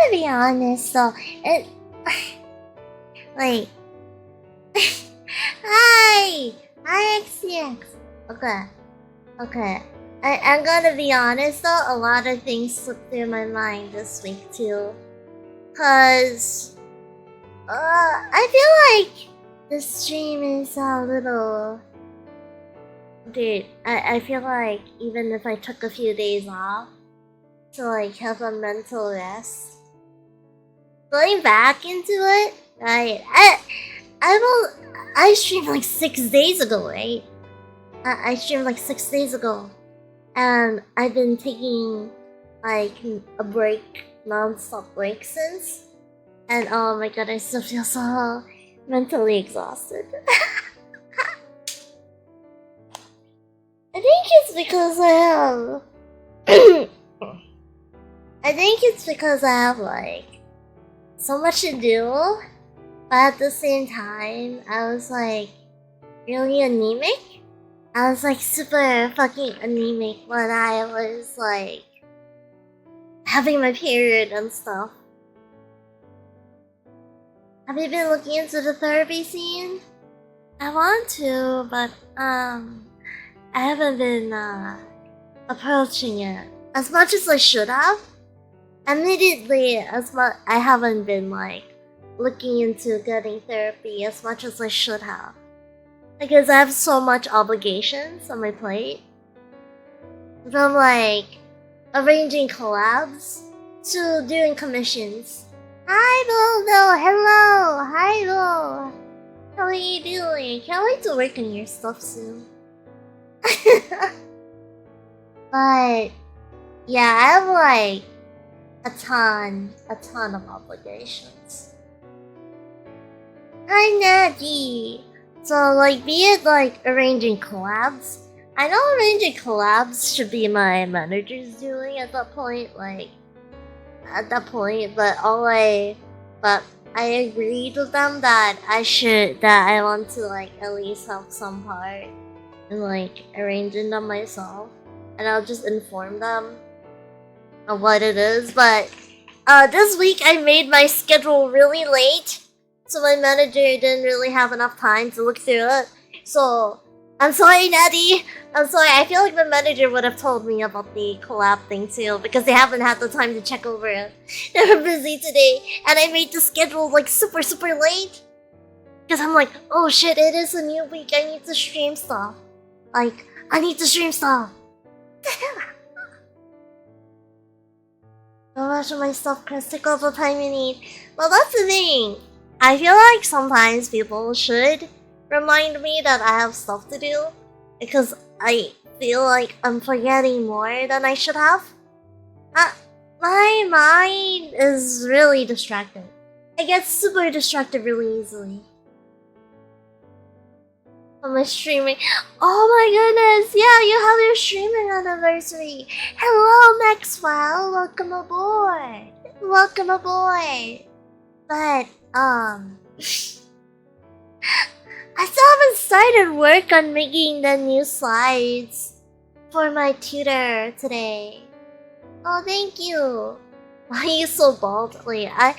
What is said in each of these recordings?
gotta be honest though. Wait. Hi! Hi, XCX. Okay. I'm gonna be honest though, a lot of things slipped through my mind this week too. Cause, I feel like the stream is a little... Dude, I feel like even if I took a few days off to like have a mental rest, going back into it, right? I streamed like 6 days ago, right? I streamed like 6 days ago, and I've been taking like a break, non-stop break since. And oh my god, I still feel so mentally exhausted. I think it's because I have. I think it's because I have like so much to do, but at the same time, I was like really anemic. I was like super fucking anemic when I was like having my period and stuff. Have you been looking into the therapy scene? I want to, but I haven't been approaching it as much as I should have. Admittedly, I haven't been like looking into getting therapy as much as I should have, because I have so much obligations on my plate. From like arranging collabs to doing commissions. Hi, Boldo! Hello! Hi, Bo! How are you doing? Can't wait to work on your stuff soon. But yeah, I have like a ton of obligations. Hi, Natty! So like, be it like arranging collabs. I know arranging collabs should be my manager's doing at that point, but I agreed with them that I want to like at least have some part in like arranging them myself, and I'll just inform them of what it is. But this week I made my schedule really late, so my manager didn't really have enough time to look through it. So I'm sorry, Natty. I'm sorry. I feel like my manager would have told me about the collab thing too, because they haven't had the time to check over it. They were busy today, and I made the schedule like super late. Because I'm like, oh shit, it is a new week. I need to stream stuff. I need to stream stuff. How much of my stuff, Chris? Take all the time you need. Well, that's the thing. I feel like sometimes people should remind me that I have stuff to do, because I feel like I'm forgetting more than I should have. My mind is really distracted. I get super distracted really easily. On my streaming. Oh my goodness! Yeah, you have your streaming anniversary. Hello, Maxwell. Welcome aboard. Welcome aboard. But I still haven't started work on making the new slides for my tutor today. Oh, thank you. Why are you so bald? Wait, I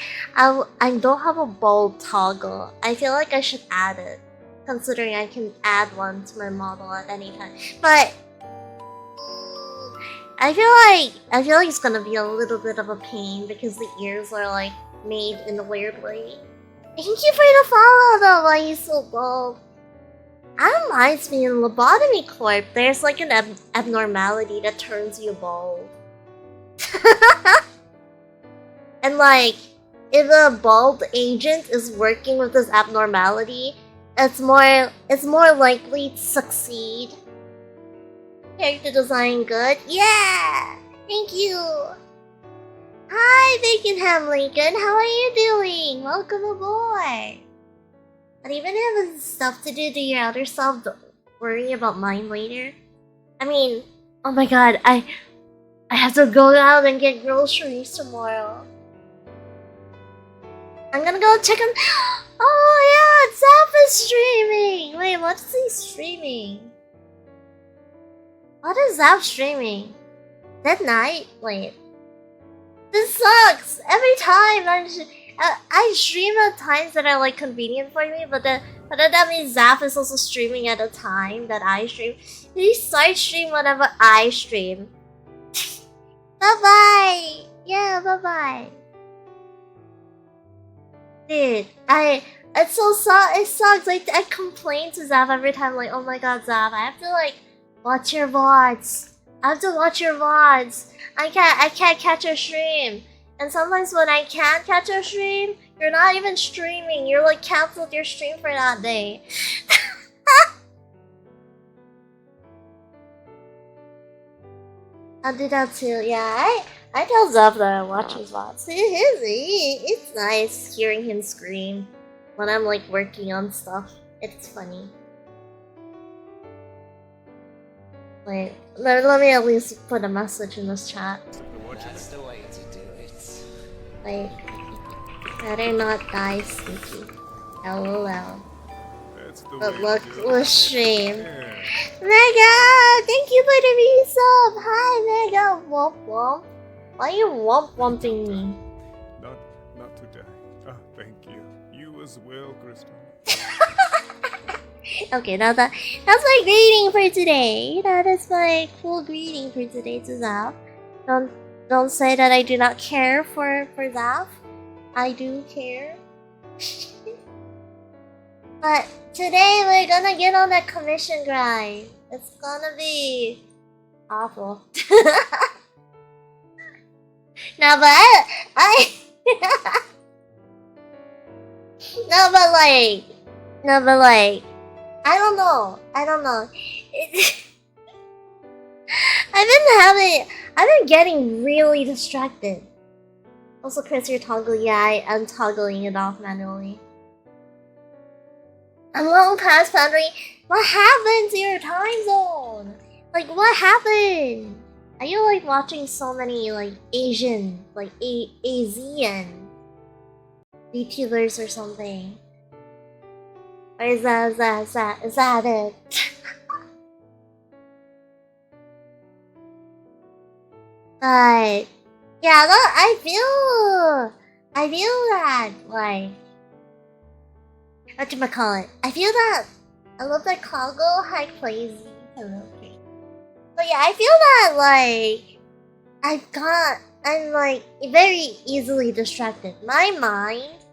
don't have a bald toggle. I feel like I should add it, considering I can add one to my model at any time. But I feel like it's gonna be a little bit of a pain because the ears are like made in a weird way. Thank you for the follow though, why you so bald. That reminds me, in Lobotomy Corp, there's like an abnormality that turns you bald. And like, if a bald agent is working with this abnormality, it's more likely to succeed. Character design good? Yeah! Thank you! Hi, Baconham Lincoln! How are you doing? Welcome aboard! But even if you have stuff to do your other self, don't worry about mine later. I mean, oh my god, I have to go out and get groceries tomorrow. I'm gonna go check him. Oh yeah, Zap is streaming! Wait, what's he streaming? What is Zap streaming? Dead Night? Wait. This sucks! Every time I stream at times that are like convenient for me, but then that means Zaf is also streaming at a time that I stream. He starts stream whenever I stream. Bye bye! Yeah, bye bye. Dude, it sucks. Like, I complain to Zaf every time, like, oh my god, Zaf, I have to like watch your VODs. I have to watch your VODs. I can't catch a stream. And sometimes when I can't catch a stream, you're not even streaming. You're like canceled your stream for that day. I'll do that too. Yeah, I tell Zaf that I watch his VODs. It's nice hearing him scream when I'm like working on stuff. It's funny. Wait, let me at least put a message in this chat. That's the way to do it. Like, better not die, Sneaky. LOL. But look, we'll stream. Mega! Thank you for the resub! Hi, Mega! Womp womp. Why are you womp womping me? Not today. Ah, thank you. You as well, Krystial. Okay, now that's my greeting for today. That is my cool greeting for today to Zaf. Don't say that I do not care for Zaf. I do care. But today we're gonna get on that commission grind. It's gonna be awful. No, but I no, but like, I don't know. I've been getting really distracted. Also, Chris, you're toggling. Yeah, I'm toggling it off manually. I'm long past boundary. What happened to your time zone? Like, what happened? Are you like watching so many like Asian, like Asian YouTubers or something? Or is that it? But yeah, I feel that like whatchamacallit. I feel that I love that Congo high crazy. Hello, okay. But yeah, I feel that like I'm like very easily distracted. My mind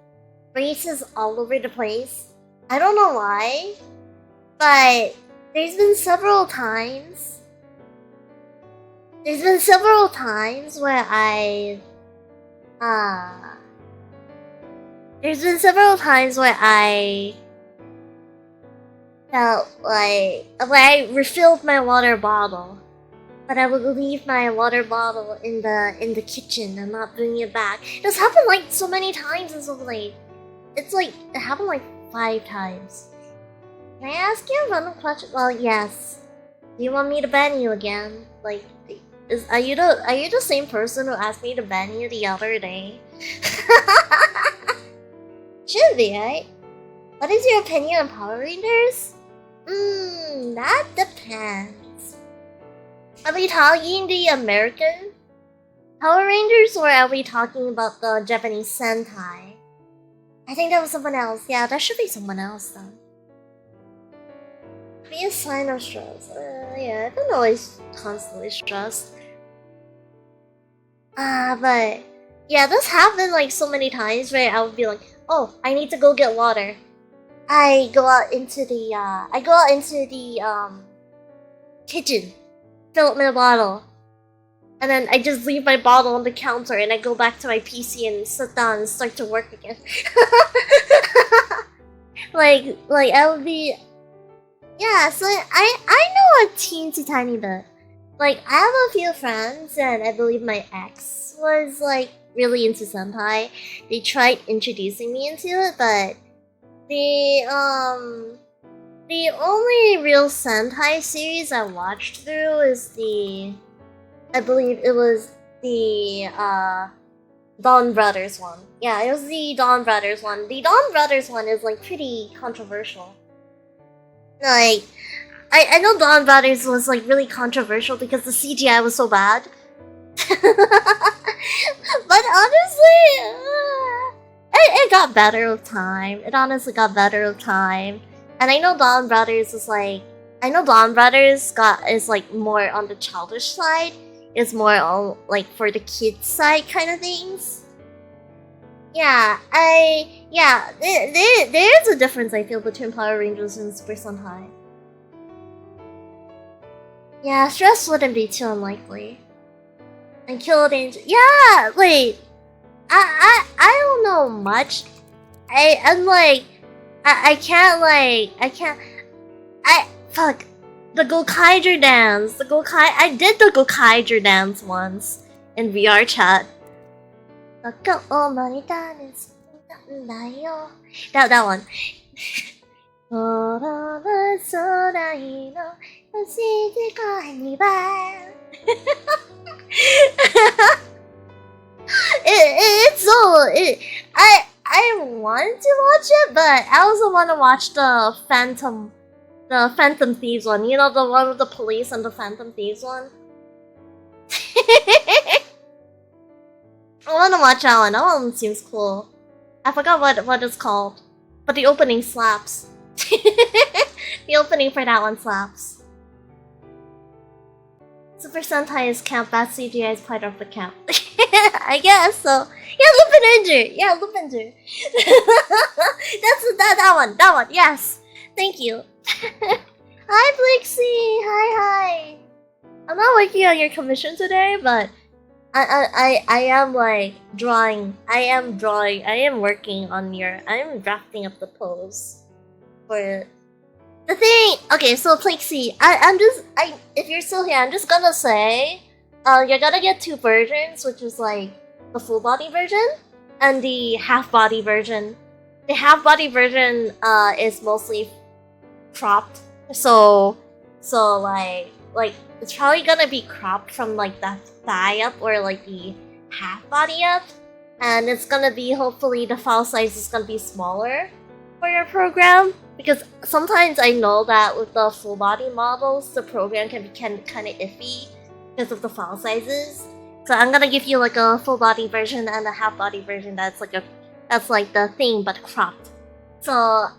races all over the place. I don't know why, but there's been several times where I felt like when I refilled my water bottle, but I would leave my water bottle in the kitchen and not bring it back. This happened like so many times as of late. It's like it happened like 5 times. Can I ask you a random question? Well, yes. Do you want me to ban you again? Like, are you the same person who asked me to ban you the other day? Should be, right? What is your opinion on Power Rangers? That depends. Are we talking the American Power Rangers, or are we talking about the Japanese Sentai? I think that was someone else. Yeah, that should be someone else then. Be a sign of stress. Yeah, I don't always constantly stressed. But yeah, this happened like so many times where I would be like, oh, I need to go get water. I go out into the kitchen, fill up my bottle, and then I just leave my bottle on the counter and I go back to my PC and sit down and start to work again. like I would be, yeah. So I know a teensy tiny bit. Like, I have a few friends, and I believe my ex was like really into sentai. They tried introducing me into it, but the only real Sentai series I watched through is I believe it was the Dawn Brothers one. Yeah, it was the Dawn Brothers one. The Dawn Brothers one is like pretty controversial. Like, I know Dawn Brothers was like really controversial because the CGI was so bad. But honestly, it got better with time. It honestly got better with time. And I know Dawn Brothers is like, I know Dawn Brothers is like more on the childish side. It's more on like for the kids side kind of things. Yeah, there is a difference I feel between Power Rangers and Super Sentai. Yeah, stress wouldn't be too unlikely. And Kill Danger. Yeah, wait. I don't know much. I'm like I can't fuck the Gokaiger dance. I did the Gokaiger dance once in VR chat. That one. I want to watch it, but I also want to watch the Phantom Thieves one. You know, the one with the police and the Phantom Thieves one. I want to watch that one. That one seems cool. I forgot what it's called, but the opening slaps. The opening for that one slaps. Super Sentai is camp. That CGI is part of the camp. I guess so. Yeah, Lupin Ranger. Yeah, Lupin Ranger. That's that one. That one. Yes. Thank you. Hi, Blixie. Hi. I'm not working on your commission today, but I am like drawing. I am working on your. I am drafting up the pose for it. The thing, okay, so Plexi, if you're still here, I'm just gonna say, you're gonna get two versions, which is like the full body version and the half body version. The half body version is mostly cropped, so like it's probably gonna be cropped from like the thigh up or like the half body up, and it's gonna be hopefully the file size is gonna be smaller for your program. Because sometimes I know that with the full body models, the program can be kind of iffy because of the file sizes. So I'm gonna give you like a full body version and a half body version that's like the thing but cropped. So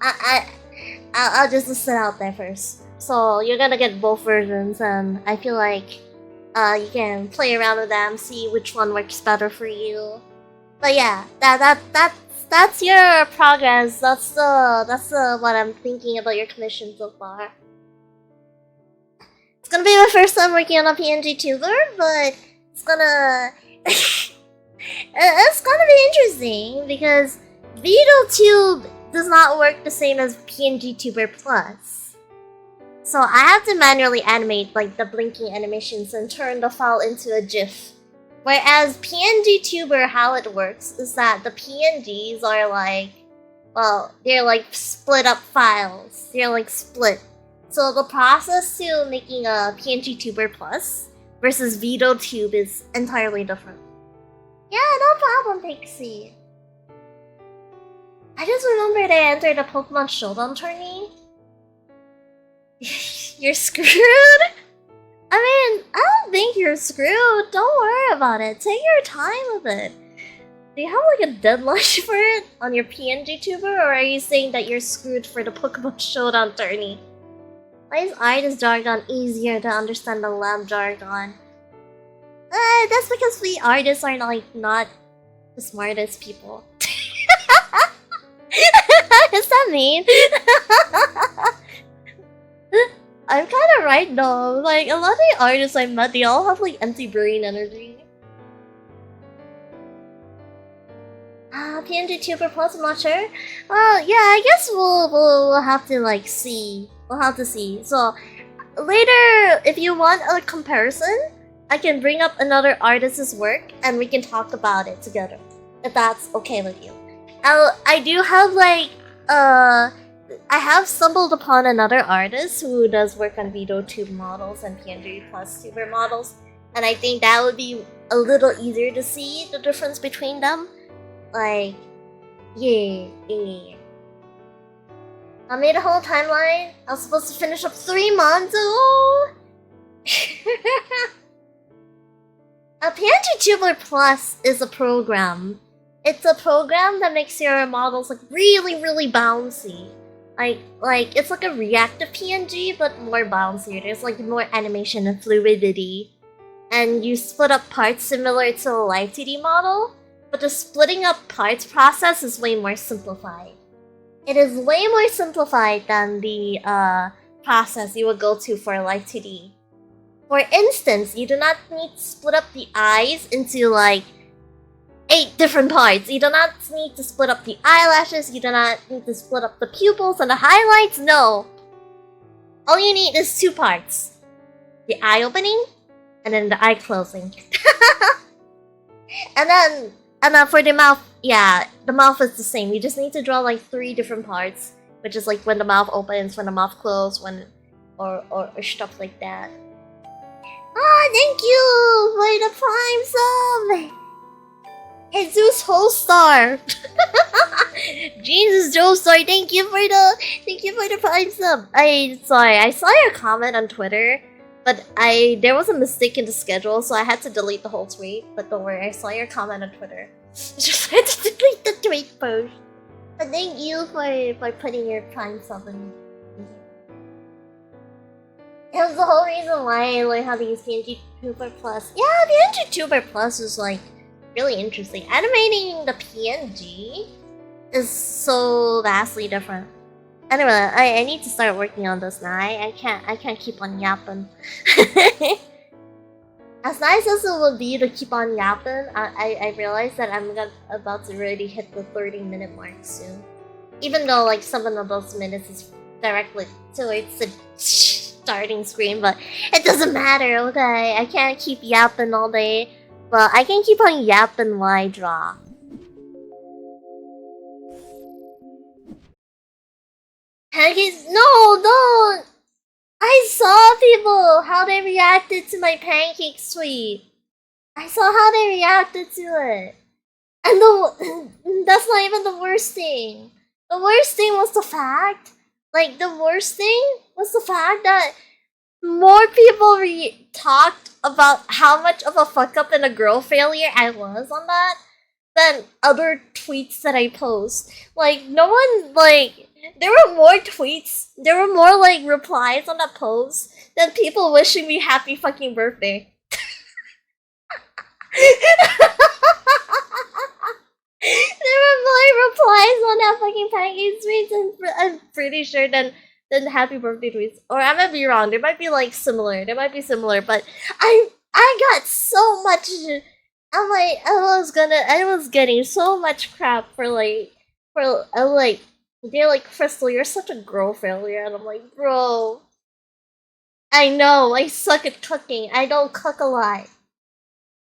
I'll just list it out there first. So you're gonna get both versions, and I feel like you can play around with them, see which one works better for you. But yeah, that's your progress. That's the what I'm thinking about your commission so far. It's gonna be my first time working on a PNG tuber, but it's gonna it's gonna be interesting because VOD does not work the same as PNG Tuber Plus. So I have to manually animate like the blinking animations and turn the file into a GIF. Whereas PNG Tuber, how it works is that the PNGs are like, well, they're like split up files. They're like split. So the process to making a PNG Tuber Plus versus VOD is entirely different. Yeah, no problem, Pixie. I just remembered I entered a Pokemon Showdown tourney. You're screwed? I mean, I don't think you're screwed. Don't worry about it. Take your time with it. Do you have like a deadline for it on your PNG tuber, or are you saying that you're screwed for the Pokemon Showdown tourney? Why is artist jargon easier to understand than lab jargon? That's because we artists are not the smartest people. Is that mean? I'm kind of right though. Like, a lot of the artists I met, they all have like empty brain energy. PNG Tuber Plus, I'm not sure. Yeah, I guess we'll have to like see. We'll have to see. So later, if you want a comparison, I can bring up another artist's work and we can talk about it together, if that's okay with you. I do have like I have stumbled upon another artist who does work on VOD models and PNG Plus tuber models, and I think that would be a little easier to see the difference between them. Like, yeah. I made a whole timeline. I was supposed to finish up 3 months ago. A PNG Tuber Plus is a program. It's a program that makes your models like really bouncy. Like it's like a reactive PNG but more bouncy. There's like more animation and fluidity. And you split up parts similar to a live 2D model, but the splitting up parts process is way more simplified. It is way more simplified than the process you would go to for live 2D. For instance, you do not need to split up the eyes into like 8 different parts. You do not need to split up the eyelashes, you do not need to split up the pupils and the highlights, no. All you need is 2 parts. The eye opening, and then the eye closing. and then for the mouth, yeah, the mouth is the same. You just need to draw like 3 different parts, which is like when the mouth opens, when the mouth closes, when or stuff like that. Oh, thank you for the Prime sub! Jesus Holstar! Jesus Joestar, thank you for the Prime sub! Sorry, I saw your comment on Twitter, but there was a mistake in the schedule, so I had to delete the whole tweet. But don't worry, I saw your comment on Twitter. Just had to delete the tweet post. But thank you for putting your Prime sub in. It was the whole reason why I learned how to use PNG Tuber Plus. Yeah, PNG Tuber Plus is like really interesting. Animating the PNG is so vastly different. Anyway, I need to start working on this now. I can't keep on yapping. As nice as it would be to keep on yapping, I realize that I'm about to already hit the 30-minute mark soon. Even though like 7 of those minutes is directly towards the starting screen, but it doesn't matter, okay? I can't keep yapping all day, but I can keep on yapping while I draw. Pancakes? No, don't! I saw people, how they reacted to my pancake tweet. I saw how they reacted to it. And that's not even the worst thing. The worst thing was the fact, that more people talked about how much of a fuck up and a girl failure I was on that than other tweets that I post. Like, no one, like, there were more tweets, there were more, like, replies on that post than people wishing me happy fucking birthday. There were more replies on that fucking pancake tweets, and I'm pretty sure than happy birthday tweets. Or I might be wrong. They might be like similar. But I got so much. I'm like, I was getting so much crap for they're like, Krystial, you're such a girl failure, and I'm like, bro, I know, I suck at cooking. I don't cook a lot.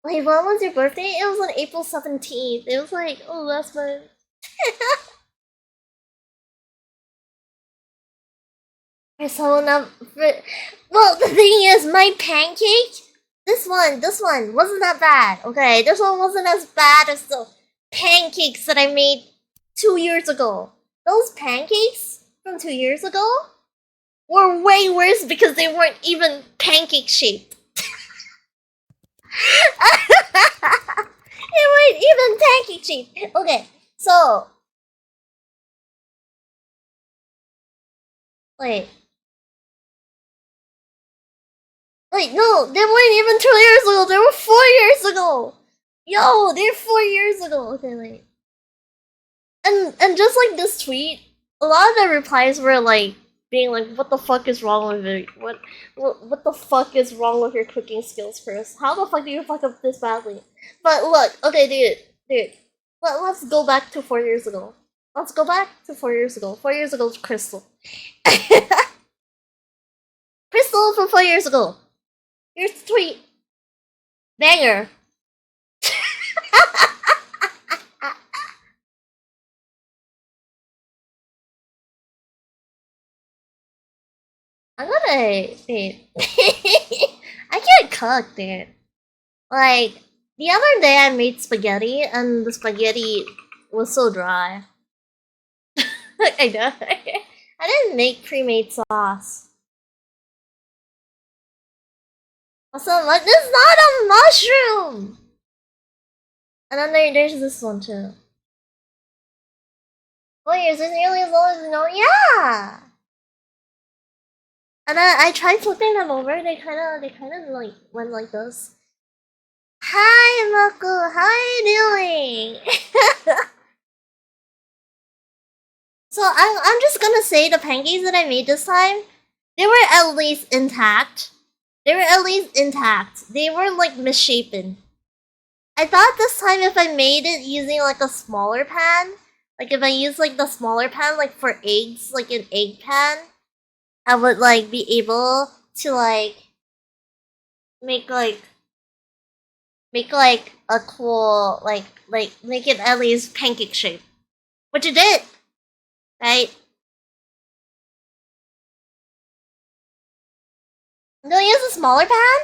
Wait, when was your birthday? It was on April 17th. It was like, oh, last month. Well, the thing is, my pancake, this one wasn't that bad. Okay, this one wasn't as bad as the pancakes that I made 2 years ago. Those pancakes from 2 years ago were way worse because they weren't even pancake shaped. They weren't even pancake shaped. Okay, so wait, no, they weren't even 2 years ago. They were 4 years ago. Yo, they're 4 years ago. Okay, wait. And just like this tweet, a lot of the replies were like being like, "What the fuck is wrong with it? What the fuck is wrong with your cooking skills, Chris? How the fuck do you fuck up this badly?" But look, okay, dude, let's go back to 4 years ago. Let's go back to 4 years ago. 4 years ago, Krystial. Krystial from 4 years ago. Here's the tweet. Banger. I'm gonna wait. I can't cook, dude. Like the other day, I made spaghetti, and the spaghetti was so dry. I know. I didn't make pre-made sauce. Also, what? It's not a mushroom! And then there's this one too. 4 years is nearly as long as you know. Yeah! And I tried flipping them over, they kinda like went like this. Hi, Maku, how are you doing? So I'm just gonna say the pancakes that I made this time, they were at least intact. They were at least intact. They weren't like misshapen. I thought this time if I made it using like a smaller pan, like if I use like the smaller pan like for eggs, like an egg pan, I would like be able to like make like a cool like make it at least pancake shape. Which it did, right? Do I use a smaller pan?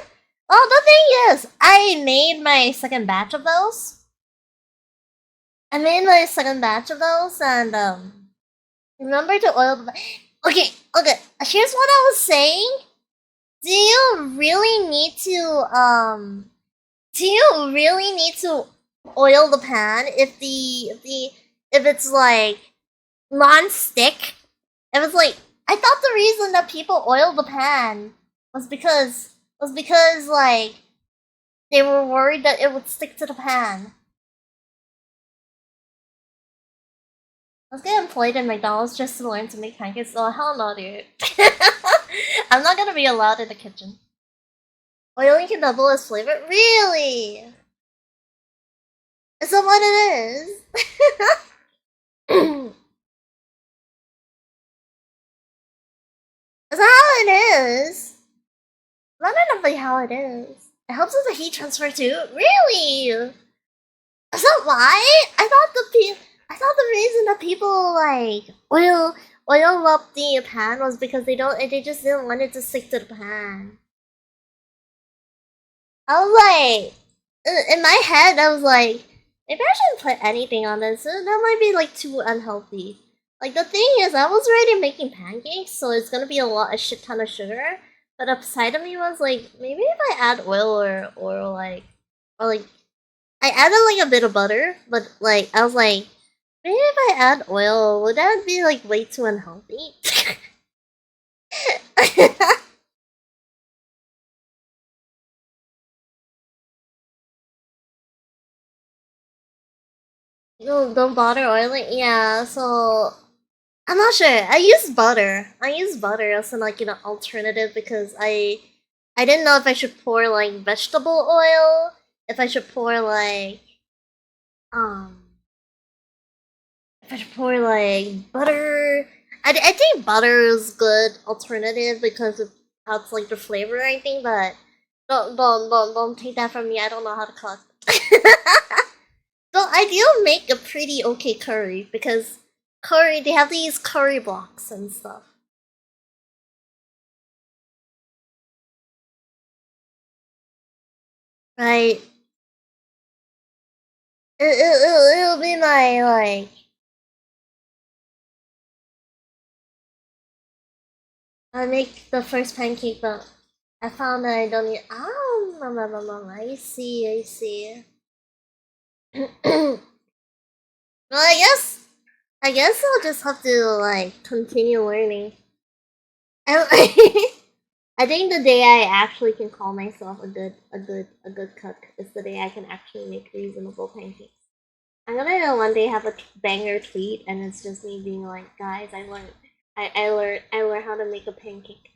Well, the thing is, I made my second batch of those. And remember to oil the. Okay, here's what I was saying. Do you really need to oil the pan if it's like non-stick? If it's like, I thought the reason that people oil the pan was because like they were worried that it would stick to the pan. I was getting employed in McDonald's just to learn to make pancakes, so hell no, dude. I'm not gonna be allowed in the kitchen. Oiling can double as flavor? Really? Is that what it is? Is that how it is? That might not be how it is. It helps with the heat transfer too? Really? Is that why? I thought the reason that people like oil up the pan was because they just didn't want it to stick to the pan. I was like, in my head, I was like, maybe I shouldn't put anything on this. That might be like too unhealthy. Like the thing is, I was already making pancakes, so it's gonna be a shit ton of sugar. But upside of me was like, maybe if I add oil or like I added like a bit of butter, but like I was like, maybe if I add oil, would that be like way too unhealthy? No, don't bother oiling. Yeah, so I'm not sure. I use butter. I use butter as an like alternative because I didn't know if I should pour like vegetable oil, if I should pour like um if I should pour like butter. I think butter is good alternative because it helps like the flavor. I think, but don't take that from me. I don't know how to cook. So I do make a pretty okay curry because curry they have these curry blocks and stuff. Right. It'll be my like I make the first pancake but I found that I don't need I see. Well I guess I'll just have to like continue learning. I I think the day I actually can call myself a good cook is the day I can actually make reasonable pancakes. I'm gonna one day have a banger tweet, and it's just me being like, "Guys, I learned how to make a pancake."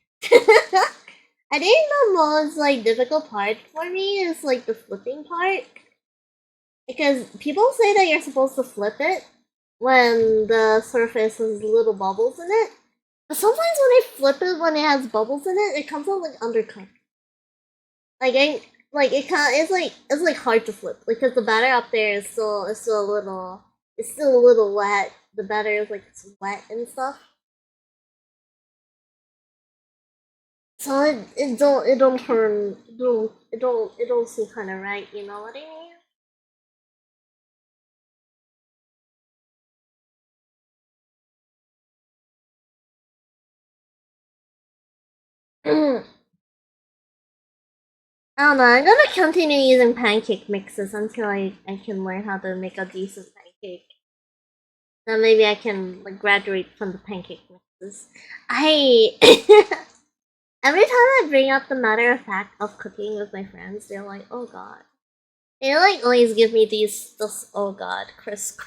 I think the most like difficult part for me is like the flipping part, because people say that you're supposed to flip it when the surface has little bubbles in it. But sometimes when I flip it when it has bubbles in it, it comes out like undercooked. Like I like it kind it's like hard to flip because the batter up there is still a little wet. The batter is like it's wet and stuff, so it don't turn it don't seem kind of right. You know what I mean? I don't know, I'm gonna continue using pancake mixes until I can learn how to make a decent pancake. Then maybe I can like graduate from the pancake mixes. I every time I bring up the matter of fact of cooking with my friends, they're like, "Oh God." They like always give me this. Oh God, Chris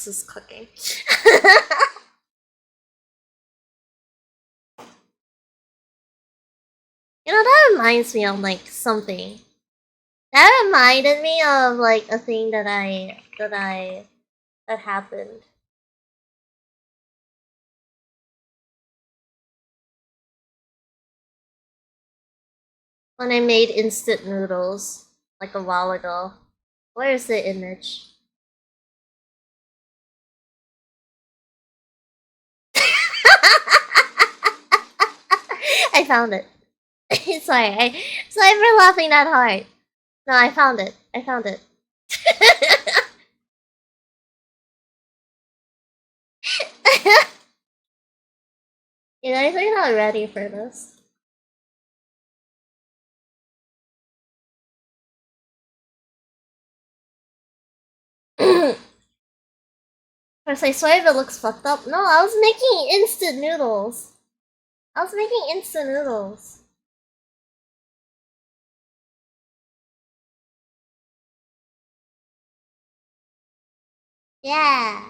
is cooking. You know, that reminds me of like something. That reminded me of like a thing that happened. When I made instant noodles like a while ago. Where's the image? I found it. Sorry for laughing that hard. No, I found it. You guys are not ready for this. First, I swear if it looks fucked up. No, I was making instant noodles. Yeah.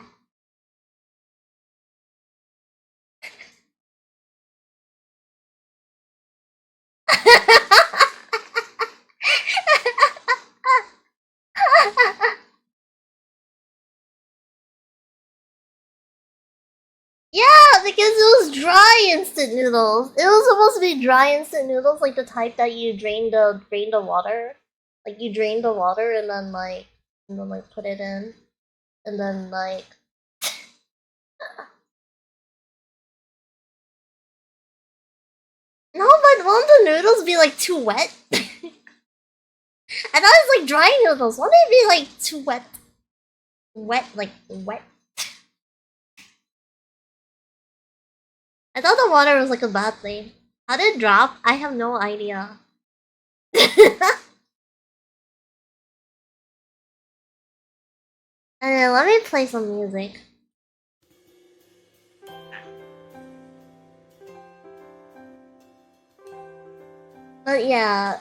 Yeah, because it was dry instant noodles. It was supposed to be dry instant noodles, like the type that you drain the water. Like you drain the water and then put it in, and then like. No, but won't the noodles be like too wet? I thought it was like dry noodles. Won't it be like too wet? Wet. I thought the water was like a bad thing. How did it drop? I have no idea. Let me play some music. But yeah.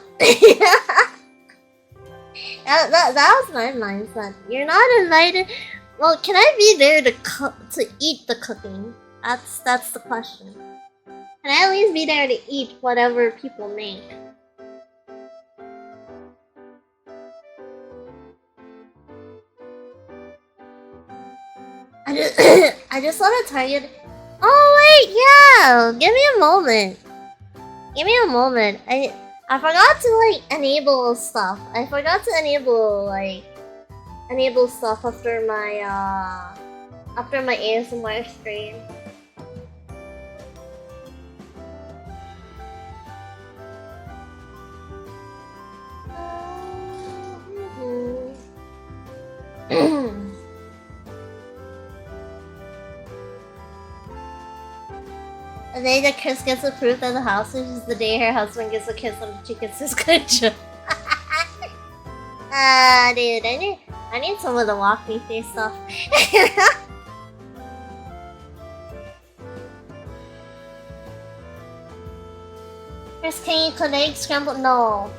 that was my mindset. You're not invited. Well, can I be there to eat the cooking? That's the question. Can I at least be there to eat whatever people make? I just want to tell you. Oh wait, yeah. Give me a moment. I forgot to like enable stuff. I forgot to enable stuff after my ASMR stream. The day that Chris gets approved at the house is the day her husband gets a kiss on the cheek and says good job. Dude, I need someone to walk me through stuff. Chris, can you cook eggs scrambled? No.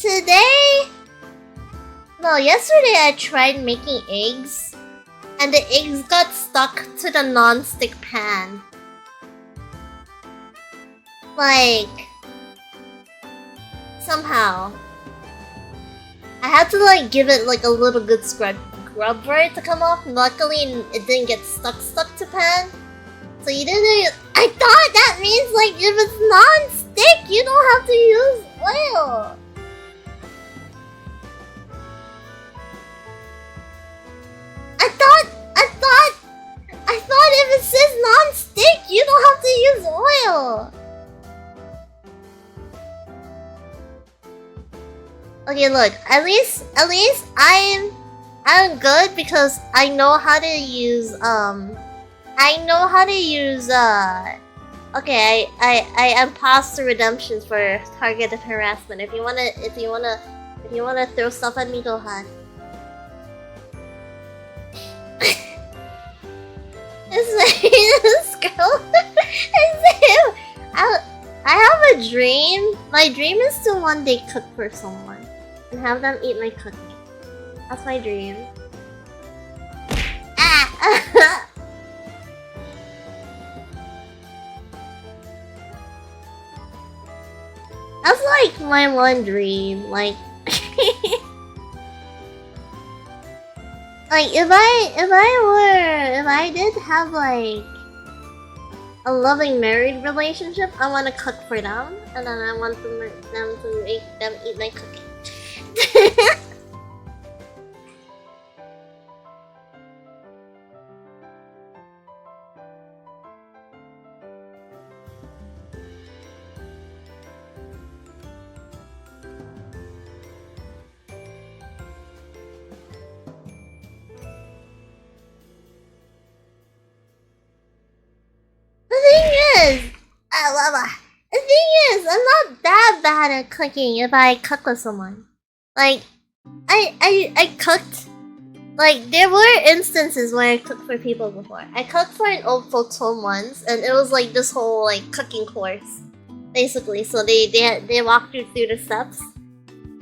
Today. No, yesterday I tried making eggs. And the eggs got stuck to the non-stick pan. Like... somehow. I had to like give it like a little good scrub for it to come off. Luckily it didn't get stuck to pan. So you didn't... I thought that means like if it's non-stick you don't have to use oil. I thought if it says non-stick, you don't have to use oil. Okay, look. At least I'm good because I know how to use Okay, I paused the redemptions for targeted harassment. If you wanna throw stuff at me, go ahead. This girl. I have a dream. My dream is to one day cook for someone and have them eat my cooking. That's my dream. Ah! That's like my one dream. Like, like if I did have like a loving married relationship, I want to cook for them, and then I want them to make them eat my cooking. The thing is, I'm not that bad at cooking if I cook with someone. Like, I cooked. Like, there were instances where I cooked for people before. I cooked for an old folks home once, and it was like this whole like cooking course, basically. So they walked you through the steps,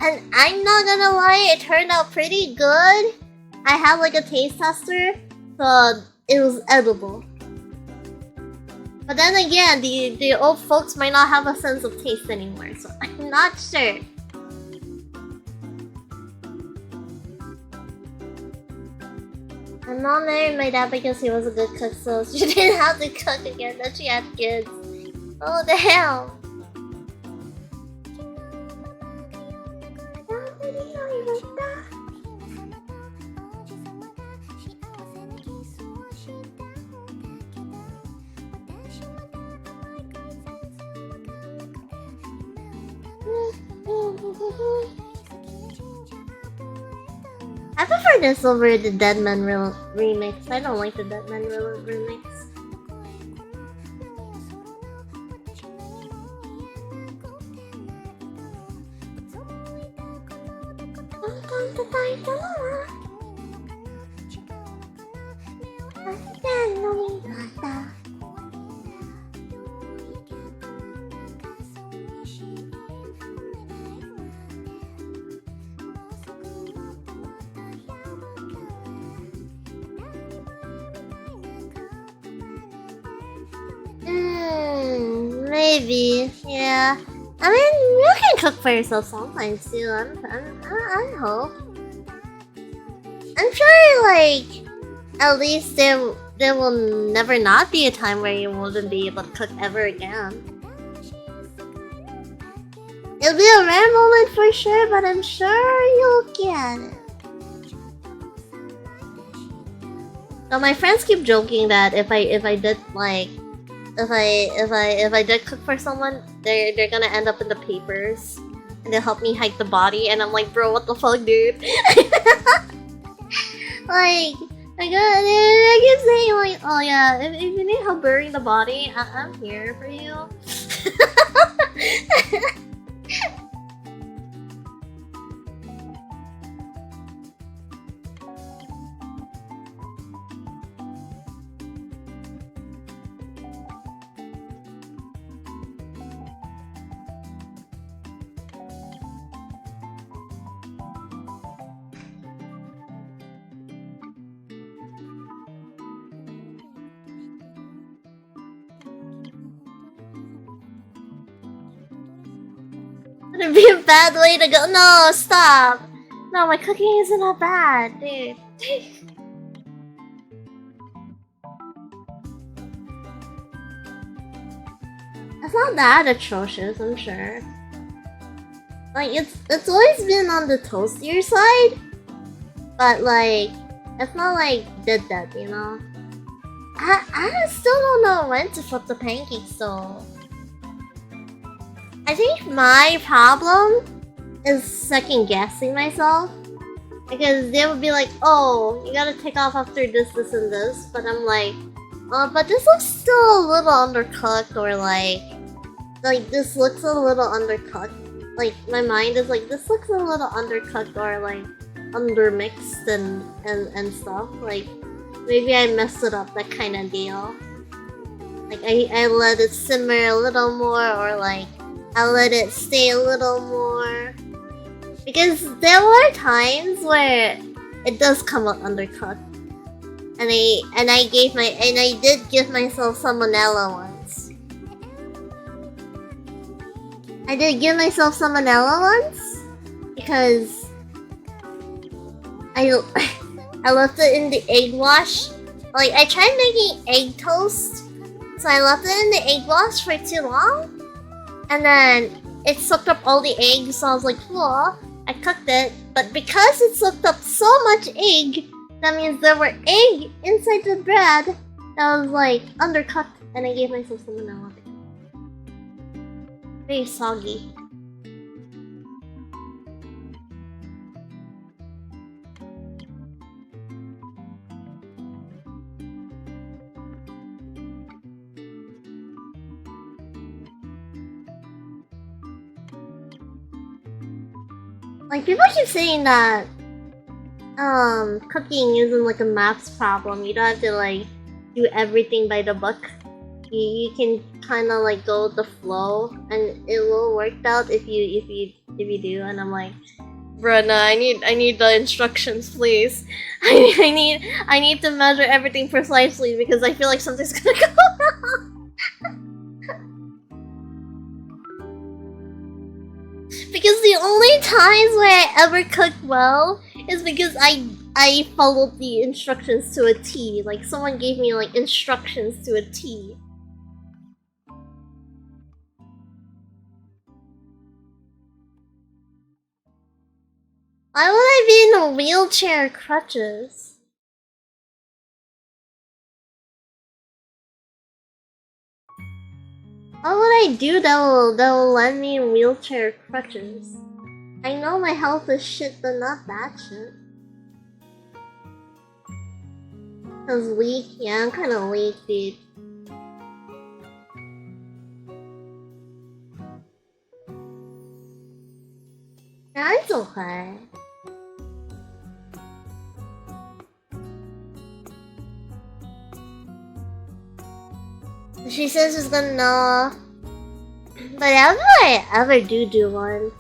and I'm not gonna lie, it turned out pretty good. I have like a taste tester, so it was edible. But then again, the old folks might not have a sense of taste anymore, so I'm not sure. My mom married my dad because he was a good cook, so she didn't have to cook again, then she had kids. Oh, the hell! I prefer this over the Deadman remix. I don't like the Deadman remix. Maybe, yeah. I mean, you can cook for yourself sometimes too. I hope. I'm sure, like, at least there will never not be a time where you wouldn't be able to cook ever again. It'll be a rare moment for sure, but I'm sure you'll get it. So my friends keep joking that if I did like. If I did cook for someone, they're gonna end up in the papers, and they'll help me hide the body. And I'm like, bro, what the fuck, dude? Like, I keep saying like, oh yeah, if you need help burying the body, I'm here for you. It'd be a bad way to go. No, stop. No, my cooking isn't that bad, dude. It's not that atrocious, I'm sure. Like, it's always been on the toastier side, but like, it's not like dead, you know? I still don't know when to flip the pancakes though. I think my problem is second guessing myself. Because they would be like, oh, you gotta take off after this, and this. But I'm like, But this looks still a little undercooked, or like this looks a little undercooked. Like my mind is like, this looks a little undercooked or like undermixed and stuff. Like maybe I messed it up, that kind of deal. Like I let it simmer a little more, or like I let it stay a little more. Because there were times where it does come out undercooked. And I did give myself salmonella once. I did give myself salmonella once because I left it in the egg wash. Like I tried making egg toast, so I left it in the egg wash for too long, and then it soaked up all the eggs. So I was like, "Whoa!" I cooked it, but because it soaked up so much egg, that means there were egg inside the bread that was like undercooked, and I gave myself salmonella. Very soggy. Like people keep saying that cooking isn't like a maths problem. You don't have to like do everything by the book. You can kind of like go with the flow, and it will work out if you do. And I'm like, bruh, nah, I need the instructions, please. I need to measure everything precisely because I feel like something's gonna go wrong. Because the only times where I ever cook well is because I followed the instructions to a T. Like someone gave me like instructions to a T. Why would I be in a wheelchair crutches? What would I do that will land me in wheelchair crutches? I know my health is shit, but not that shit. Cause weak? Yeah, I'm kinda weak, dude. Yeah, it's okay. She says she's gonna know. But if I ever do one,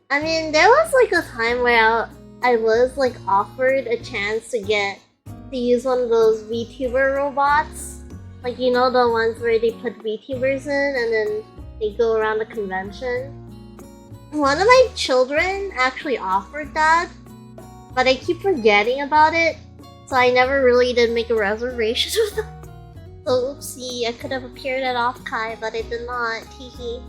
I mean, there was like a time where I was like offered a chance to use one of those VTuber robots. Like, you know, the ones where they put VTubers in and then they go around the convention. One of my children actually offered that, but I keep forgetting about it, so I never really did make a reservation with them. So oopsie, I could have appeared at Off-Kai, but I did not. Teehee.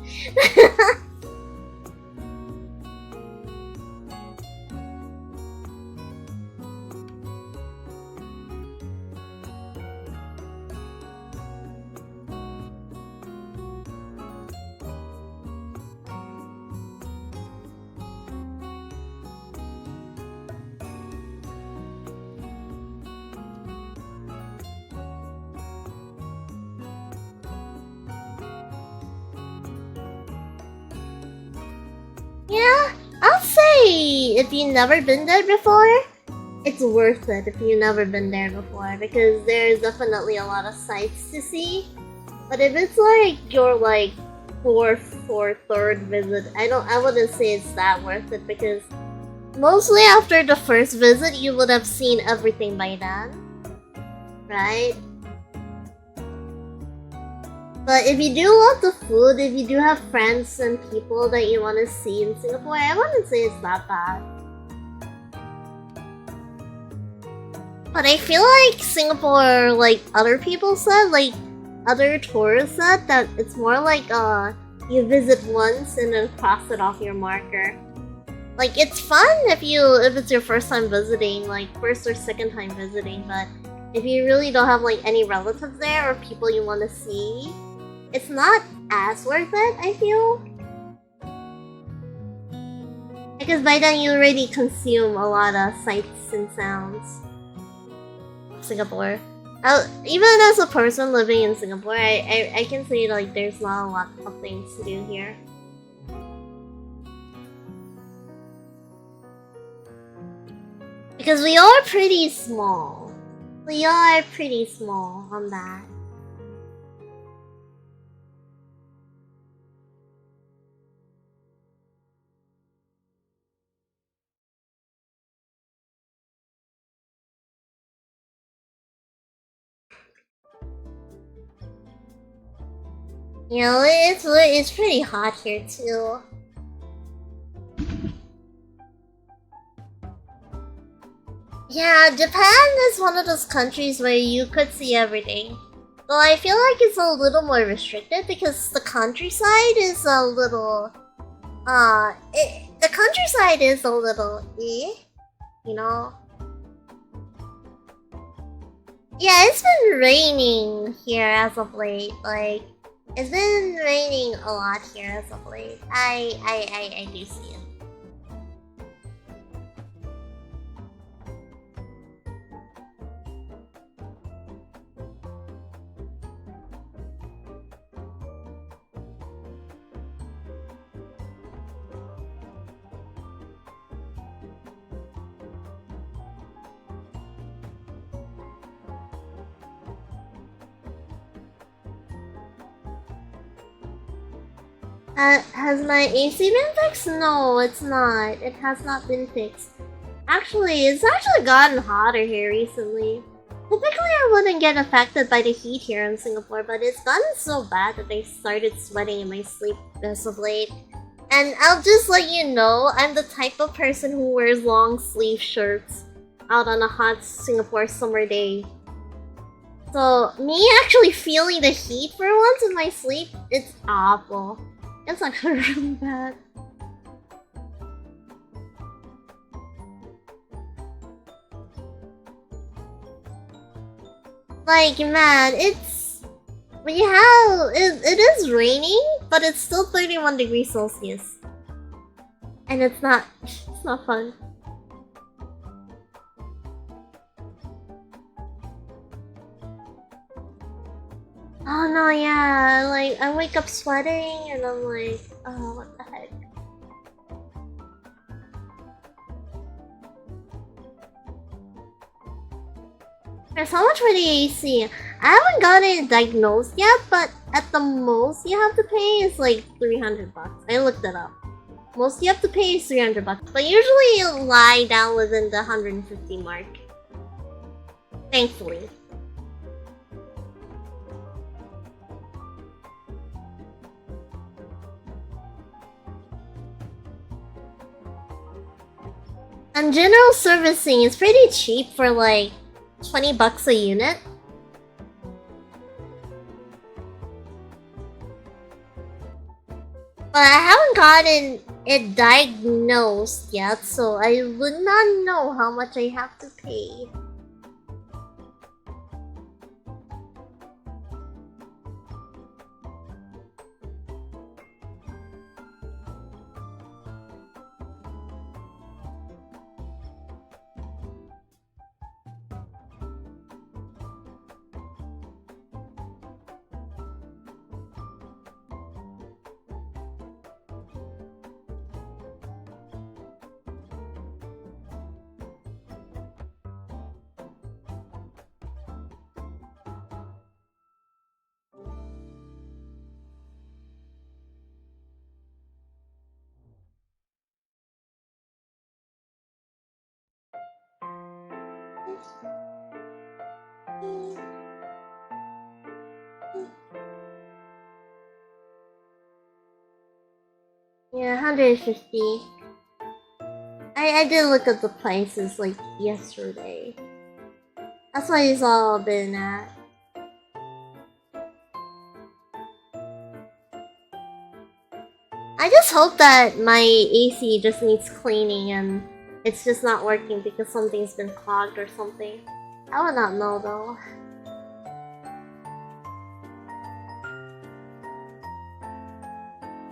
Yeah, I'll say if you've never been there before, it's worth it if you've never been there before, because there's definitely a lot of sights to see. But if it's like your like fourth or third visit, I wouldn't say it's that worth it, because mostly after the first visit you would have seen everything by then, right? But if you do love the food, if you do have friends and people that you want to see in Singapore, I wouldn't say it's that bad. But I feel like Singapore, like other people said, like other tourists said, that it's more like you visit once and then cross it off your marker. Like it's fun if it's your first time visiting, like first or second time visiting, but if you really don't have like any relatives there or people you want to see, it's not as worth it, I feel. Because by then you already consume a lot of sights and sounds of Singapore. Even as a person living in Singapore, I can say like there's not a lot of things to do here. Because we are pretty small. We are pretty small on that. You know, it's pretty hot here too. Yeah, Japan is one of those countries where you could see everything. Though I feel like it's a little more restricted because the countryside is a little... the countryside is a little you know? Yeah, it's been raining here as of late, like... It's been raining a lot here as of late. I do see it. Has my AC been fixed? No, it's not. It has not been fixed. Actually, it's actually gotten hotter here recently. Typically, I wouldn't get affected by the heat here in Singapore, but it's gotten so bad that I started sweating in my sleep as of late. And I'll just let you know, I'm the type of person who wears long sleeve shirts out on a hot Singapore summer day. So, me actually feeling the heat for once in my sleep, it's awful. It's actually really bad. Like, man, it's... We have... It is raining, but it's still 31 degrees Celsius. And it's not fun. Oh no, yeah, like, I wake up sweating and I'm like, oh, what the heck. Chris, how much for the AC? I haven't got it diagnosed yet, but at the most you have to pay is like 300 bucks. I looked it up. Most you have to pay is 300 bucks, but usually you'll lie down within the 150 mark. Thankfully. And general servicing is pretty cheap for like 20 bucks a unit. But I haven't gotten it diagnosed yet, so I would not know how much I have to pay. Yeah, 150. I did look at the prices like yesterday. That's what it's all been at. I just hope that my AC just needs cleaning and it's just not working because something's been clogged or something. I would not know though.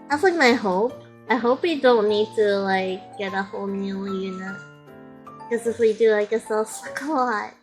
That's like my hope. I hope we don't need to like get a whole new unit. Because if we do, I guess that'll suck a lot.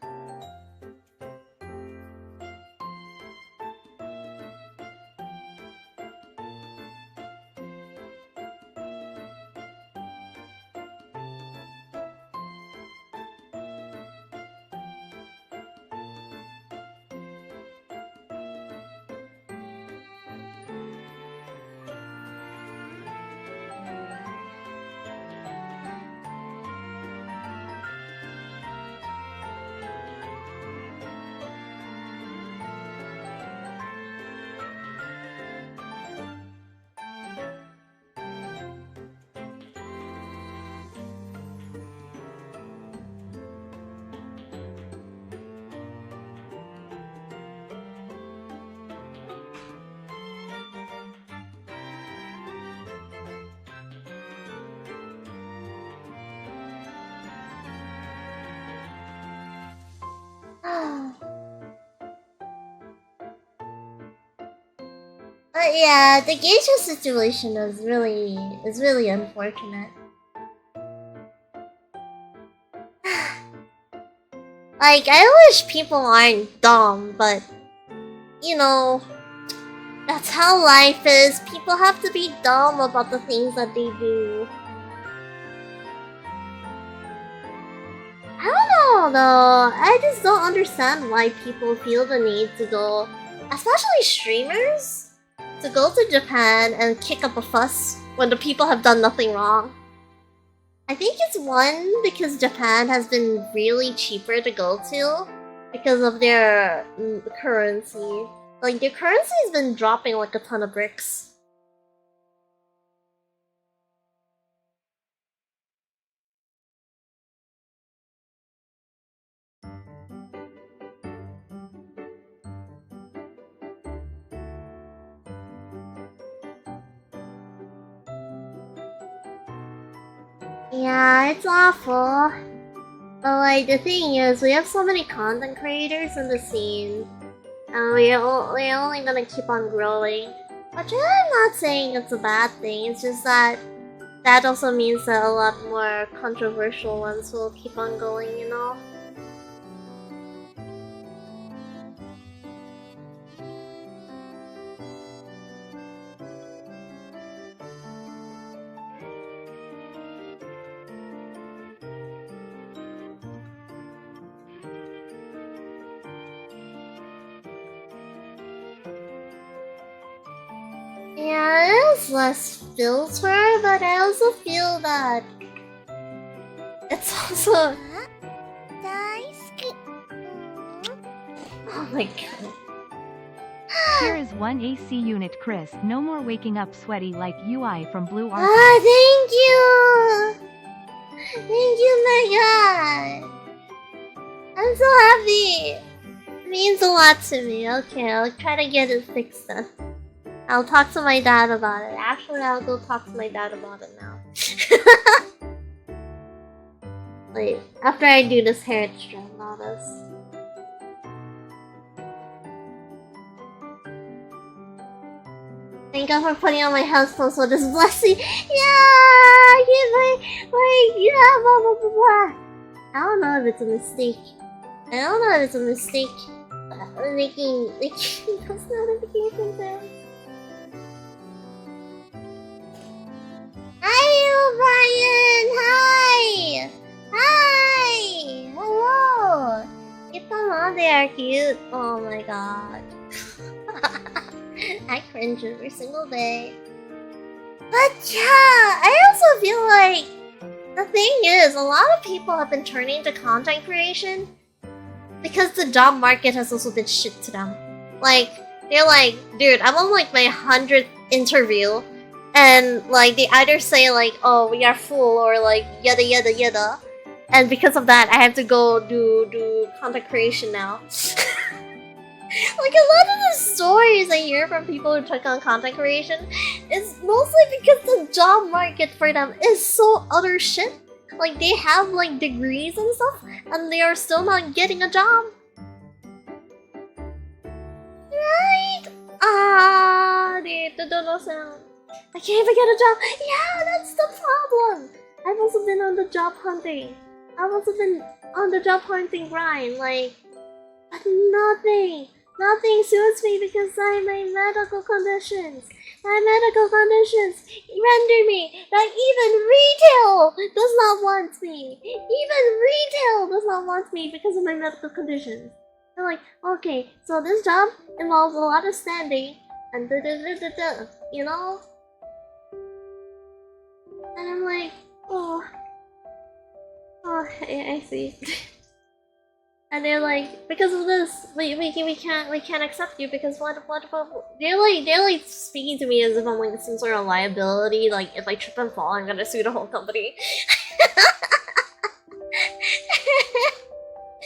But yeah, the geisha situation is really unfortunate. Like, I wish people aren't dumb, but you know, that's how life is. People have to be dumb about the things that they do. I don't know though. I just don't understand why people feel the need to go, especially streamers, to go to Japan and kick up a fuss when the people have done nothing wrong. I think it's one, because Japan has been really cheaper to go to because of their currency. Like, their currency has been dropping like a ton of bricks. Yeah, it's awful. But like, the thing is, we have so many content creators in the scene, and we're only gonna keep on growing. Which I'm not saying it's a bad thing, it's just that that also means that a lot more controversial ones will keep on going, you know? Yeah, it is less filter, but I also feel that it's also... Oh my god. Here is one AC unit, Chris. No more waking up sweaty like UI from Blue Arc. Ah, thank you! Thank you, my god! I'm so happy! It means a lot to me. Okay, I'll try to get it fixed then. I'll talk to my dad about it. Actually, I'll go talk to my dad about it now. Wait, after I do this hair strand, not this. Thank God for putting on my headphones for this blessing. Yeah, yeah, blah blah blah blah. I don't know if it's a mistake. I don't know if it's a mistake. Making those notifications there. Hi, O'Brien! Hi! Hi! Hello! Kita they are cute. Oh my god. I cringe every single day. But yeah, I also feel like the thing is, a lot of people have been turning to content creation because the job market has also been shit to them. Like, they're like, dude, I'm on like my 100th interview, and like they either say like, oh, we are full, or like yada yada yada, and because of that, I have to go do content creation now. Like, a lot of the stories I hear from people who took on content creation is mostly because the job market for them is so utter shit. Like, they have like degrees and stuff, and they are still not getting a job. Right? Ah, the dodo sound. I can't even get a job. Yeah, that's the problem. I've also been on the job hunting. I've also been on the job hunting grind, like, but nothing suits me because my medical conditions render me that even retail does not want me. Even retail does not want me because of my medical conditions. They're like, okay, so this job involves a lot of standing and you know? And I'm like, oh, I see. And they're like, because of this, we can't accept you because what they're like speaking to me as if I'm like some sort of liability. Like, if I trip and fall, I'm gonna sue the whole company.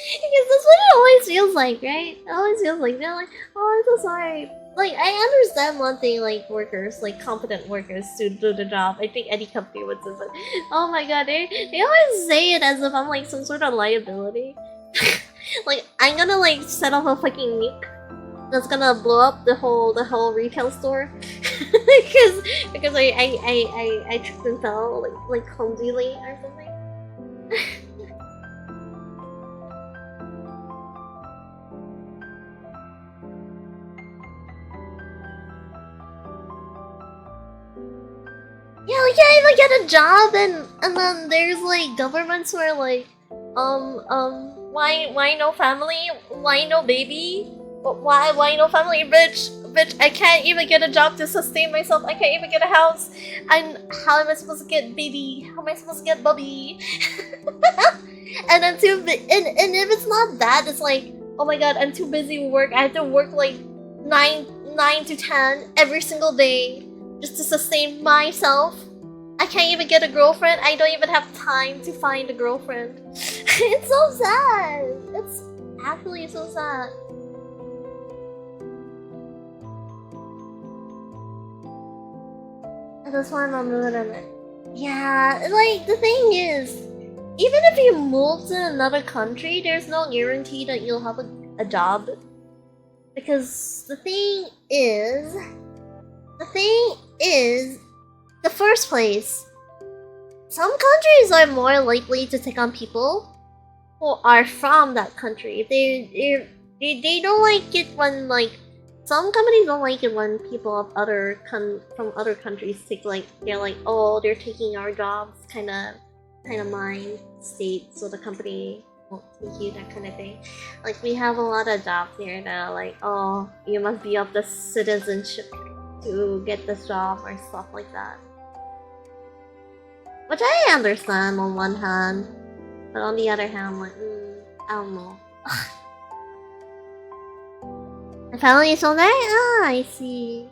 Because that's what it always feels like, right? It always feels like they're like, oh, I'm so sorry. Like, I understand one thing, like workers, like competent workers, to do the job. I think any company would say that. Oh my god, they always say it as if I'm like some sort of liability. Like, I'm gonna like set off a fucking nuke that's gonna blow up the whole retail store because I tripped and fell like clumsily or something. Yeah, like I even get a job and then there's like governments who are like, why no family? Why no baby? Why no family? Bitch, I can't even get a job to sustain myself. I can't even get a house. And how am I supposed to get baby? How am I supposed to get bubby? And I'm too and if it's not that, it's like, oh my god, I'm too busy with work. I have to work like 9 to 10 every single day just to sustain myself. I can't even get a girlfriend. I don't even have time to find a girlfriend. It's so sad. It's actually so sad. I just want to move it. Yeah, like the thing is, even if you move to another country, there's no guarantee that you'll have a job. Because the thing is, the first place, some countries are more likely to take on people who are from that country. They don't like it when like some companies don't like it when people of from other countries take like they're like, oh, they're taking our jobs kind of mind state, so the company won't take you, that kind of thing. Like we have a lot of jobs here that are like, oh, you must be of the citizenship to get this job or stuff like that. Which I understand on one hand, but on the other hand, I'm like, I don't know. My family is still there? Ah, I see.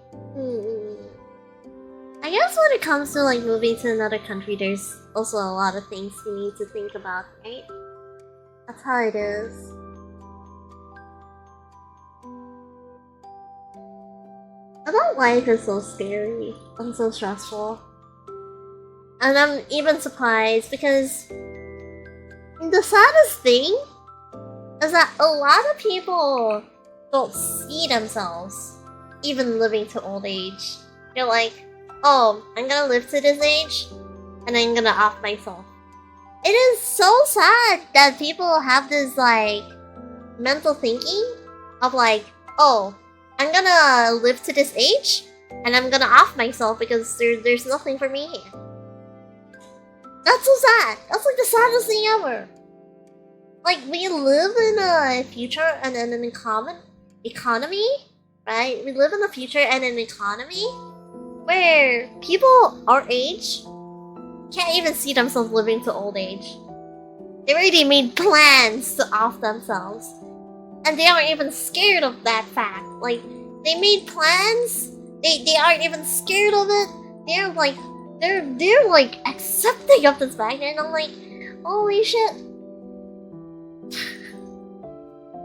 I guess when it comes to like moving to another country, there's also a lot of things you need to think about, right? That's how it is. Adult life is so scary and so stressful. And I'm even surprised because the saddest thing is that a lot of people don't see themselves even living to old age. They're like, oh, I'm gonna live to this age and I'm gonna off myself. It is so sad that people have this like mental thinking of like, oh, I'm gonna live to this age and I'm gonna off myself because there's nothing for me here. That's so sad. That's like the saddest thing ever. Like we live in a future and in an economy, right? We live in a future and an economy where people our age can't even see themselves living to old age. They already made plans to off themselves. And they aren't even scared of that fact. Like, they made plans, they aren't even scared of it. They're like, they're like accepting of this fact, and I'm like, holy shit.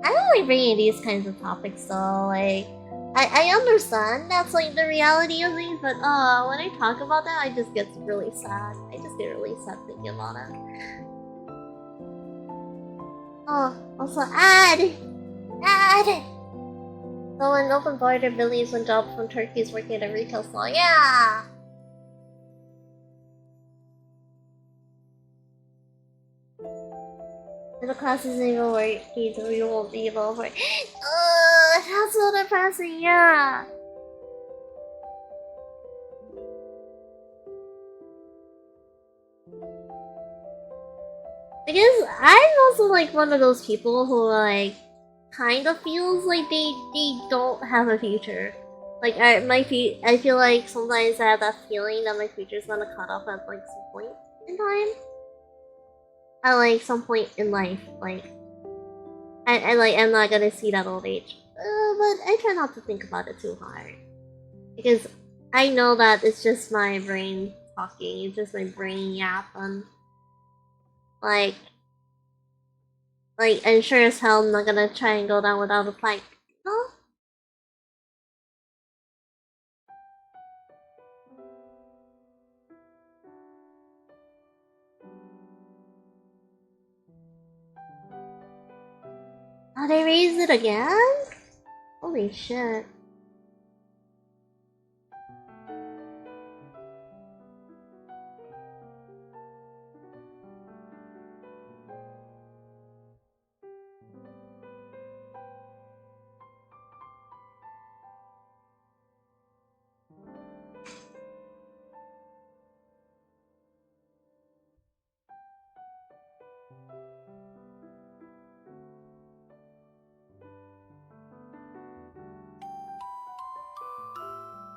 I don't like bringing these kinds of topics though, like, I understand that's like the reality of things, but when I talk about that, I just get really sad. I just get really sad thinking about it. Oh, also ad! So an open border believes when jobs from Turkey is working at a retail store. Yeah! If the class isn't even working, so you won't be able to work. That's so depressing, yeah! Because I'm also like one of those people who like kind of feels like they don't have a future. Like I feel like sometimes I have that feeling that my future's gonna cut off at like some point in time. At like some point in life, like I'm not gonna see that old age. But I try not to think about it too hard because I know that it's just my brain talking. It's just my brain yapping. Like I'm sure as hell I'm not gonna try and go down without a fight. No? Oh, they raised it again? Oh Holy shit.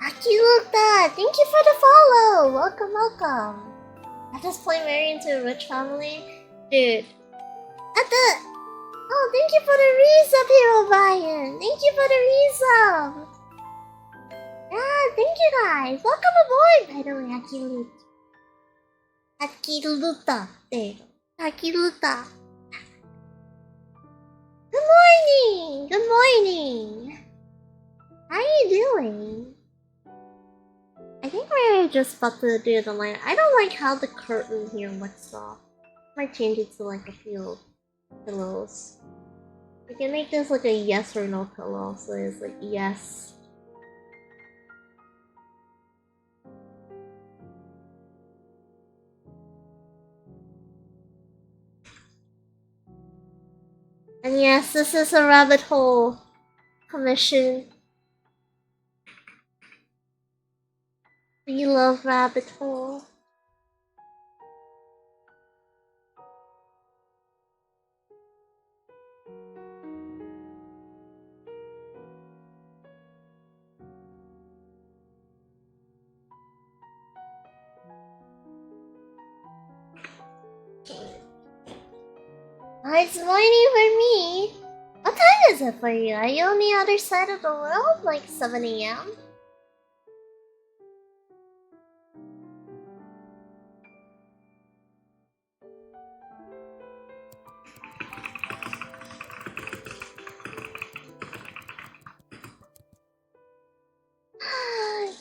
Akiluta, thank you for the follow! Welcome, welcome. I just play married into a rich family? Dude. At the... Oh, thank you for the resub, Hero Brian! Thank you for the resub! Yeah, thank you guys! Welcome aboard! By the way, Akiluta. Akiluta. There you go. Akiluta. Good morning! Good morning! How are you doing? I think we're just about to do the line. I don't like how the curtain here looks off. Might change it to like a few pillows. We can make this like a yes or no pillow, so it's like yes. And yes, this is a rabbit hole commission. We love rabbit hole. Oh, it's morning for me. What time is it for you? Are you on the other side of the world? Like 7 AM?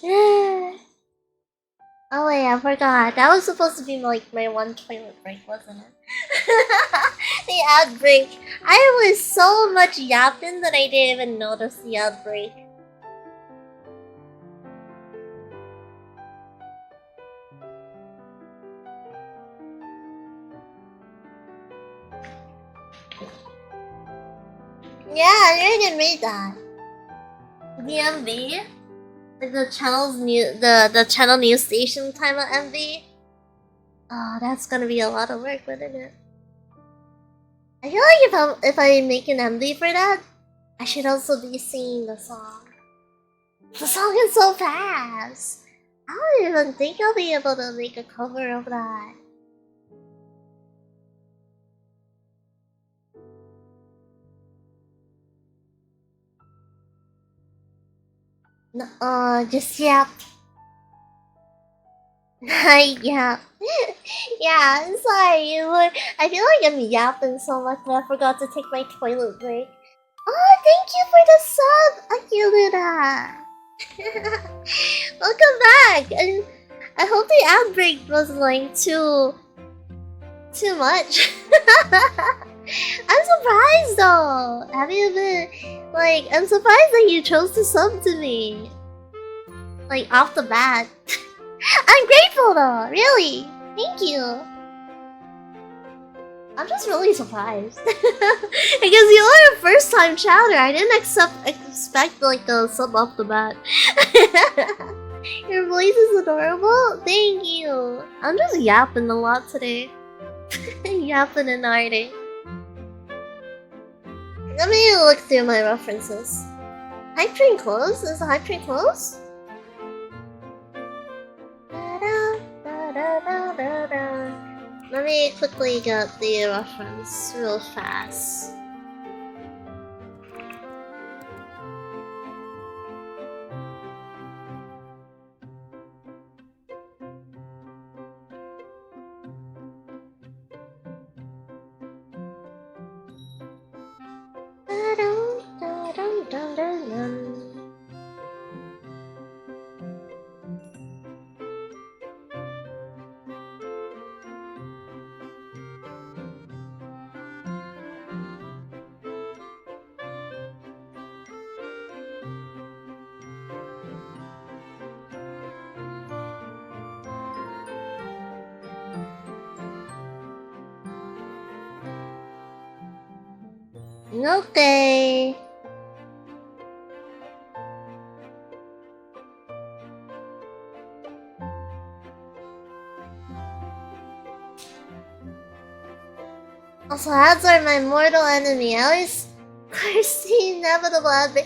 Yeah. Oh wait, I forgot. That was supposed to be like my one toilet break, wasn't it? The ad break. I was so much yapping that I didn't even notice the ad break. Yeah, I didn't read that. DMV? Like the channel's new, the channel news station time at MV? Oh, that's gonna be a lot of work, wouldn't it? I feel like if I make an MV for that, I should also be singing the song. The song is so fast. I don't even think I'll be able to make a cover of that. No, just yap. Yeah. Yeah, I'm sorry. Look, I feel like I'm yapping so much that I forgot to take my toilet break. Oh, thank you for the sub, Akiluna. Welcome back, and I hope the ad break wasn't like too much. I'm surprised though. Have you been like? I'm surprised that you chose to sub to me, like off the bat. I'm grateful though, really. Thank you. I'm just really surprised because you are a first-time chatter. I didn't expect like a sub off the bat. Your voice is adorable. Thank you. I'm just yapping a lot today. Yapping and arting. Let me look through my references. Hype train close? Is the hype train close? Let me quickly get the reference real fast. Okay. Also, ads are my mortal enemy. I always curse the inevitable ad.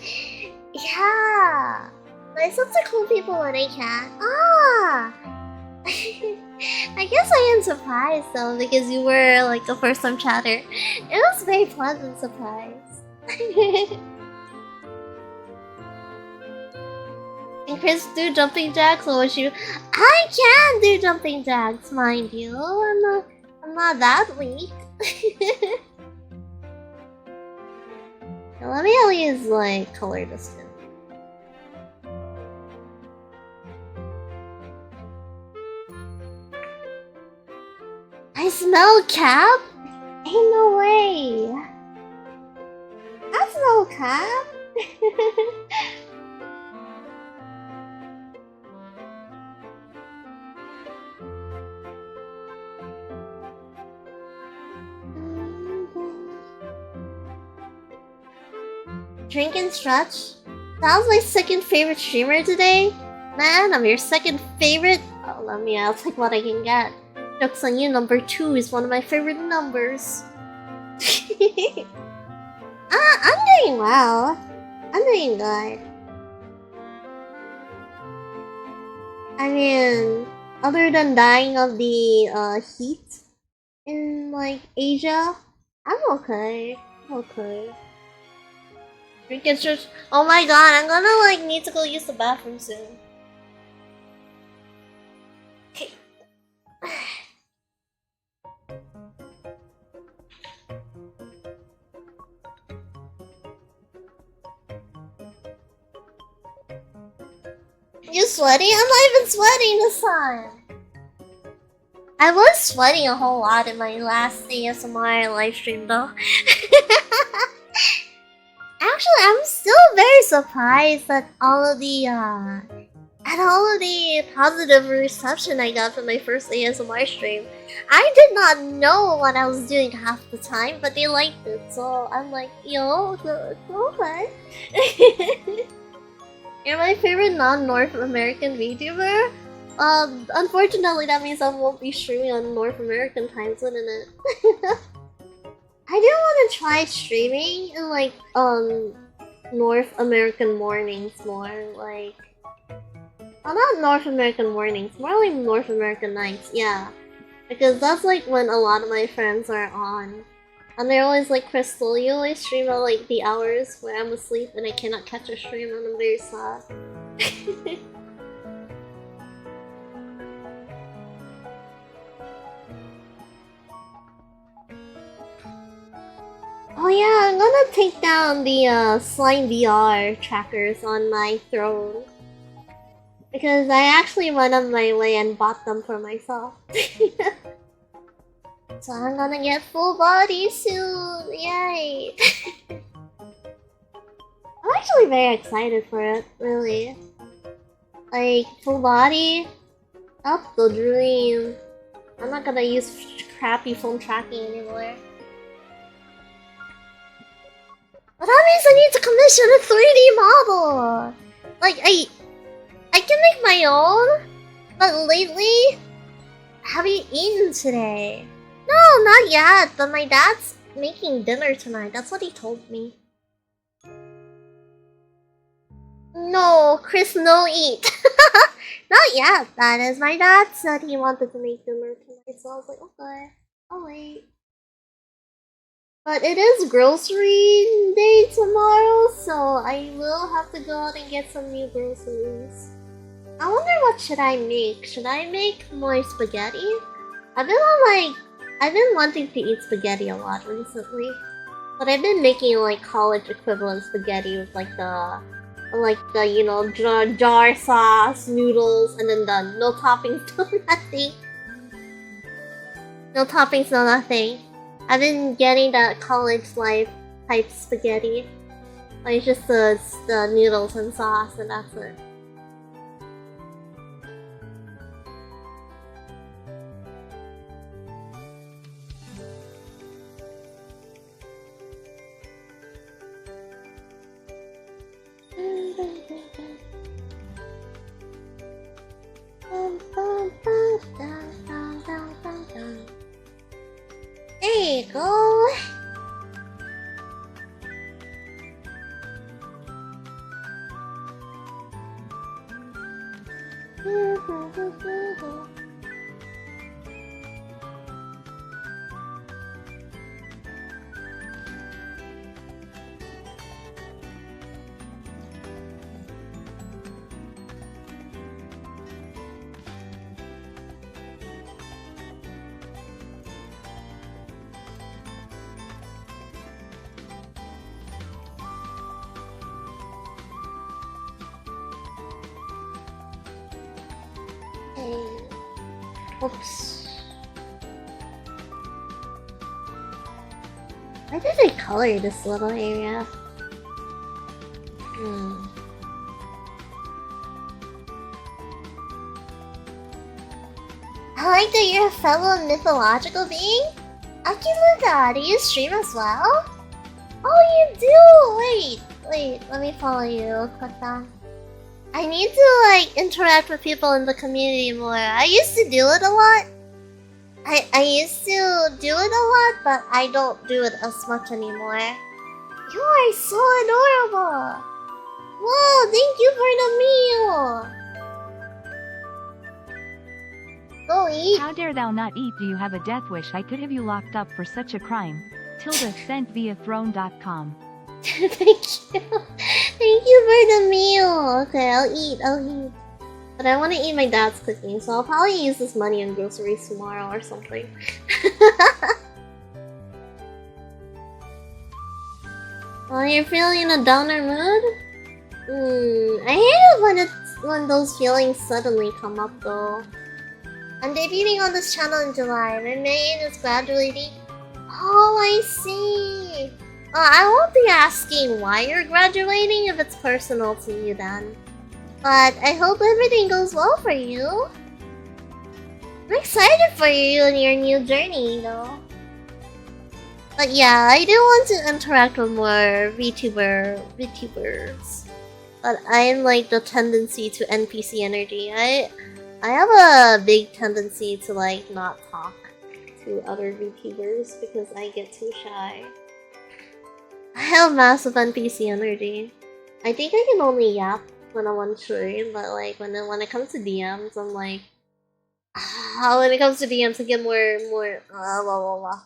Yeah! But I still to cool people when I can. Ah! I guess I am surprised though, because you were like a first time chatter. It was a very pleasant surprise. Can Chris do jumping jacks, or would you? I can do jumping jacks, mind you. I'm not that weak. Now, let me at least like color this skin. I smell cap? Ain't no way. I smell cap. Drink and stretch? That was my second favorite streamer today. Man, I'm your second favorite. Oh, let me ask like what I can get. Jokes on you, number 2 is one of my favorite numbers. I'm doing well. I'm doing good. I mean, other than dying of the heat in like Asia, I'm okay. I'm okay. Drink and stretch. Oh my god, I'm gonna like need to go use the bathroom soon. Okay. You sweaty? I'm not even sweating this time. I was sweating a whole lot in my last ASMR livestream though. Actually, I'm still very surprised at all of the positive reception I got from my first ASMR stream. I did not know what I was doing half the time, but they liked it, so I'm like, yo, okay. You're my favorite non-North American VTuber? Unfortunately, that means I won't be streaming on North American time zone, innit? I do want to try streaming in like North American mornings more, like well, not North American mornings, more like North American nights, yeah. Because that's like when a lot of my friends are on. And they're always like, Krystial, you always stream at like the hours where I'm asleep and I cannot catch a stream and I'm very sad. Oh yeah, I'm gonna take down the Slime VR trackers on my throne. Because I actually went on my way and bought them for myself. So I'm gonna get full body soon! Yay! I'm actually very excited for it, really. Like, full body? That's the dream. I'm not gonna use crappy phone tracking anymore. But that means I need to commission a 3D model! Like, I can make my own, but lately, have you eaten today? No, not yet, but my dad's making dinner tonight. That's what he told me. No, Chris, no eat. Not yet, that is. My dad said he wanted to make dinner tonight, so I was like, okay, I'll wait. But it is grocery day tomorrow, so I will have to go out and get some new groceries. I wonder what should I make? Should I make more spaghetti? I've been wanting to eat spaghetti a lot recently. But I've been making like college equivalent spaghetti with like the you know, jar sauce, noodles, and then the no toppings, no nothing. No toppings, no nothing. I've been getting that college life type spaghetti. Like just the noodles and sauce, and that's it. Hey. Oops. Why did I color this little area? I like that you're a fellow mythological being? Akiluga, do you stream as well? Oh, you do! Wait, let me follow you. Click that. I need to, like, interact with people in the community more. I used to do it a lot. I used to do it a lot, but I don't do it as much anymore. You are so adorable! Whoa, thank you for the meal! Go eat! How dare thou not eat? Do you have a death wish? I could have you locked up for such a crime. Tilda sent via throne.com. Thank you. Thank you for the meal. Okay, I'll eat. But I want to eat my dad's cooking, so I'll probably use this money on groceries tomorrow or something. Well, you're feeling in a downer mood? I hate it when those feelings suddenly come up though. I'm debuting on this channel in July. My main is graduating. Oh, I see. I won't be asking why you're graduating if it's personal to you then. But I hope everything goes well for you. I'm excited for you and your new journey though. But yeah, I do want to interact with more VTubers. But I'm like the tendency to NPC energy. I have a big tendency to like not talk to other VTubers because I get too shy. I have massive NPC energy. I think I can only yap when I'm on stream, but like when it comes to DMs, I'm like, when it comes to DMs, I get more blah blah blah.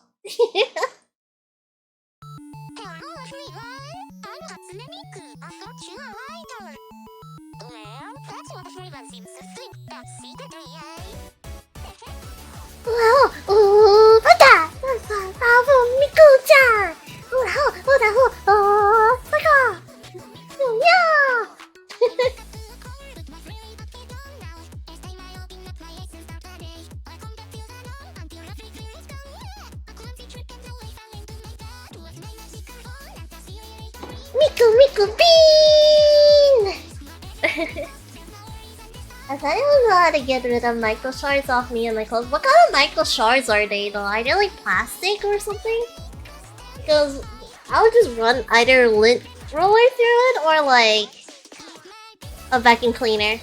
Wow! Bata! Bravo, Miku-chan! Saka! Yeah! Miku Bean! I thought I don't know how to get rid of micro shards off me and my clothes. What kind of micro shards are they though? Are they like plastic or something? Because I would just run either lint roller through it or like a vacuum cleaner.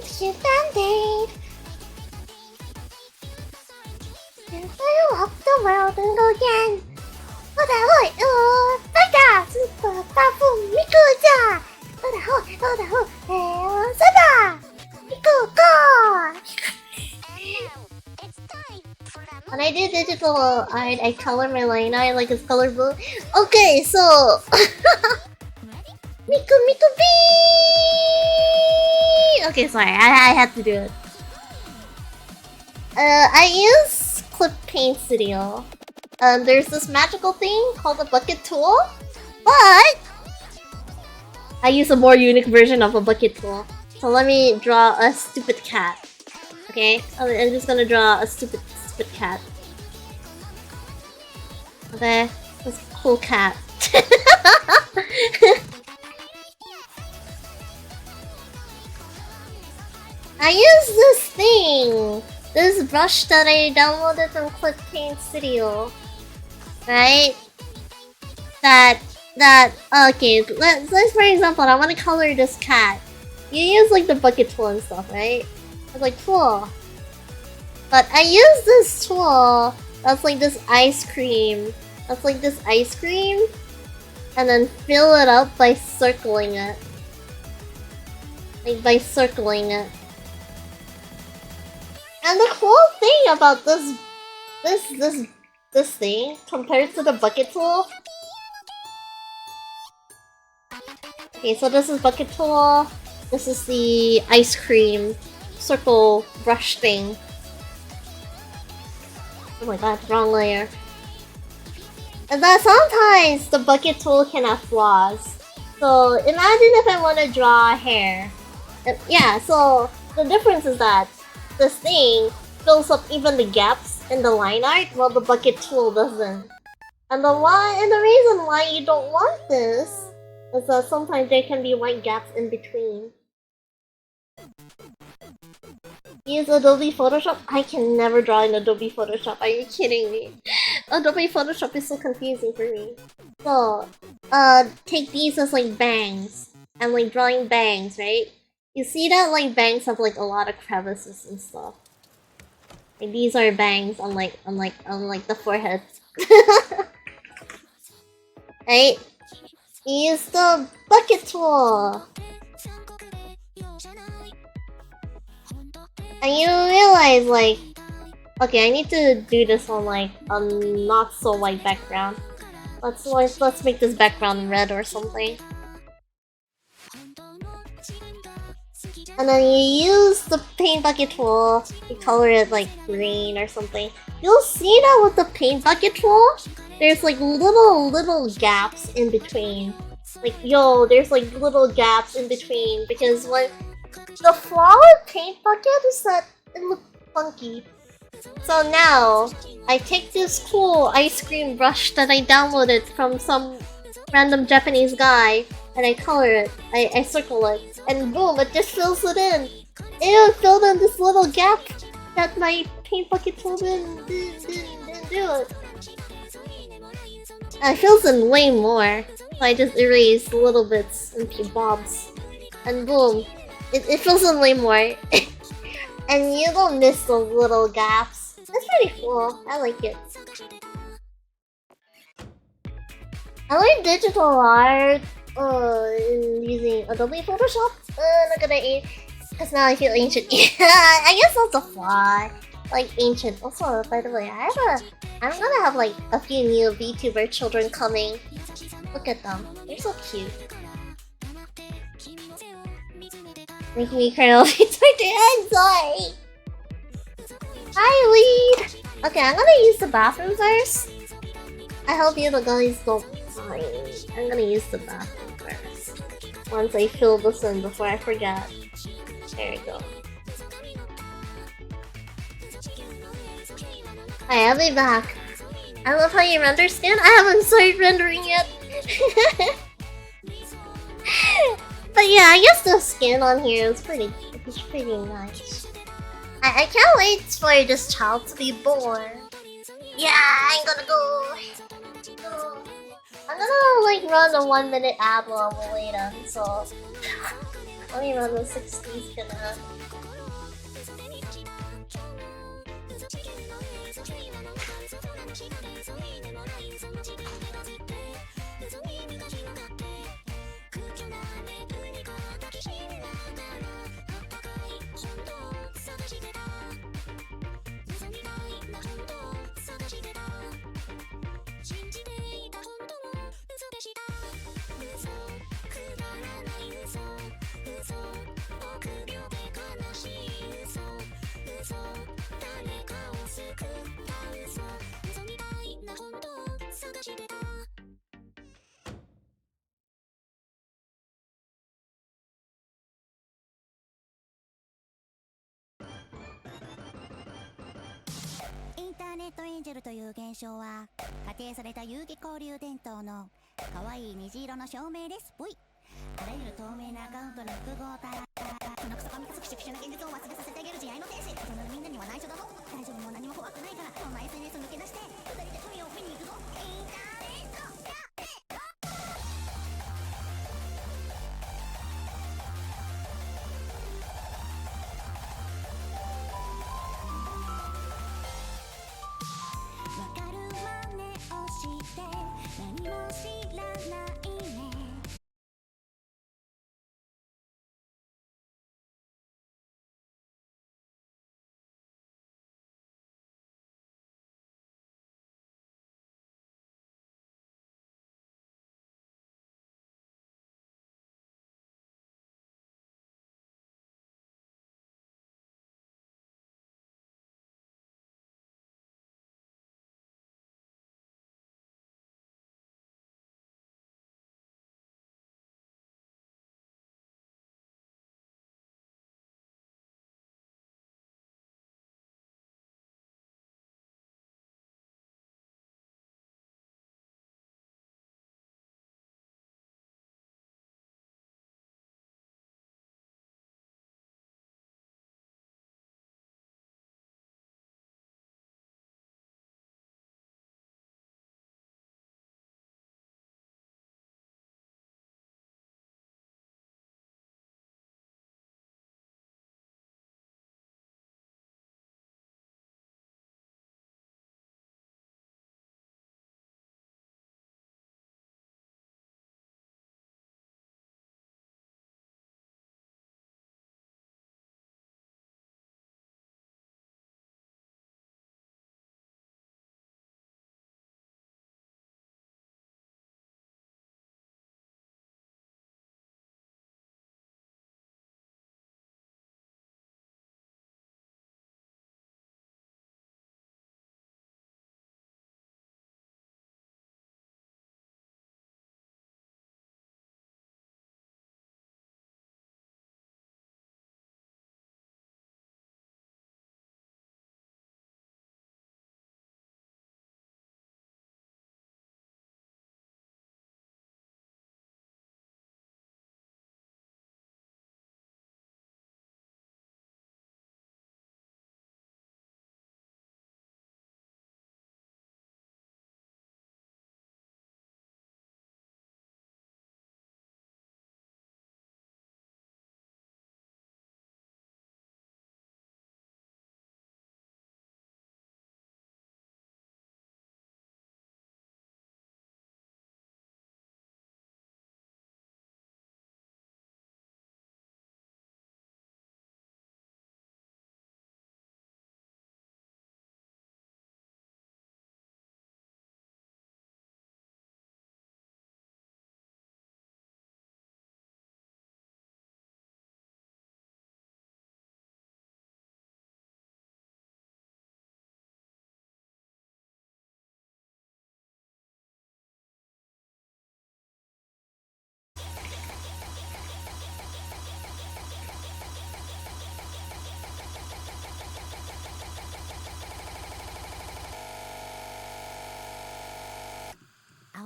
Shift and date. If I walk the world and go again. Super powerful Miku-chan. Sada! Miku, go! When I do digital art, I color my line eye like it's colorful. Okay, so Miku B! Okay, sorry, I had to do it. I use Clip Paint Studio. There's this magical thing called a bucket tool, but I use a more unique version of a bucket tool. So let me draw a stupid cat. Okay, I'm just gonna draw a stupid cat. Okay, this cool cat. I use this thing, this brush that I downloaded from Clip Paint Studio, right? Okay, let's for example, I want to color this cat. you use like the bucket tool and stuff, right? It's like cool. But I use this tool that's like this ice cream. That's like this ice cream. And then fill it up by circling it. Like by circling it. And the cool thing about this thing compared to the bucket tool. Okay, so this is bucket tool. This is the ice cream circle brush thing. Oh my god, wrong layer. And that sometimes the bucket tool can have flaws. So imagine if I want to draw a hair. Yeah, so the difference is that this thing fills up even the gaps in the line art while the bucket tool doesn't. And the reason why you don't want this is that sometimes there can be white gaps in between. Use Adobe Photoshop? I can never draw in Adobe Photoshop. Are you kidding me? Adobe Photoshop is so confusing for me. So, take these as like bangs. I'm like drawing bangs, right? You see that like bangs have like a lot of crevices and stuff. Like these are bangs on like the forehead. Right? Use the bucket tool. And you realize like, okay, I need to do this on like a not so white background. Let's make this background red or something. And then you use the paint bucket tool, you color it like green or something. You'll see that with the paint bucket tool, there's like little gaps in between. Like, yo, there's like little gaps in between because when the flaw with paint bucket is that it looks funky. So now, I take this cool ice cream brush that I downloaded from some random Japanese guy, and I color it, I circle it, and boom, it just fills it in. It filled in this little gap that my paint bucket tool didn't do it. And it fills in way more, so I just erase little bits and bobs. And boom, it fills in way more. And you don't miss the little gaps. It's pretty cool, I like it. I like digital art using Adobe Photoshop. Not gonna because now I feel ancient. Yeah, I guess that's a flaw. Like ancient. Also, by the way, I'm gonna have like a few new VTuber children coming. Look at them. They're so cute. Making me cry all the time. Sorry. Hi, Lead. Okay, I'm gonna use the bathroom first. I hope you guys don't mind. I'm gonna use the bathroom first. Once I fill this in before I forget. There we go. Hi, I'll be back. I love how you render skin. I haven't started rendering yet. But yeah, I guess the skin on here is pretty nice. I can't wait for this child to be born. Yeah, I'm gonna go. I'm gonna like run a 1 minute ad while we're waiting, so let me run the 60 skin ad.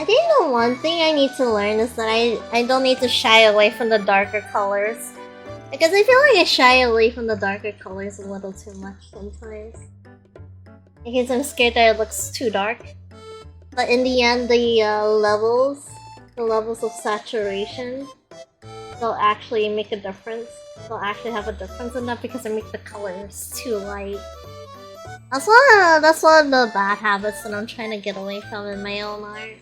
I think the one thing I need to learn is that I don't need to shy away from the darker colors. Because I feel like I shy away from the darker colors a little too much sometimes. Because I'm scared that it looks too dark. But in the end, the levels of saturation, they'll actually make a difference. They'll actually have a difference in that because I make the colors too light. That's one of the bad habits that I'm trying to get away from in my own art.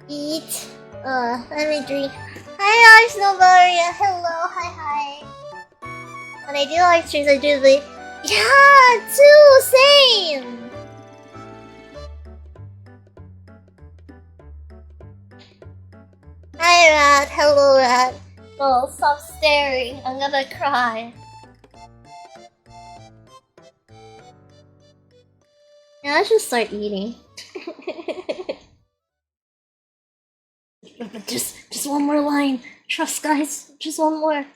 Eat. Let me drink. Hi, Snowbaria. Hello. Hi. When I do live streams, I do the same. Hi, Rat. Hello, Rat. Oh, stop staring. I'm gonna cry. Yeah, I should start eating. Just one more line. Trust, guys. Just one more.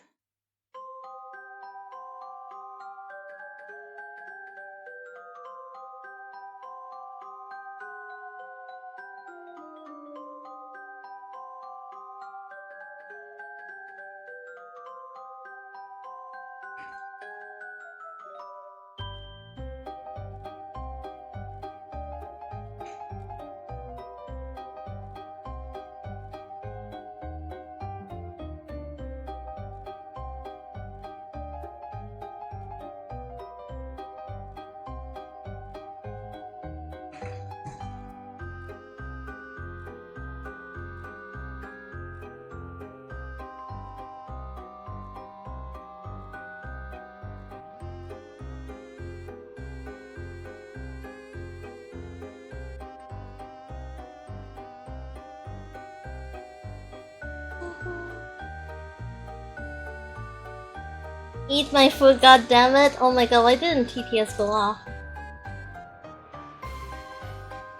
Eat my food, goddammit. Oh my god, why didn't TTS go off?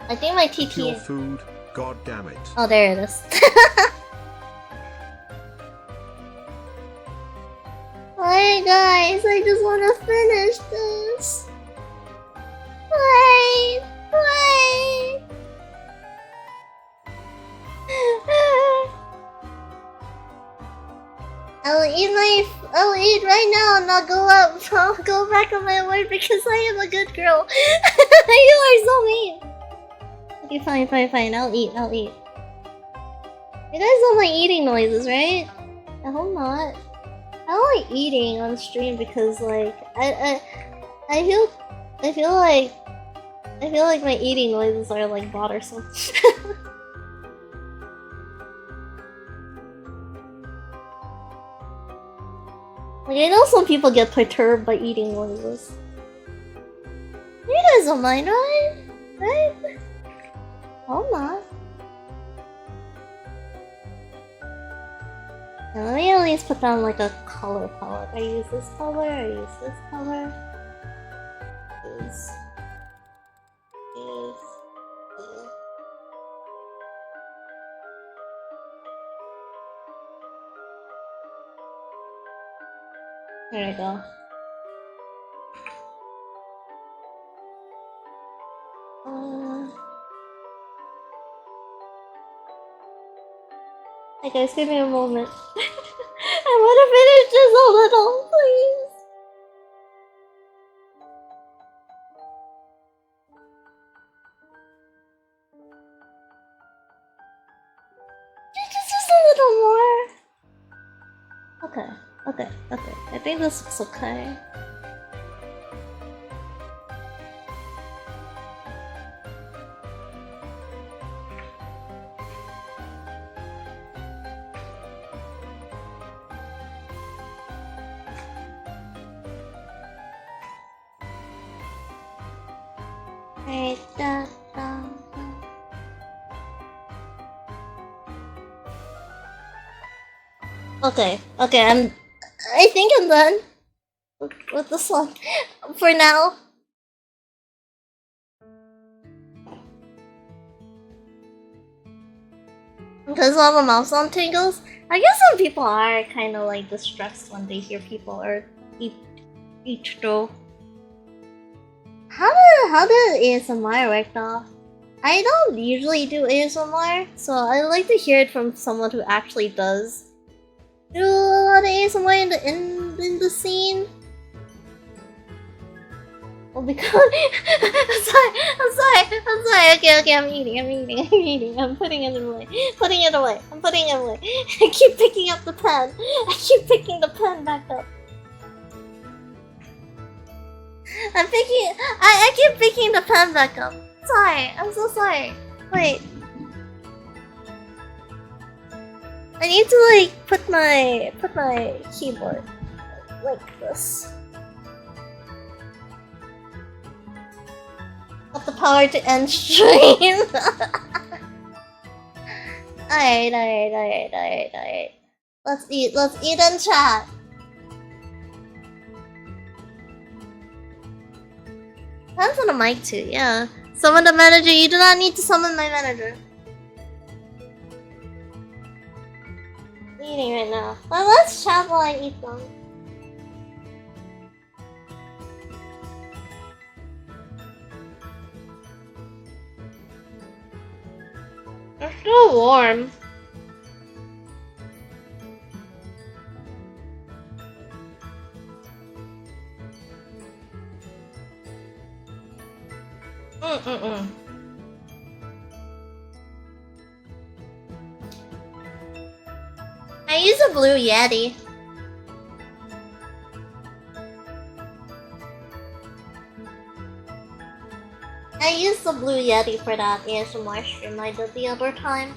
I think my TTS. Your food, god damn it. Oh, there it is. Hi guys, I just want to finish this. Wait. I'll eat right now and I'll go up. I'll go back on my word because I am a good girl. You are so mean. Okay, fine. I'll eat. You guys don't like eating noises, right? I hope not. I don't like eating on stream because like I feel like my eating noises are like bothersome. Like I know some people get perturbed by eating noises. You guys don't mind, right? Right? Oh not. Now, let me at least put down like a color palette. I use this color, I use this color. Use. There we go. Hey guys, give me a moment. I want to finish just a little, please. Just a little more. Okay. Okay, okay. I think this looks okay. Right, da, da, da. Okay, okay, I think I'm done with this one for now. Because all the mouse on tingles, I guess some people are kind of like distressed when they hear people or each though. How did ASMR work though? I don't usually do ASMR, so I like to hear it from someone who actually does do a lot of ASMR in the scene. Well, because I'm sorry. Okay, I'm eating. I'm putting it away. I'm putting it away. I keep picking up the pen. I keep picking the pen back up. I keep picking the pen back up. Sorry, I'm so sorry. Wait. I need to like put my keyboard like this. Got the power to end stream. Alright. Let's eat and chat. Depends on the mic too, yeah. Summon the manager, you do not need to summon my manager. I'm eating right now. Well, let's chat while I eat them. They're still warm. I use a blue Yeti. I used the blue Yeti for that ASMR stream I did the other time.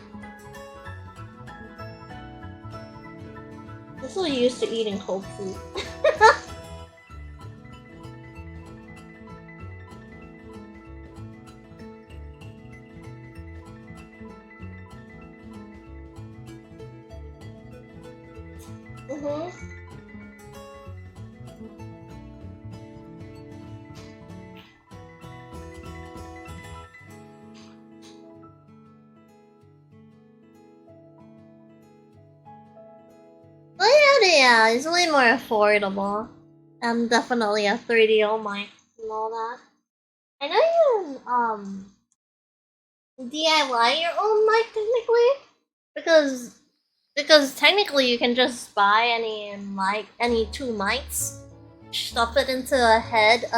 I'm so used to eating cold food. Yeah, it's way more affordable. And definitely a 3DO mic and all that. I know you can DIY your own mic technically, because technically you can just buy any two mics, stuff it into a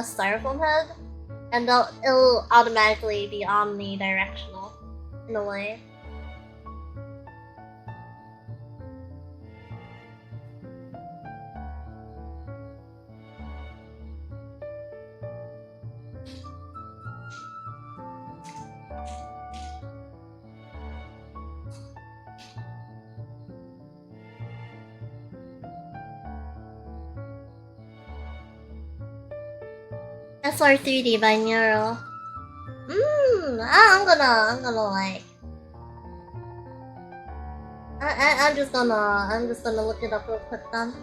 styrofoam head, and it'll automatically be omnidirectional in a way. SR3D by Neural. I'm gonna like. I'm just gonna look it up real quick then.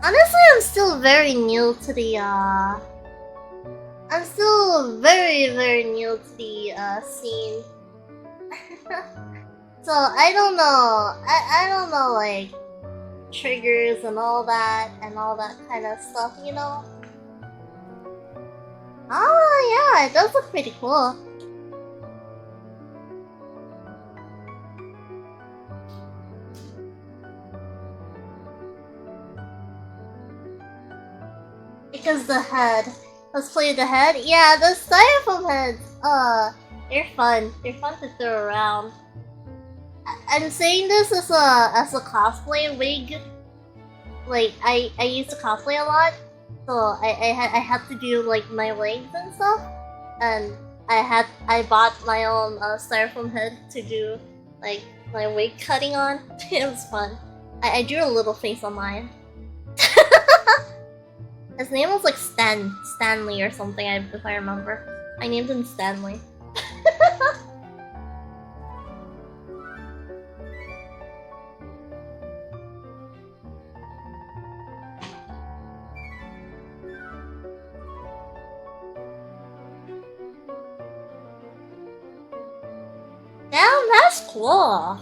Honestly, I'm still very new to the I'm still very new to the scene. So I don't know. I don't know like triggers and all that kind of stuff, you know? Oh yeah, it does look pretty cool. Because the head. Let's play the head. Yeah, the styrofoam heads. They're fun. They're fun to throw around. I'm saying this as a cosplay wig. Like I used to cosplay a lot, so I had to do like my wigs and stuff, and I bought my own styrofoam head to do like my wig cutting on. It was fun. I drew a little face on mine. His name was like Stanley or something, if I remember. I named him Stanley. Damn, that's cool.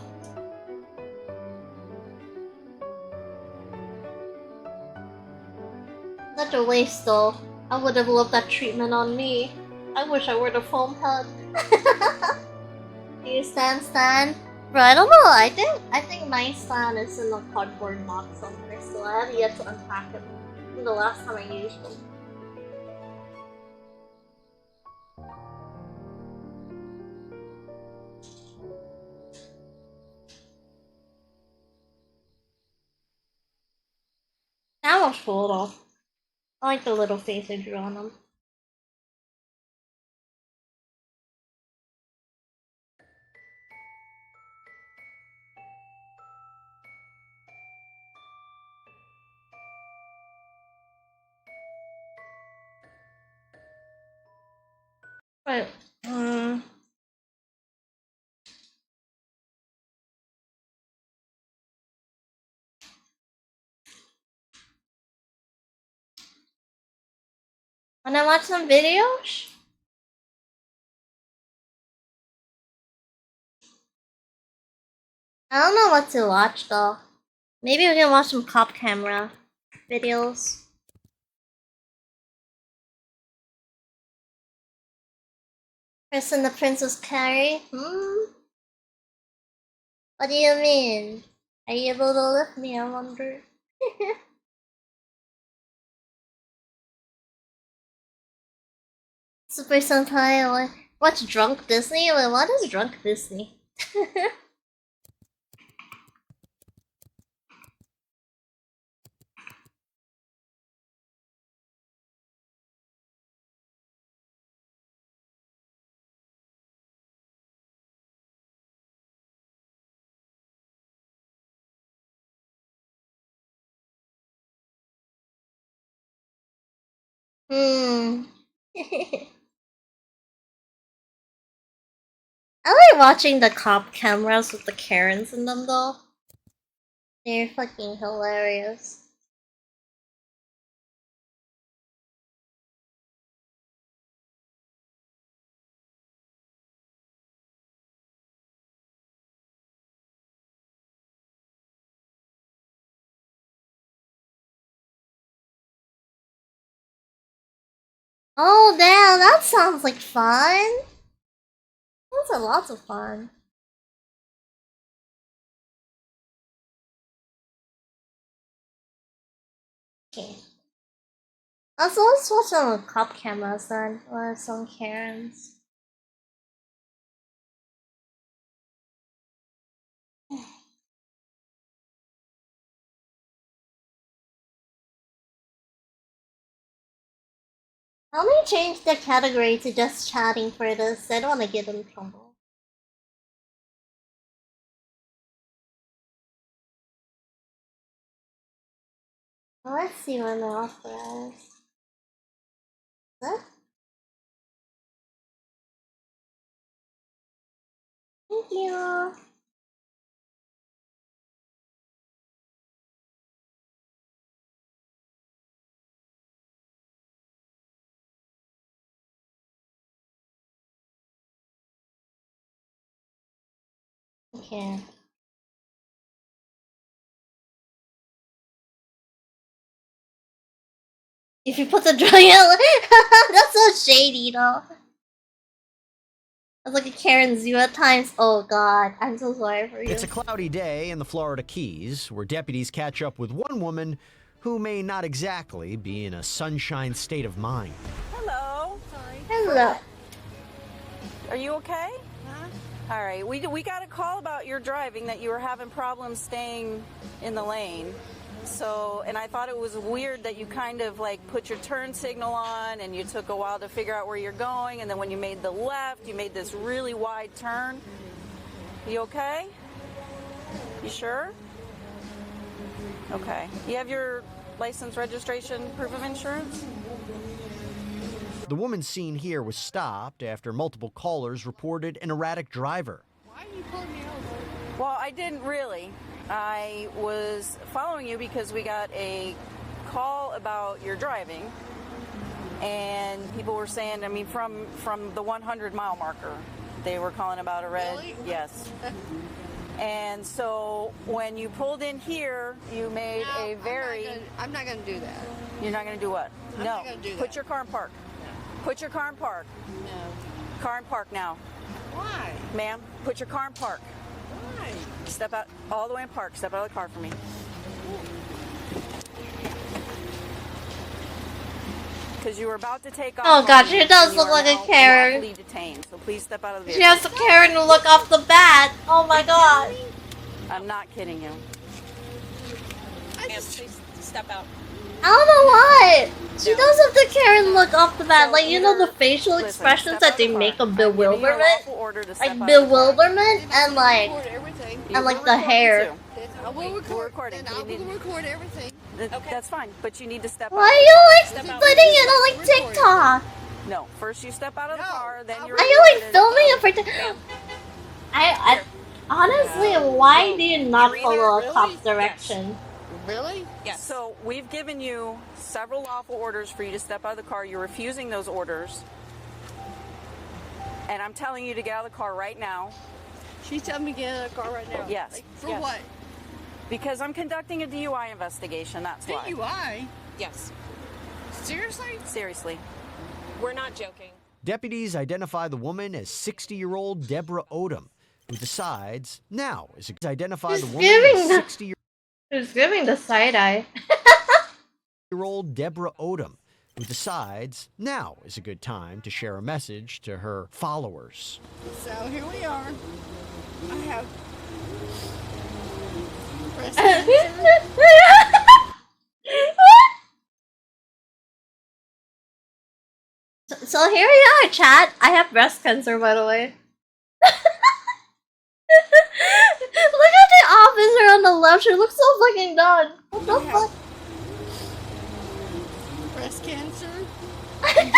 Such a waste though. I would have loved that treatment on me. I wish I were the foam head. Do you stand? Bro, I don't know. I think my stand is in a cardboard box somewhere, so I have yet to unpack it from the last time I used them. That was cool though. I like the little face I drew on them. But, wanna watch some videos? I don't know what to watch though. Maybe we can watch some cop camera videos. Chris and the Princess Carrie? What do you mean? Are you able to lift me, I wonder? Super Sentai, what's Drunk Disney? Wait, what is Drunk Disney? I like watching the cop cameras with the Karens in them though. They're fucking hilarious. Oh damn, that sounds like fun! Those are lots of fun. Okay. Also, let's watch some cop cameras then, or some Karens. Let me change the category to just chatting for this. I don't want to get in trouble. Well, let's see what the offer is. What? Thank you. Okay. If you put the dragon, that's so shady, though. That's like a Karen Zoo at times. Oh god, I'm so sorry for you. It's a cloudy day in the Florida Keys, where deputies catch up with one woman who may not exactly be in a sunshine state of mind. Hello. Hello. Are you okay? All right, we got a call about your driving, that you were having problems staying in the lane. So, and I thought it was weird that you kind of like put your turn signal on and you took a while to figure out where you're going, and then when you made the left, you made this really wide turn. You okay? You sure? Okay. You have your license, registration, proof of insurance? The woman seen here was stopped after multiple callers reported an erratic driver. Why are you pulling me over? Well, I didn't really. I was following you because we got a call about your driving, and people were saying, I mean, from the 100-mile marker, they were calling about a red. Really? Yes. And so when you pulled in here, you made a very. I'm not gonna do that. You're not going to do what? I'm no. not gonna do that. Put your car in park. Put your car in park. No. Car in park now. Why? Ma'am, put your car in park. Why? Step out all the way in park. Step out of the car for me. Because you were about to take off. Oh god, she does and look you are like a now Karen. lawfully detained, so please step out of the She vehicle. has a Karen look off the bat. Oh my god. I'm not kidding you. Please step out. I don't know why. She does have the Karen look off the bat. Like, you know the facial Listen, expressions step that out they of the make car. of I'm giving you a bewilderment? lawful order to step Like, out of the car. bewilderment and like, Record everything. You and were like the recording hair. too. I will We're record. recording. Then I will record everything. That's fine, but you need to step Why out. are you like Step out. putting it on like TikTok? No, first you step out of the No, car, then you're Are you like recorded. filming it for TikTok? I honestly, why do you not You're either follow a really- cop's direction? Really? Yes. So we've given you several lawful orders for you to step out of the car. You're refusing those orders. And I'm telling you to get out of the car right now She's telling me to get in the car right now. Yes, Like, for yes. what? because I'm conducting a DUI investigation, that's why. DUI? Yes. Seriously? Seriously. We're not joking. Deputies identify the woman as 60-year-old Deborah Odom, who decides now is identify the She's woman giving as the- 60-year-old Who's giving the side eye? Deborah Odom, who decides now is a good time to share a message to her followers. So here we are. I have breast so here we are, chat. I have breast cancer, by the way. Look at the officer on the left. She looks so fucking done. What the fuck? breast cancer. I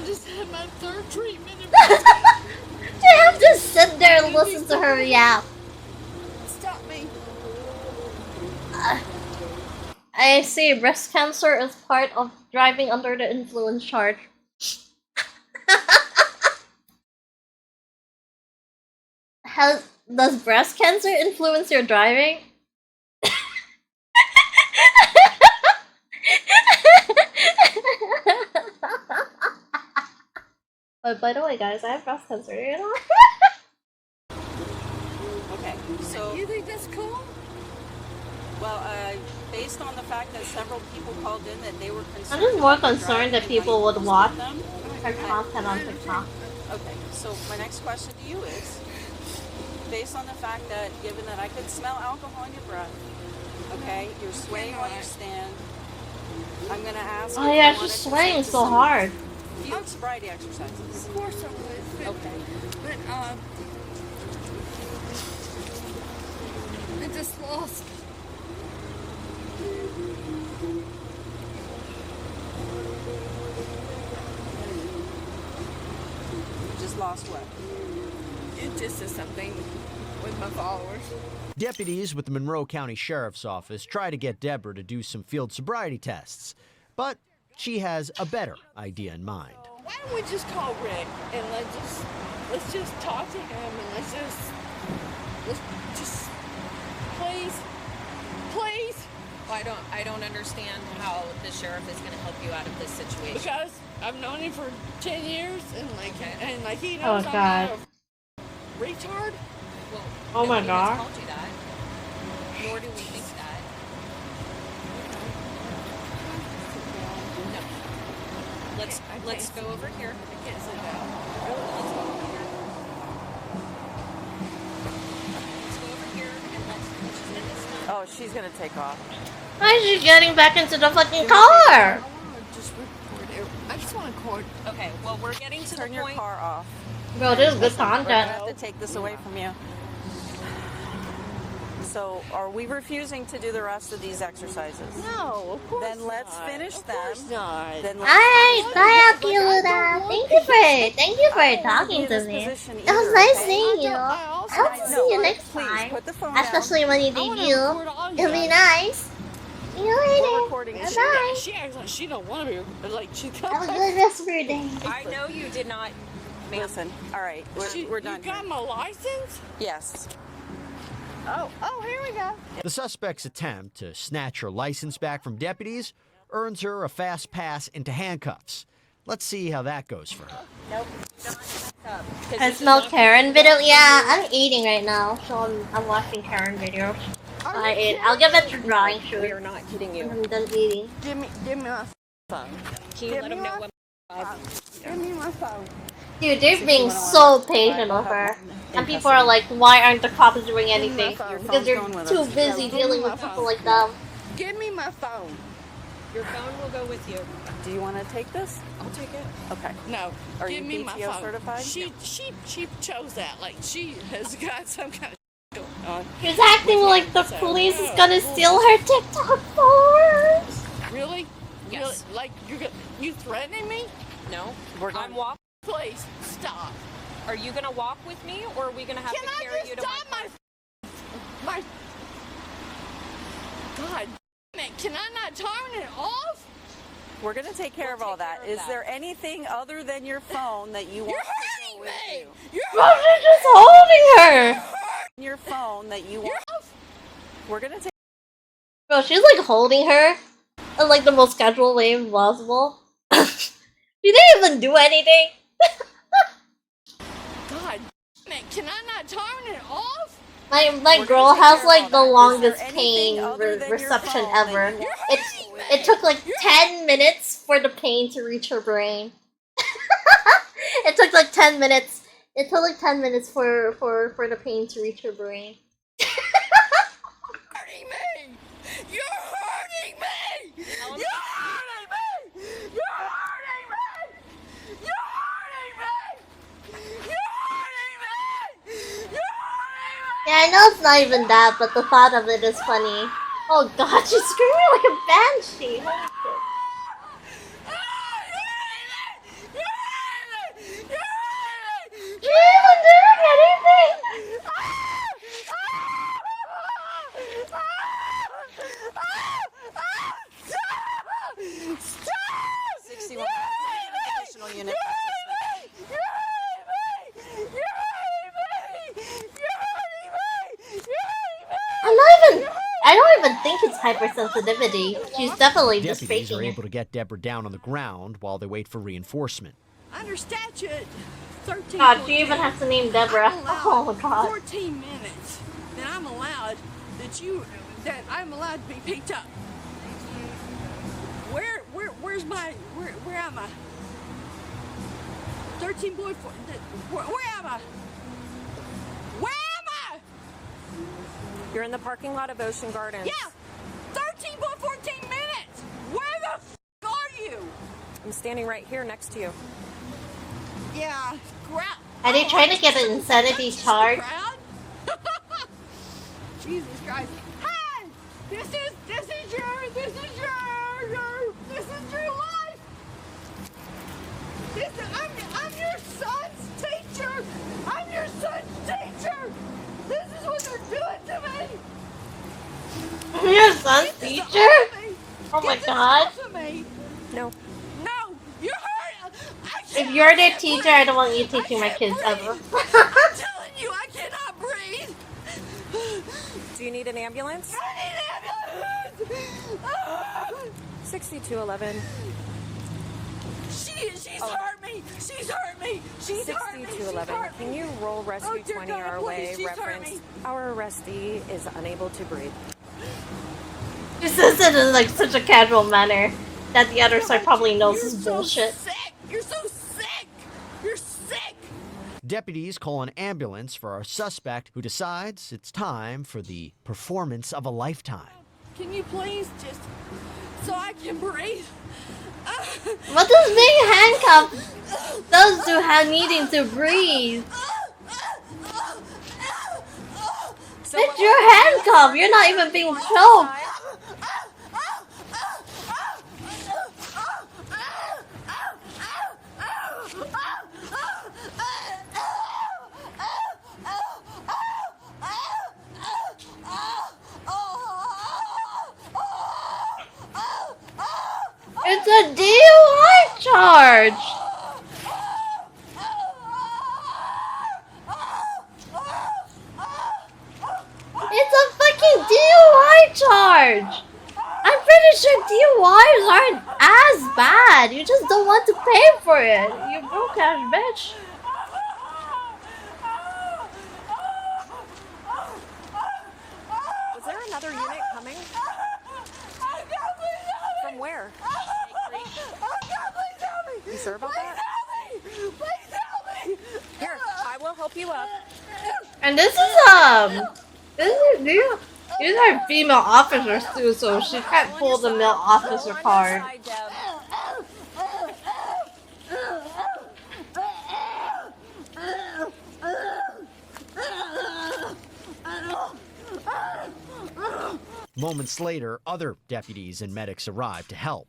just had my third treatment. They have to sit there and listen to her yap. Stop me. I see breast cancer is part of driving under the influence charge. Does breast cancer influence your driving? But by the way, guys, I have breast cancer, you know? Okay, so, You think that's cool? well, based on the fact that several people called in that they were concerned. I'm just more about the concerned that driving, people I would posted watch them. her content on TikTok. Okay, so my next question to you is, based on the fact that, given that I could smell alcohol in your breath, okay, you're swaying while you stand, I'm gonna ask. Oh if yeah, you wanna she's swaying consent to so some hard. field sobriety exercises. Of course I would. But, Okay. But I just lost. You just lost what? It just is something with my followers. Deputies with the Monroe County Sheriff's Office try to get Deborah to do some field sobriety tests, but she has a better idea in mind. Why don't we just call Rick and let's just talk to him and let's just please. Well, I don't understand how the sheriff is going to help you out of this situation. Because I've known him for 10 years and like he Oh, knows I'm God. not a retard. Well, Oh my nobody has God. told you that. Nor do we think that. No. Let's go over here. I can't sit down. Let's go over here. Oh, she's gonna take off. Why is she getting back into the fucking car? Just record it. I just want to record. Okay, well, we're getting to Turn the your point. car off. Bro, this is good We're gonna content. have to take this away from you. So, are we refusing to do the rest of these exercises? No, of course Then let's not. finish Of them. course not. Then Alright, bye Akiluda. Thank you for talking to me. It was nice seeing you. I hope to see you next time. Put the phone down. Especially when you debut. It'll be nice. See you We're later. recording. Bye. She acts like she don't want to be like she Have a good rest of your day. I know you did not. Listen, all right, we're done. You got here. my license? Yes. Oh, here we go. The suspect's attempt to snatch her license back from deputies earns her a fast pass into handcuffs. Let's see how that goes for her. Nope. I smell Karen video. Yeah, I'm eating right now, so I'm watching Karen videos. I'll get back to drawing soon. We are not kidding you. I'm done eating. Give me my phone. Can you let him know when? Give me my phone. Dude, they're being so patient with her. And people are like, why aren't the cops doing anything? Because they're too busy dealing with people like them. Give me my phone. Your phone will go with you. Do you want to take this? I'll take it. Okay. No. Are give you me my PTO phone. certified? She chose that. Like she has got some kind of going on. She's acting like the police is gonna steal her TikTok followers. Really? Yes. Really? Like you threatening me? No. I'm walking. Please stop. Are you gonna walk with me, or are we gonna have Can to I carry just you to stop my? my God damn it! Can I not turn it off? We're gonna take care of all that. care of Is that. there anything other than your phone that you want You're to go hurting with me. you? Bro, she's just holding her. Your phone that you want. We're gonna take. Bro, she's like holding her in like the most casual way possible. She didn't even do anything. God damn it! Can I not turn it off? My We're girl gonna take has care like of the all that. longest Is there pain anything other than your reception phone that ever. you want It to go with it you? took like 10 minutes for the pain to reach her brain. It took like 10 minutes. It took like 10 minutes for the pain to reach her brain. Hurting me! You're hurting me! You're hurting me! You're hurting me! You're hurting me! You're hurting me! You're hurting me! Yeah, I know it's not even that, but the thought of it is funny. Oh god, she's screaming like a banshee. Holy shit. She ain't even doing anything! 61 additional unit. I don't even think it's hypersensitivity. She's definitely just Deputies faking are it. able to get Deborah down on the ground while they wait for reinforcement. Under statute 13. God, she even has to name Deborah. Oh my god. 14 minutes. Then I'm allowed that I'm allowed to be picked up. Where's my where am I? 13 boy. Where am I? Where am I? You're in the parking lot of Ocean Gardens. Yeah, 13 boy 14 minutes. Where the f are you? I'm standing right here next to you. Yeah, crap. Are they trying to get an insanity charge? Jesus Christ. Hey! This is your life! I'm your son's teacher! I'm your son's teacher! This is what they're doing to me! Your son's teacher? Oh my god. No. No! You're hurt! If you're their teacher, I don't want you teaching my kids ever. I'm telling you, I cannot breathe! Do you need an ambulance? I need ambulance! 6211. She's hurt me! She's hurt me! She's hurt me! 6211. Can you roll rescue Oh, dear 20 God, our please, way? she's hurt Reference. me. Our arrestee is unable to breathe. She says it in like such a casual manner that the other side probably knows is bullshit. Sick! You're so sick! You're sick! Deputies call an ambulance for our suspect, who decides it's time for the performance of a lifetime. Can you please just so I can breathe? What does being handcuffed does to needing to breathe? Bitch, you're handcuffed. You're not even being choked. It's a DUI charge. It's a fucking DUI charge. I'm pretty sure DUIs aren't as bad. You just don't want to pay for it. You broke ass bitch. Was there another unit coming? From where? You sure about that? Here, I will help you up. And this is these are female officers too, so she can't pull the male officer card. Moments later, other deputies and medics arrive to help.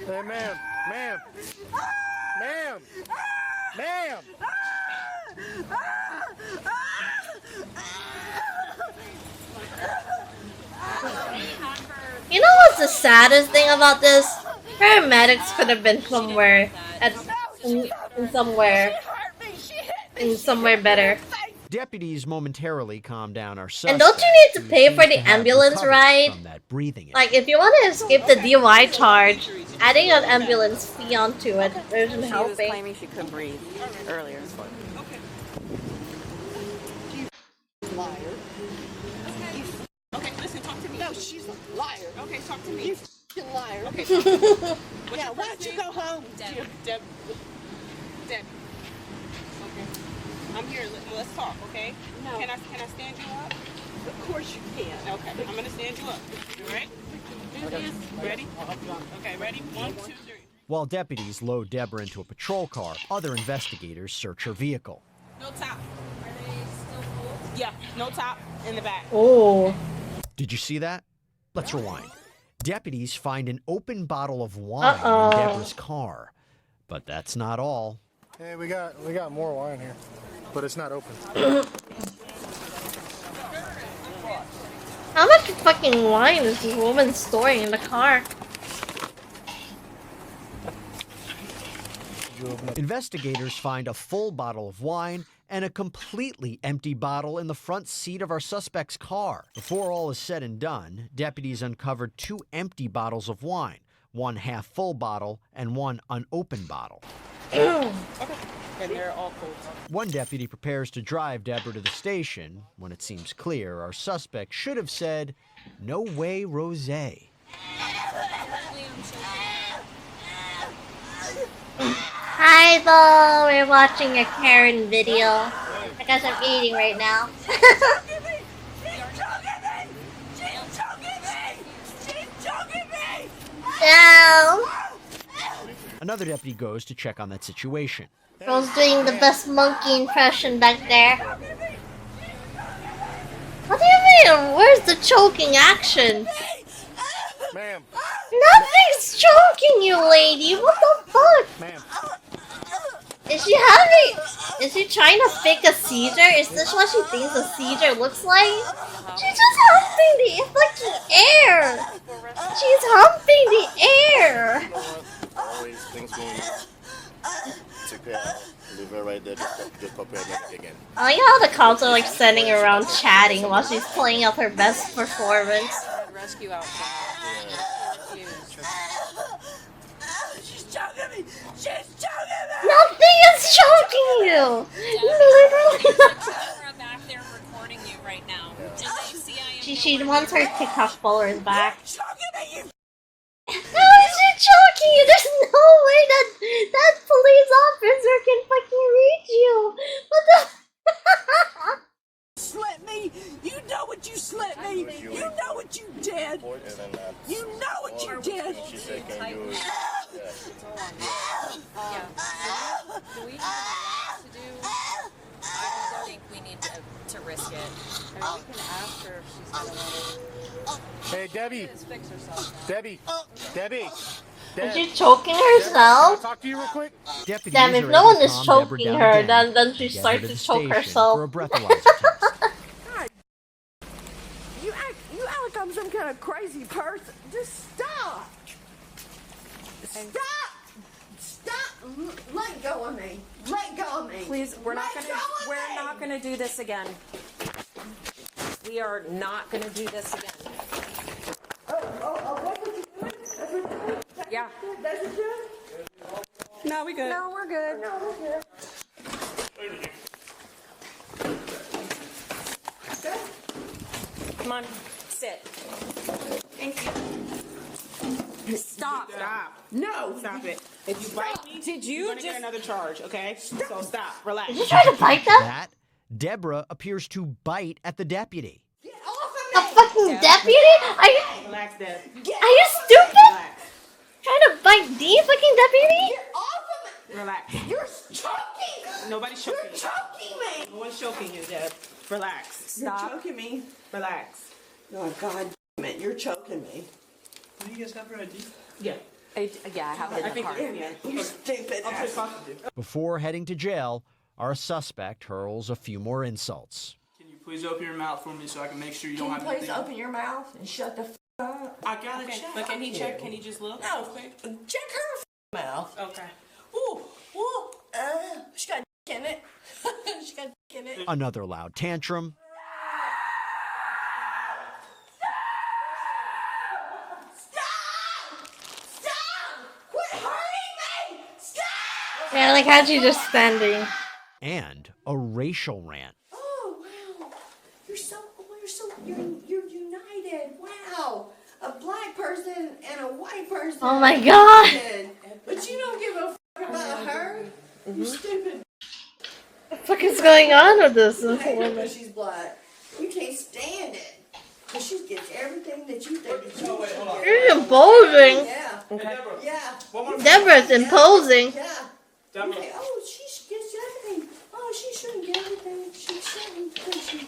Hey, ma'am, ma'am, ma'am, ma'am. You know what's the saddest thing about this? Paramedics could have been somewhere in somewhere better. Deputies momentarily calm down our suspect. And don't you need to pay for the ambulance ride? Like, if you want to escape the DUI charge, adding an ambulance fee onto it isn't helping. She was claiming she couldn't breathe earlier. Liar. Okay, listen, talk to me. No, she's a liar. Okay, talk to me. You f***ing liar. Okay, talk to me. Yeah, why don't you go home? Deb. Deb. Okay. I'm here. Let's talk, okay? No. Can I stand you up? Of course you can. Okay, I'm gonna stand you up. You ready? Do this. Ready? Okay, ready? 1, 2, 3. While deputies load Deborah into a patrol car, other investigators search her vehicle. No top. Are they still full? Yeah, no top in the back. Oh. Did you see that? Let's rewind. Deputies find an open bottle of wine in Deborah's car. But that's not all. Hey, we got more wine here, but it's not open. How much fucking wine is this woman storing in the car? Investigators find a full bottle of wine and a completely empty bottle in the front seat of our suspect's car. Before all is said and done, deputies uncovered 2 empty bottles of wine, 1 half-full bottle and 1 unopened bottle. Okay. And they're all cold. One deputy prepares to drive Deborah to the station when it seems clear our suspect should have said, "No way, Rosé." Hi, Bo. We're watching a Karen video. Because I'm eating right now. Down. Another deputy goes to check on that situation. Girl's doing the best monkey impression back there. What do you mean? Where's the choking action? Ma'am. Nothing's choking you, lady. What the fuck? Ma'am. Is she trying to fake a seizure? Is this what she thinks a seizure looks like? She's just humping the fucking air. She's humping the air. Always things going on. Leave her right there. Just copy again. I like how the cops are like sitting around chatting while she's playing up her best performance. rescue out from you. She refused. She's choking me! She's choking me! Nothing is choking you! Literally. There's a camera back there recording you right now. And they see I am She wants her TikTok followers back. Choking me, you How is she choking you? There's no way that police officer can fucking reach you. What the? slipped me! You know what you slipped me! You know what you did! You know what you did! She said, can you... Yeah. Do we have a lot to do? I don't think we need to risk it. I mean, we can ask her if she's gonna let it. Hey, Debbie. Fix herself now. Debbie. Debbie. Is she choking herself? Can I talk to you real quick? Deputies Damn, if are no able one to is calm Deborah choking down her, again then she and get starts her to the choke station herself. for a breathalyzer test. You act like I'm some kind of crazy person. Just stop! Stop! Stop! Let go of me! Let go of me! Please, we're not gonna do this again. We are not gonna do this again. That's what you're doing? That's what you're doing? Yeah. That's what you're doing? No, we good. No, we're good. No, we're good. Come on, sit. Thank you. Stop. Stop. No. Stop it. If you bite me, Did you you're gonna just get another charge, okay? So stop. Relax. Did you try to bite them? That, Deborah appears to bite at the deputy. Get off A of me! fucking deputy? Relax, Deb. Are you stupid? Relax. Trying to bite the fucking deputy? Get off of me! Relax. You're choking! Nobody's choking You're you. choking me! No one's choking you, Deb. Relax. Stop. You're choking me. Relax. Oh, God damn it. You're choking me. Do you guys have her ID? Yeah. Yeah, I have it in the car. Yeah. You stupid I'll ass. talk to you. Before heading to jail, our suspect hurls a few more insults. Can you please open your mouth for me so I can make sure you Can don't you have please anything? open your mouth and shut the f up? I gotta check. But can he check? Can he just look? No, check her mouth. Okay. Ooh, ooh, she got in it. She got in it. Another loud tantrum, Stop! Stop! Quit hurting me! Stop! Yeah, like how'd you just standing? and a racial rant. Oh wow, you're united. Wow, a black person and a white person. Oh my God. united. But you don't give a f about her. You stupid. What the fuck is going on with this? You hate her because she's black. You can't stand it. Because she gets everything that you think that you wait, hold on. You're imposing. Yeah. Okay. Deborah. Yeah. One more. Deborah's imposing. Yeah. Deborah. Okay. Oh, she gets everything. Oh, she shouldn't get everything. She shouldn't. Because she...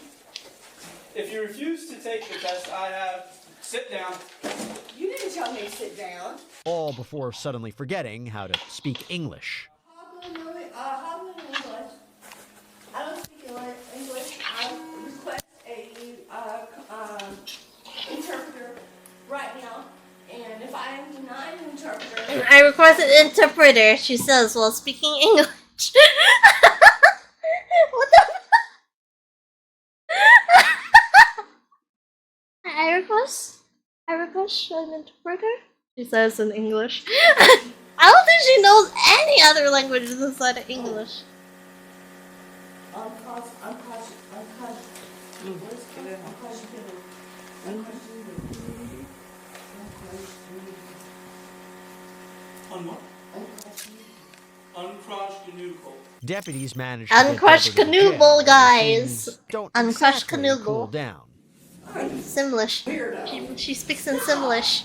If you refuse to take the test, I have. Sit down. You didn't tell me to sit down. All before suddenly forgetting how to speak English. English. I don't speak English. I request a interpreter right now. And if I am denied an interpreter, I request an interpreter, she says, while speaking English. What the I request an interpreter, she says in English. I don't think she knows any other languages inside of English. On what? Uncrushed noodle. Deputies managed to get Uncrushed Deborah to canoe jail, bowl, where guys. things Don't Uncrushed exactly canoe cool bowl. down. Simlish. She speaks in Simlish.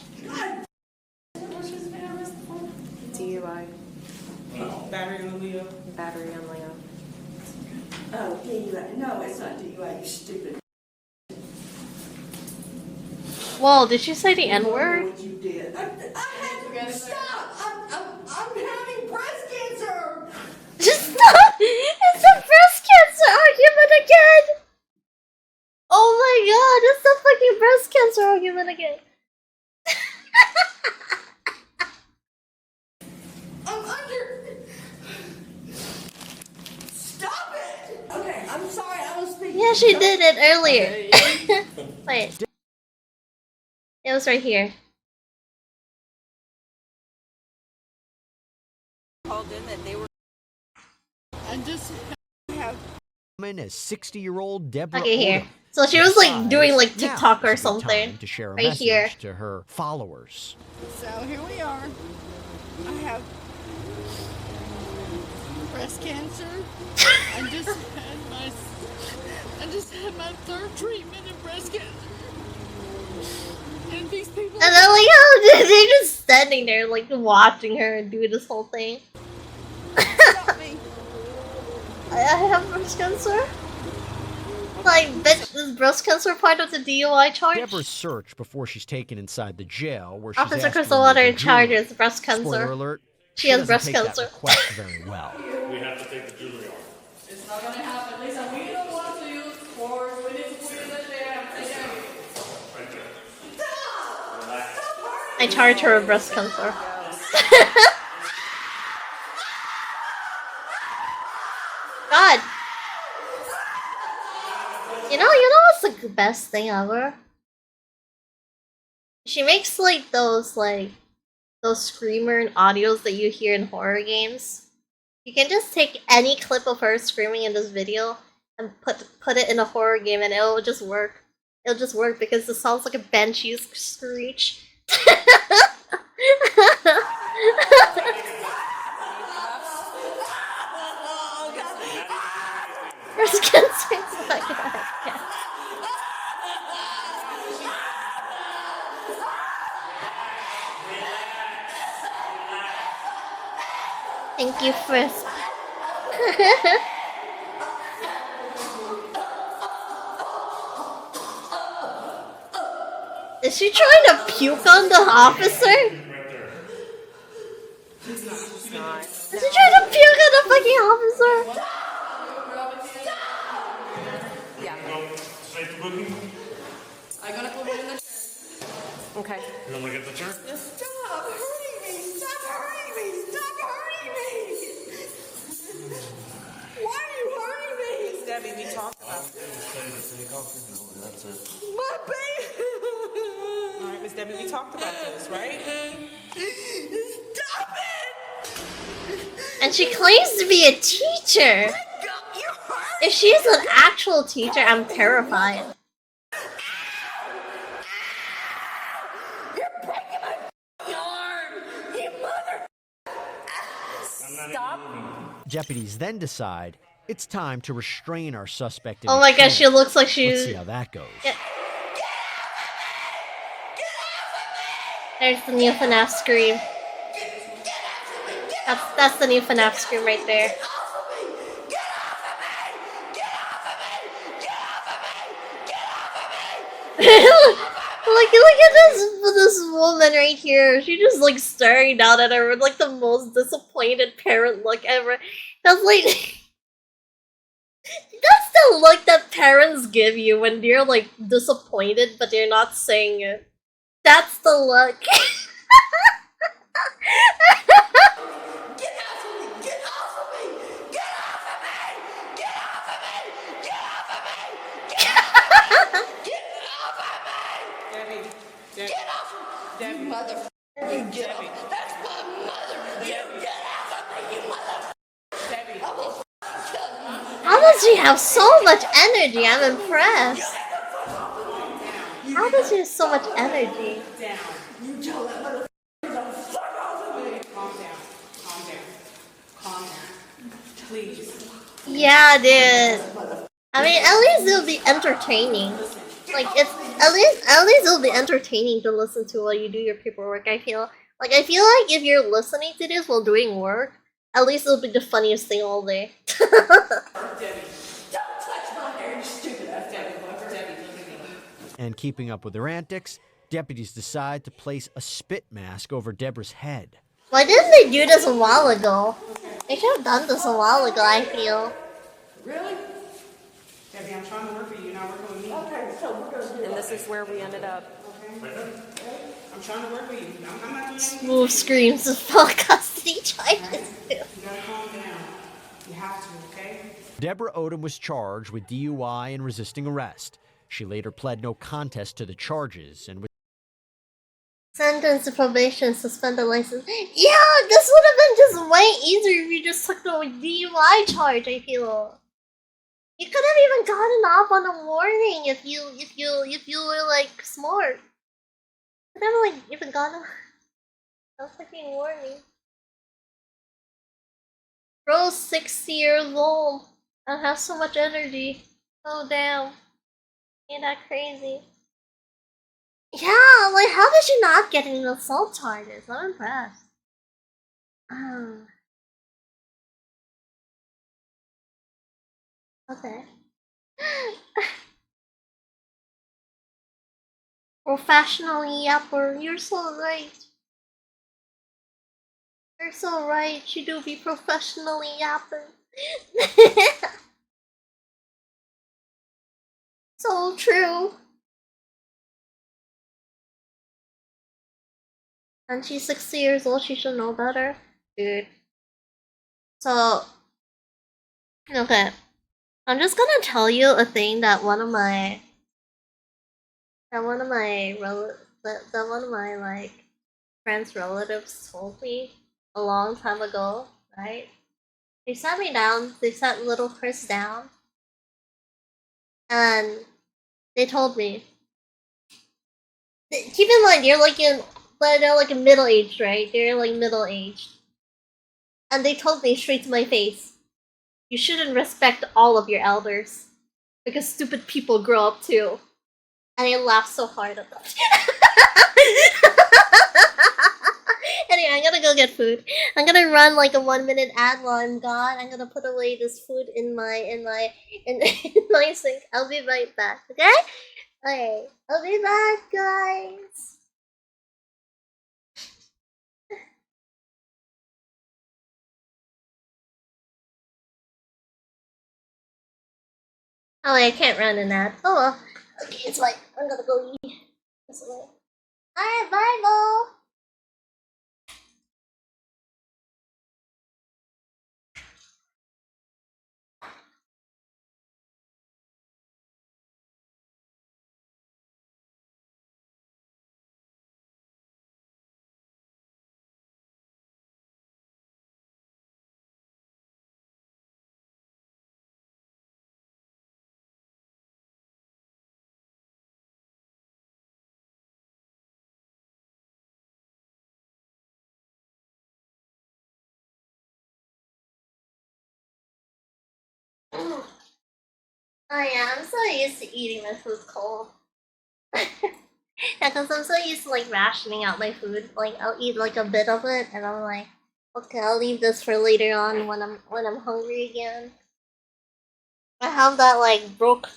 DUI. Battery on Leo. Battery on Leo. oh, DUI. No, it's not DUI, you stupid. Whoa, did she say the N-word? What you did. I had to stop. I'm having breast cancer. Just stop! It's a breast cancer argument again! Oh my god, it's a fucking breast cancer argument again. I'm under. Stop it. Okay, I'm sorry. I was speaking. Yeah, she did it earlier. Wait. It was right here. Called in that they were. I just have. As 60-year-old Deborah Okay, here. Odom. So she was like Besides, doing like now TikTok or is a good something. time to share a Right message here. to her followers. So here we are. I have breast cancer. I just had my third treatment of breast cancer. And these people. And then like how they're just standing there like watching her do this whole thing. I have breast cancer. Like, bitch, is breast cancer part of the DUI charge? Deborah's searched before she's taken inside the jail, where she's Officer asked to Krystial remove Water her in charge jewelry. is breast cancer. Spoiler alert, She has doesn't breast take cancer. that request very well. We have to take the jewelry off. It's not gonna happen. Lisa, we don't want to use force. We need to put it in the jam. Right there. Relax. I charge her with breast cancer. God. You know what's the best thing ever? She makes like those screamer audios that you hear in horror games. You can just take any clip of her screaming in this video and put it in a horror game and it'll just work. It'll just work because it sounds like a banshee screech. Breast cancer is like that. Thank you, Frisk. Is she trying to puke on the officer? Is she trying to puke on the fucking officer? Safe to booking? I'm gonna put it in the chair. Okay. You want to get the chair? Stop hurting me! Stop hurting me! Stop hurting me! Why are you hurting me? Debbie, we talked about this. My baby! All right, Miss Debbie, we talked about this, right? Stop it! And she claims to be a teacher. If she's an actual teacher, I'm terrified. You're breaking my arm! You mother... Stop. Deputies then decide it's time to restrain our suspect in Oh the my gosh, she trunk. looks like she's... Let's see how that goes. Yeah. There's the new FNAF scream. That's the new FNAF scream right there. Look at this woman right here. She just like staring down at her with like the most disappointed parent look ever. That's like that's the look that parents give you when you're like disappointed but you're not saying it. That's the look. Debbie. Debbie. Mother... You get off. That's my mother! You get off of me, you mother... Debbie. I will kill you. How does she have so much energy? I'm impressed. How does she have so much energy? Down. You tell that mother... Fuck off of me! Calm down. Calm down. Calm down. Please. Yeah, dude. I mean, at least it'll be entertaining. Like it's at least it'll be entertaining to listen to while you do your paperwork. I feel like if you're listening to this while doing work, at least it'll be the funniest thing all day. Debbie. Don't touch my hair, you stupid ass Debbie. And keeping up with their antics, deputies decide to place a spit mask over Deborah's head. Why didn't they do this a while ago? They should have done this a while ago, I feel. Really? Debbie, I'm trying to work with you. You're not working with me. Okay, so we're gonna do And this is where we ended up. Okay. I'm trying to work with you. I'm not doing anything. Smooth screams of full custody charges. You gotta calm down. You have to, okay? Deborah Odom was charged with DUI and resisting arrest. She later pled no contest to the charges and was Sentence to probation, suspend the license. Yeah, this would have been just way easier if you just took the DUI charge, I feel. You could have even gotten off on a warning if you were like smart. Could have like even gotten a fucking warning. Bro's 60 years old and has so much energy. Oh damn. Ain't that crazy? Yeah, like how did she not get any assault charges? I'm impressed. Okay. Professionally, yapper, you're so right. You're so right, you do be professionally yapper. So true. And she's 60 years old, she should know better. Dude. So, okay. I'm just gonna tell you a thing that one of my like friends' relatives told me a long time ago, right? They sat me down, they sat little Chris down, and they told me, keep in mind you're like they're like middle aged, right? They're like middle aged. And they told me straight to my face, you shouldn't respect all of your elders. Because stupid people grow up too. And I laughed so hard at that. Anyway, I'm gonna go get food. I'm gonna run like a 1-minute ad while I'm gone. I'm gonna put away this food in my sink. I'll be right back, okay? Okay, I'll be back, guys. Oh wait, I can't run an ad. Oh well. Okay, it's fine. I'm gonna go eat this way. Alright, bye, Mo. Oh yeah, I'm so used to eating my food cold. Yeah, cause I'm so used to like rationing out my food. Like I'll eat like a bit of it, and I'm like, okay, I'll leave this for later on when I'm hungry again. I have that like broke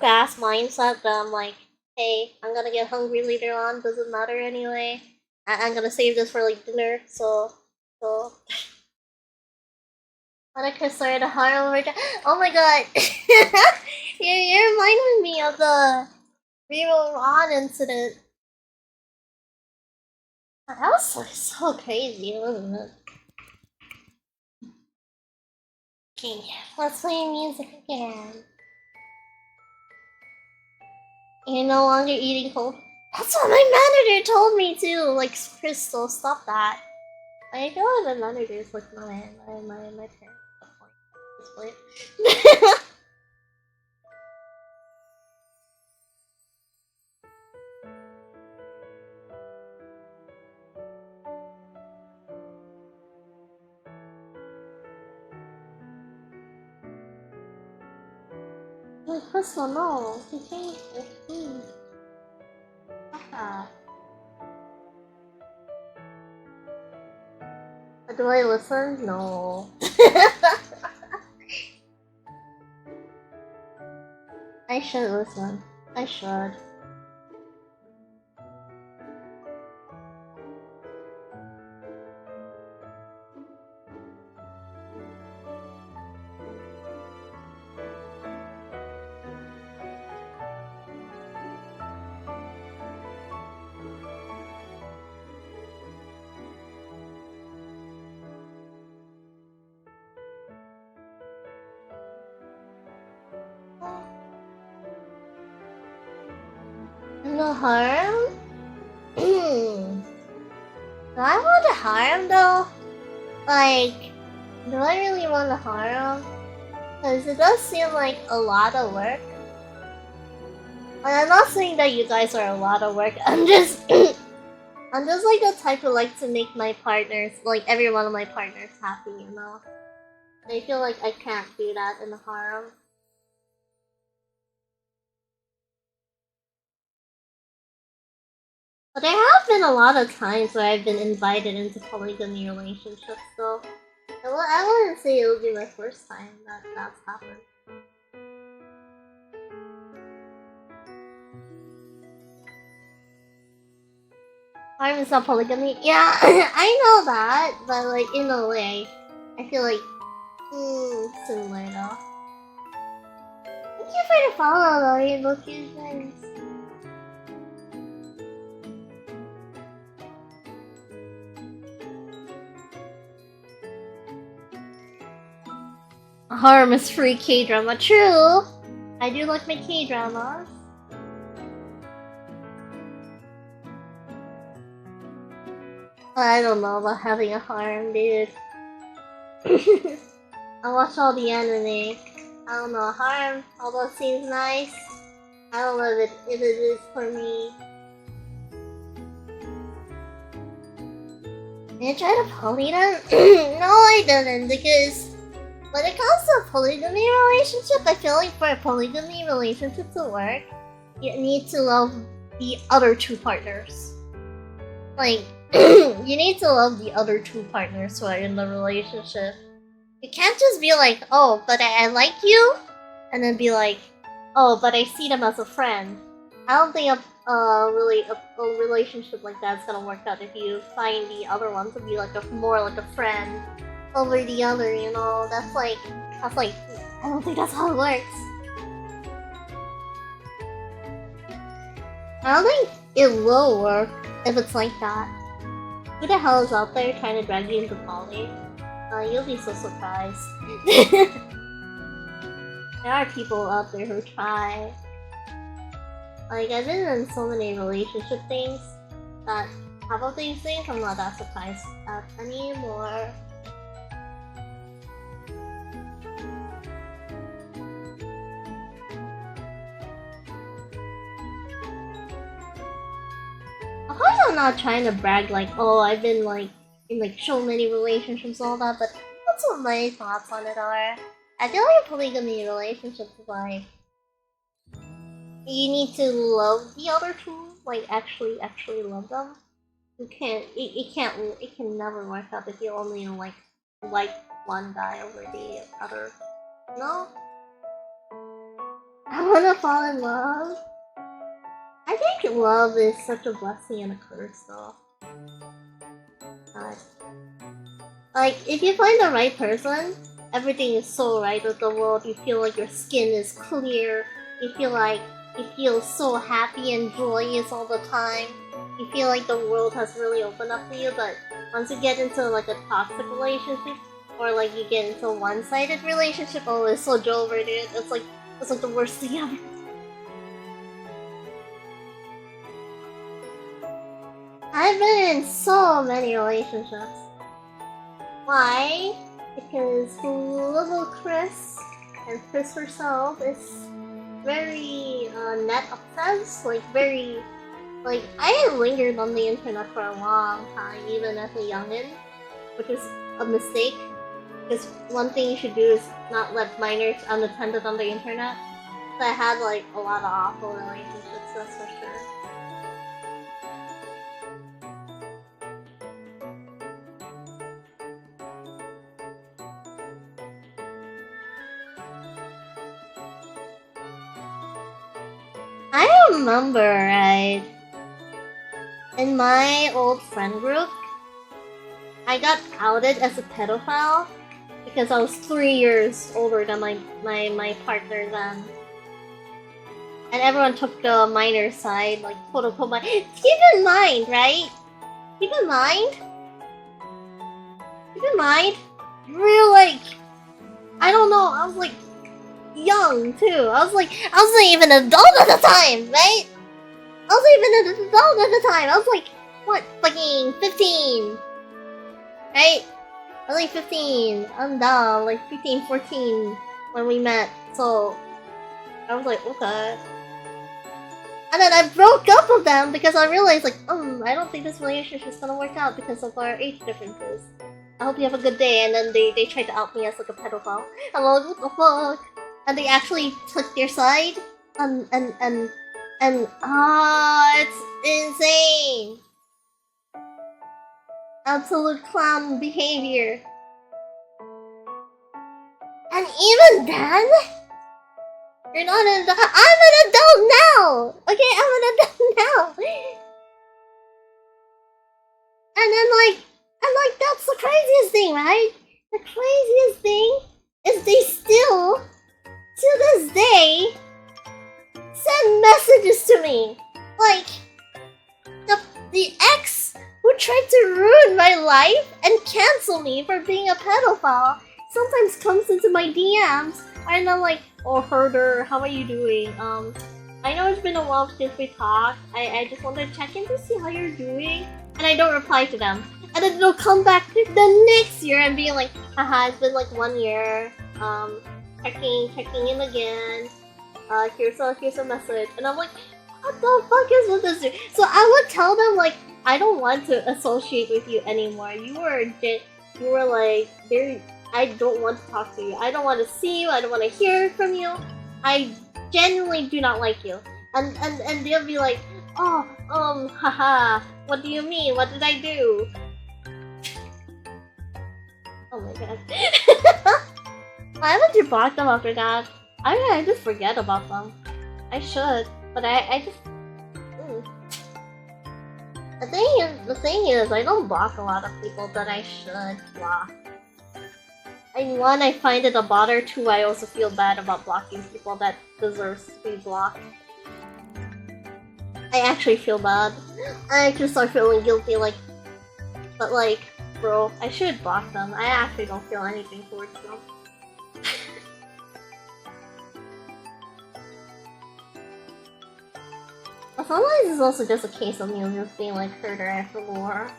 ass mindset that I'm like, hey, I'm gonna get hungry later on. Doesn't matter anyway. I'm gonna save this for like dinner. So. What a kiss sorry to horror. Oh my god, you're reminding me of the real Ron incident. That was like so crazy, wasn't it? Okay, let's play music again. You're no longer eating cold. That's what my manager told me too. Like, Krystial, stop that. I feel like my manager is like my parents at this point. Like, Krystial, no. You can't. Please. Stop. Do I listen? No. I should listen. I should. No harm? Do I want a harem though? Like, do I really want a harem? Because it does seem like a lot of work. And I'm not saying that you guys are a lot of work. I'm just I'm just like the type who like to make my partners, like every one of my partners happy, you know? I feel like I can't do that in a harem. But there have been a lot of times where I've been invited into polygamy relationships, so I wouldn't say it would be my first time that that's happened. Harem is not polygamy? Yeah, I know that, but like in a way, I feel like similar though. Thank you for the follow though, Rainbow Fusions. A harem is free K-drama. True! I do like my K-dramas. I don't know about having a harem, dude. I watch all the anime. I don't know, harem, although it seems nice, I don't know if it is for me. Did you try to poly them? No, I didn't, because when it comes to a polygamy relationship, I feel like for a polygamy relationship to work, you need to love the other two partners. Like, you need to love the other two partners who are in the relationship. You can't just be like, oh, but I like you, and then be like, oh, but I see them as a friend. I don't think a relationship like that's gonna work out if you find the other one to be like more like a friend over the other, you know? That's like, I don't think that's how it works. I don't think it will work if it's like that. Who the hell is out there trying to drag you into poly? You'll be so surprised. There are people out there who try. Like, I've been in so many relationship things that half of these things I'm not that surprised at anymore. Of course I'm not trying to brag like, oh, I've been like in like so many relationships and all that, but that's what my thoughts on it are. I feel like a polygamy relationship is like, you need to love the other two, like actually love them. You can't, it can never work out if you only like one guy over the other. No? I wanna fall in love. I think love is such a blessing and a curse though. Like, if you find the right person, everything is so right with the world. You feel like your skin is clear. You feel so happy and joyous all the time. You feel like the world has really opened up to you, but once you get into like a toxic relationship, or like you get into a one-sided relationship, oh, it's so over, dude. It's like the worst thing ever. I've been in so many relationships. Why? Because little Chris and Chris herself is very net obsessed, like very, like I lingered on the internet for a long time, even as a youngin', which is a mistake. Because one thing you should do is not let minors unattended on the internet. So I had like a lot of awful relationships, that's for sure. I remember, right, in my old friend group, I got outed as a pedophile because I was 3 years older than my partner then. And everyone took the minor side, like quote unquote my. Keep in mind, right? Keep in mind, real like, I don't know, I was like young too. I wasn't even an adult at the time, right? I was What? Fucking 15! Right? I was like 15. I'm down, like 15, 14 when we met. So I was like, okay. And then I broke up with them because I realized, like, I don't think this relationship is gonna work out because of our age differences. I hope you have a good day. And then they tried to out me as like a pedophile. I'm like, what the fuck? And they actually took their side. It's insane. Absolute clown behavior. And even then, you're not an adult. I'm an adult now. Okay, I'm an adult now. And then that's the craziest thing, right? The craziest thing is they still, to this day, send messages to me. Like, the ex who tried to ruin my life and cancel me for being a pedophile sometimes comes into my DMs and I'm like, oh, herder, how are you doing? I know it's been a while since we talked. I just wanted to check in to see how you're doing. And I don't reply to them. And then they'll come back the next year and be like, haha, it's been like 1 year. Checking in again. Here's a message. And I'm like, what the fuck is with this dude? So I would tell them, like, I don't want to associate with you anymore. You were like, I don't want to talk to you. I don't want to see you. I don't want to hear from you. I genuinely do not like you. And they'll be like, oh, haha, what do you mean? What did I do? Oh my god. Why haven't you blocked them after that? I just forget about them. I should, but I just... The thing is, I don't block a lot of people that I should block. One, I find it a bother. Two, I also feel bad about blocking people that deserves to be blocked. I actually feel bad. I actually start feeling guilty, like... But like, bro, I should block them. I actually don't feel anything towards them. But sometimes it's also just a case of me just being like herder after war.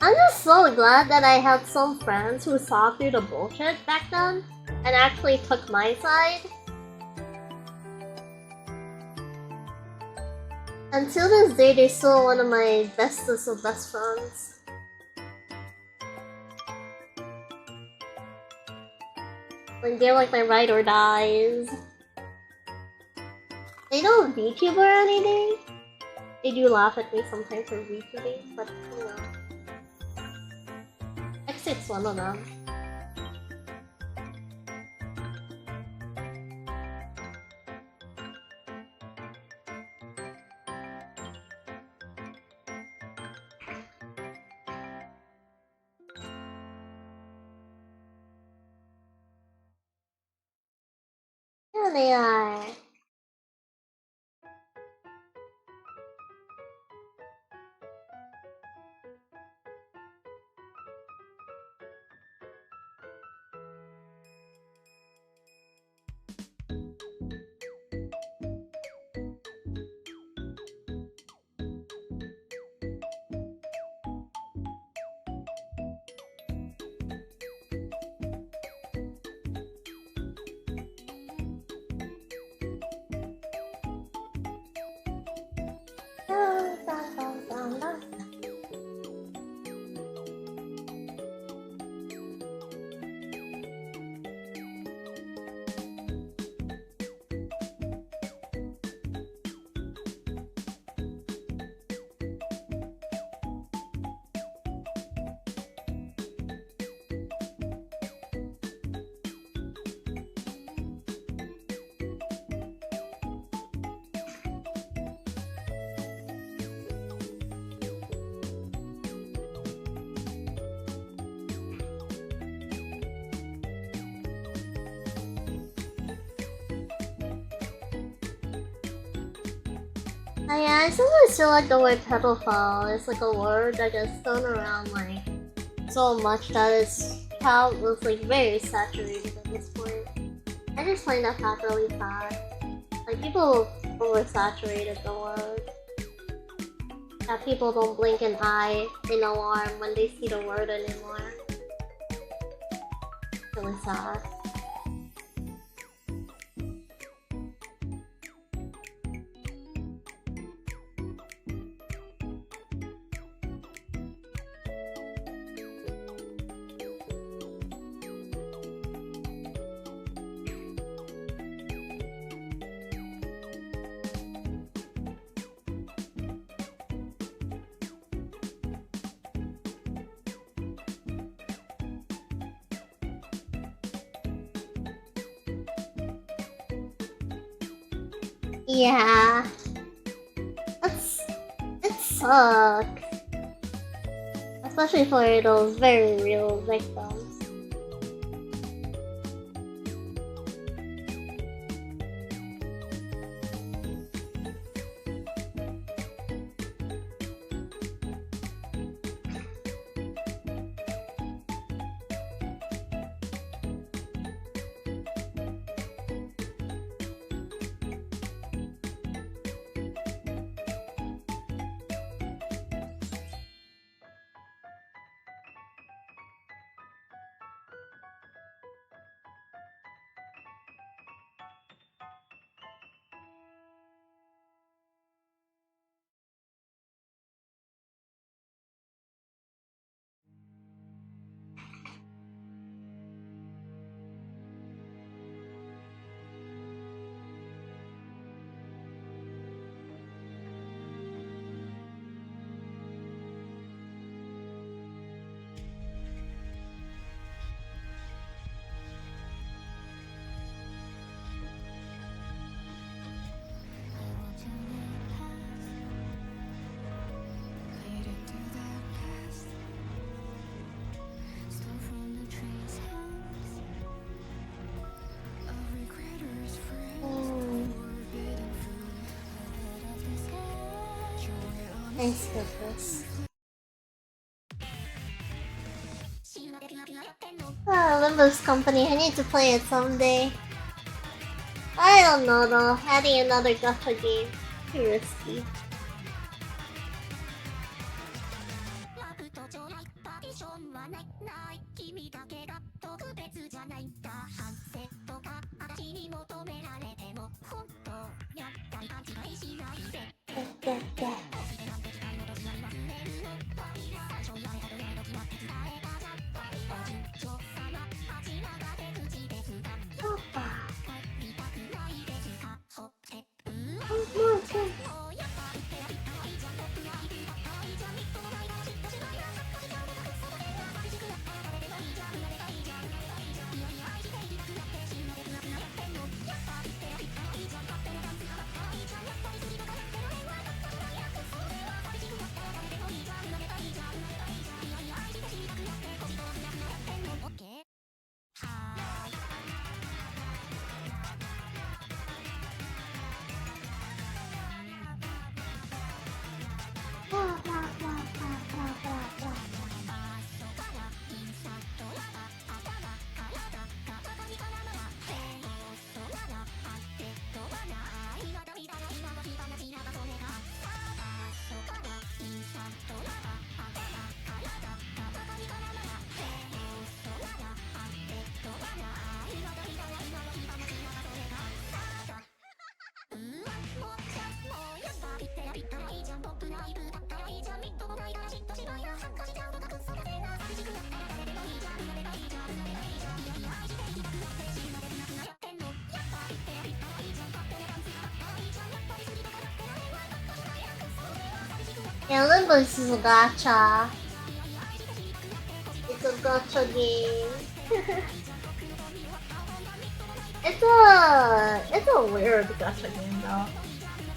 I'm just so glad that I had some friends who saw through the bullshit back then and actually took my side. Until this day, they're still one of my bestest of best friends. Like, they're like my ride or dies. They don't VTube or anything. They do laugh at me sometimes for VTubing, but you know. X6's one of them. There they are. Yeah, I sometimes feel like the word pedophile is like a word that gets thrown around like so much that it's probably like very saturated at this point. I just find that fact really sad. Like people oversaturated the word. That people don't blink an eye in alarm when they see the word anymore. It's really sad. Yeah, it sucks, especially for those very real victims. Thanks, goodness. Limbo's Company, I need to play it someday. I don't know though, adding another gacha game, too risky. Yeah, Limbo's is a gacha. It's a gacha game. It's a weird gacha game though.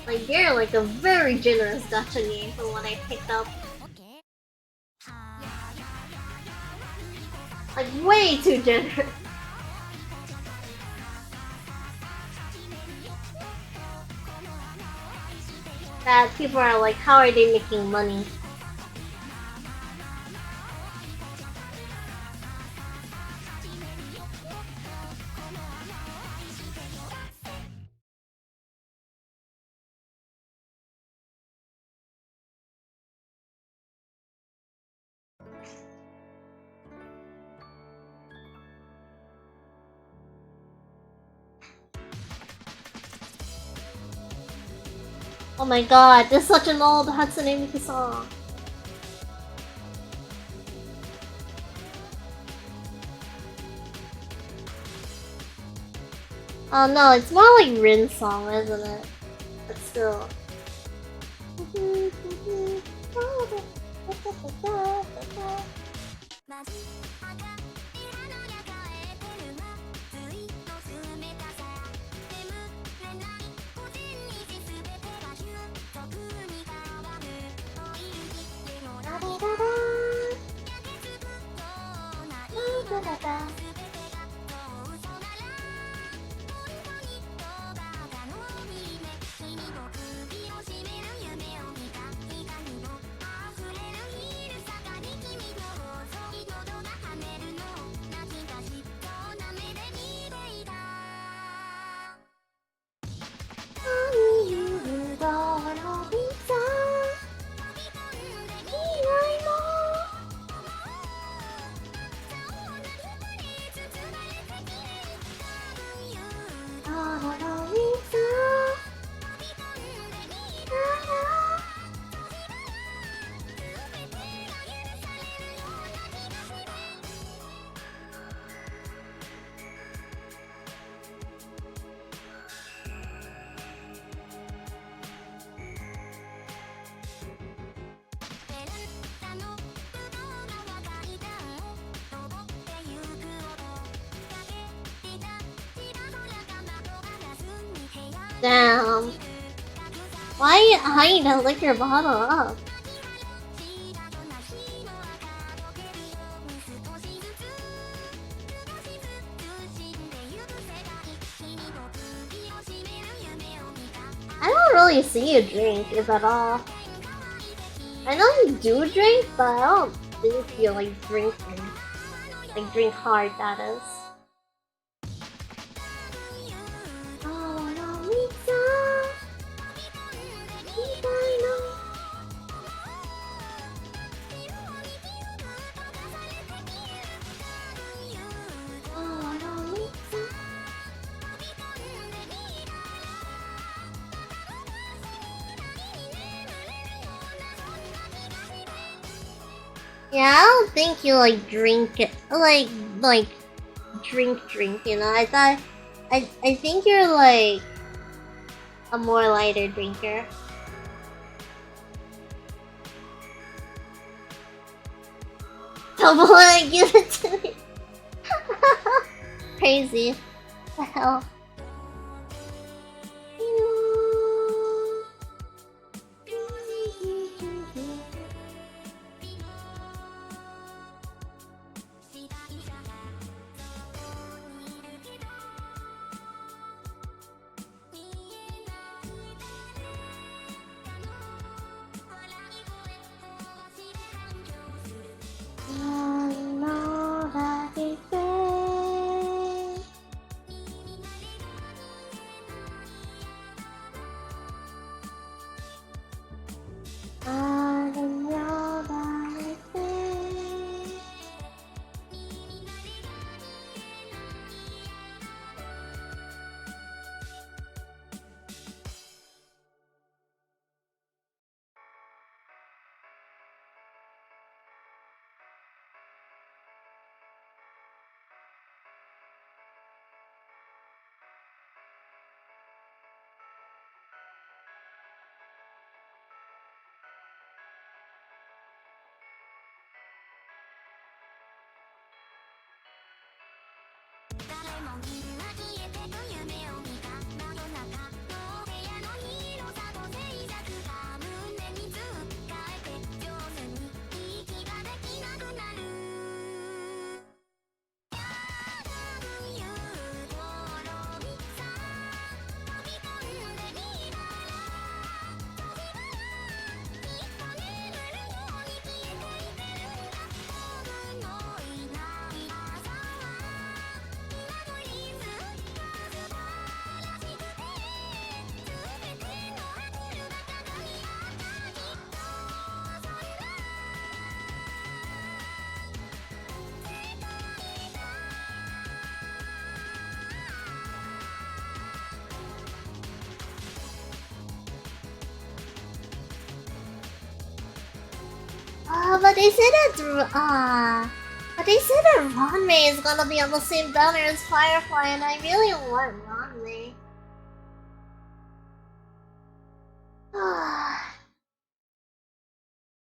Like you're like a very generous gacha game from what I picked up. Like way too generous. that people are like, how are they making money? Oh my god, this is such an old Hatsune Miku song. Oh no, it's more like Rin's song, isn't it? But still. Damn. Why are you gonna lick your bottle up? I don't really see you drink, if at all. I know you do drink, but I don't think you like drinking. Like drink hard, that is. Yeah, I don't think you like drink it, like drink, you know? I think you're like a more lighter drinker. Double it, give it to me. Crazy. What the hell? But they said but they said that Ranmei is gonna be on the same banner as Firefly, and I really want Ranmei.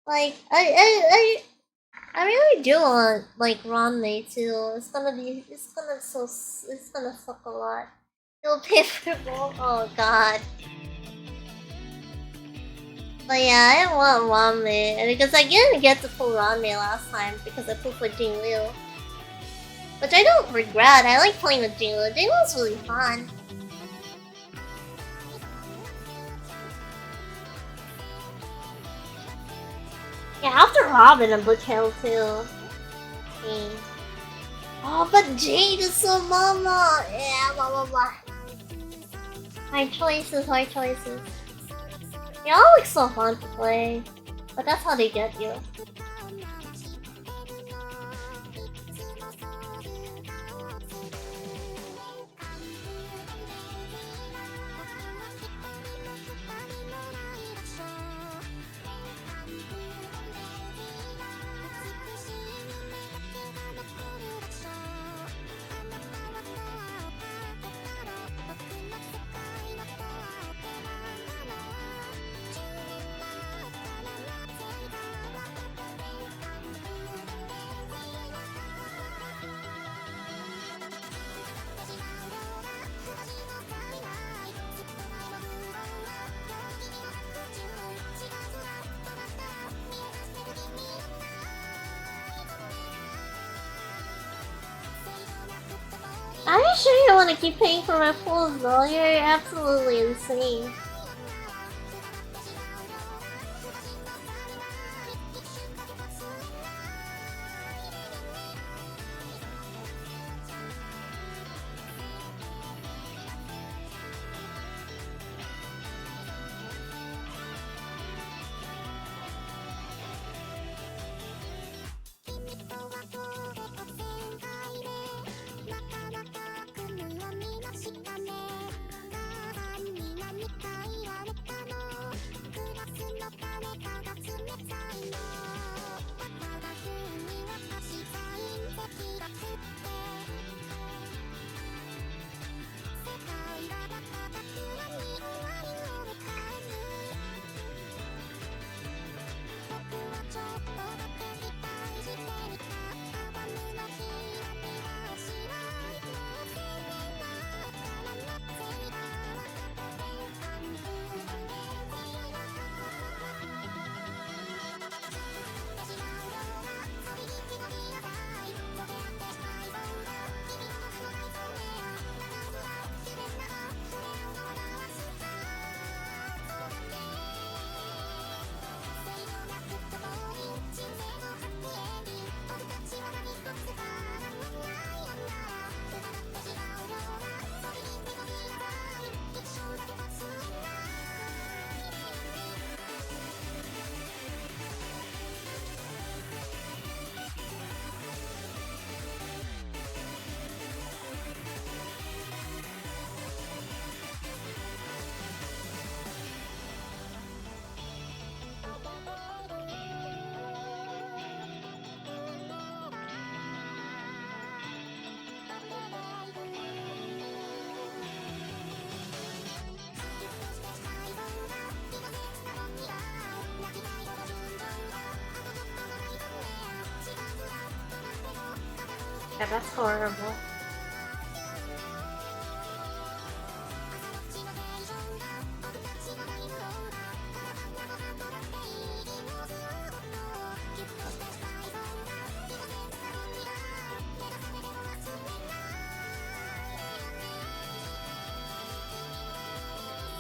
Like, I really do want, like, Ranmei too. It's gonna suck a lot. It'll pay for both. Oh god. But yeah, I want Ranmei, because I didn't get to pull Ranmei last time because I pulled for Jingliu. Which I don't regret. I like playing with Jingliu. Jingliu's really fun. Yeah, after Robin and Blue Tail too. Oh, but Jade is so mama! Yeah, blah blah blah. Hard choices, hard choices. They all look so fun to play. But that's how they get you. Are you sure you want to keep paying for my pools though? You're absolutely insane. Yeah, that's horrible.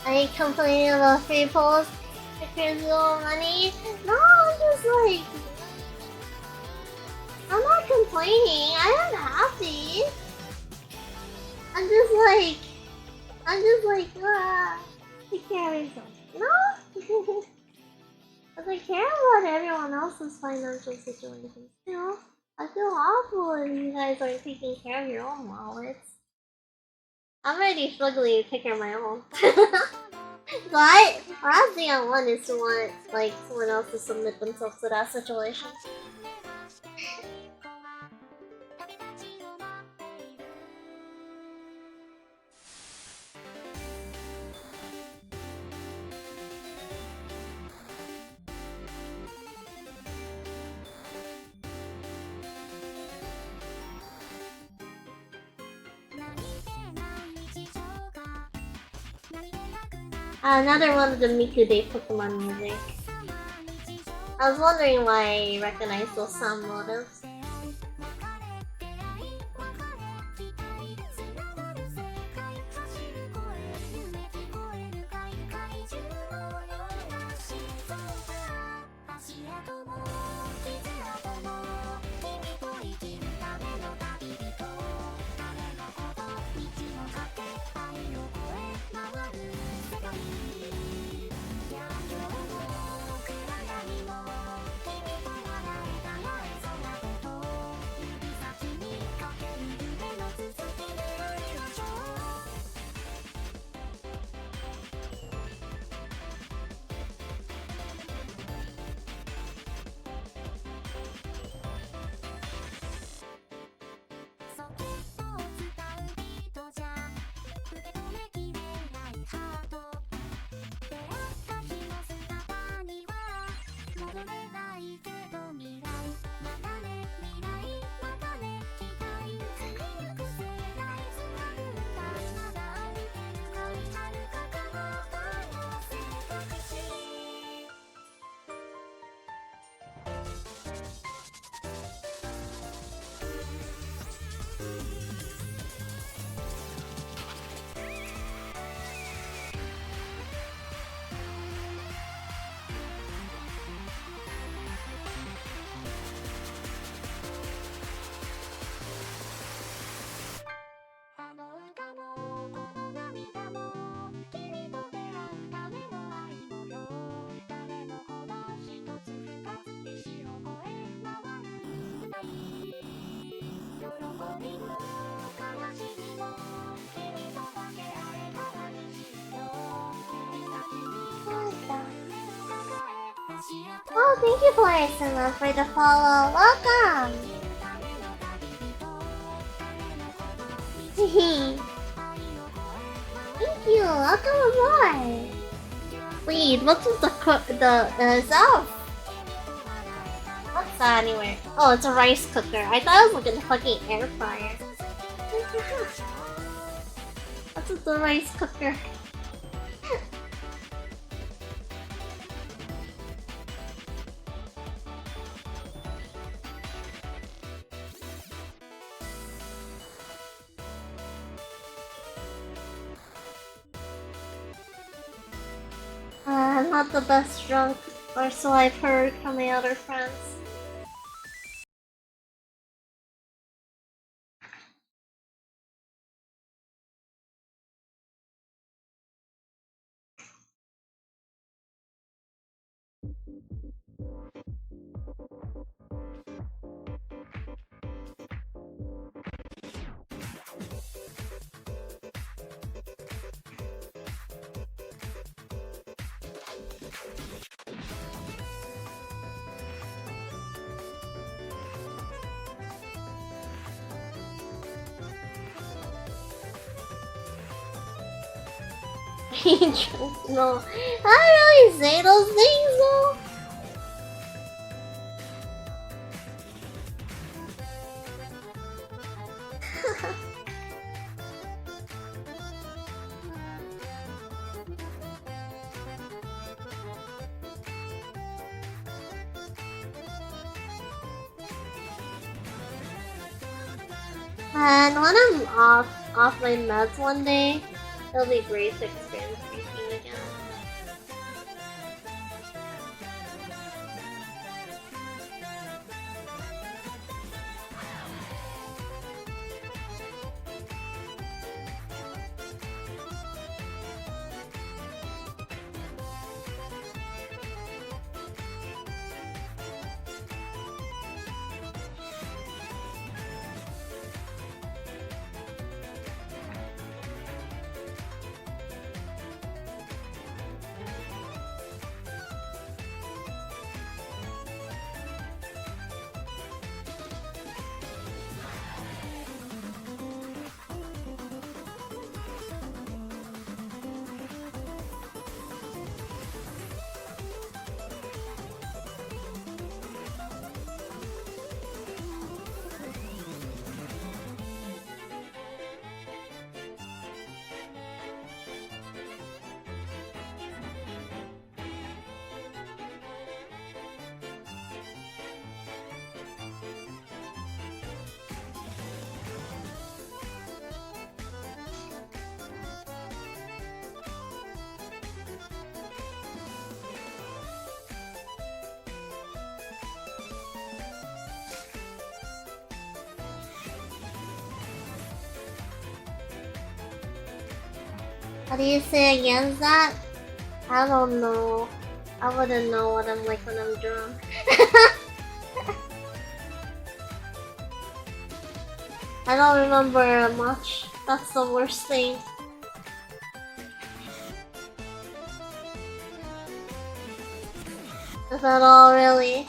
Are you complaining about free polls? If there's no money? No, I'm just like... I'm not complaining. I am happy. I'm just like, take care of yourself. No? Because I care about everyone else's financial situations. You know? I feel awful if you guys aren't taking care of your own wallets. I'm already struggling to take care of my own. But last thing I want is to want, like, someone else to submit themselves to that situation. Another one of the Miku Day Pokemon music. I was wondering why I recognized those sound motifs. Oh, thank you, Poison, for the follow. Welcome! Thank you, welcome aboard! Wait, what's with the self? What's that anywhere? Oh, it's a rice cooker. I thought it was like a fucking air fryer. What's with the rice cooker? I'm not the best drunk, or so I've heard from my other friends. No, I don't really say those things though. And when I'm off my meds one day, it'll be great to experience drinking again. How do you say against that? I don't know. I wouldn't know what I'm like when I'm drunk. I don't remember much. That's the worst thing. Is that all, really?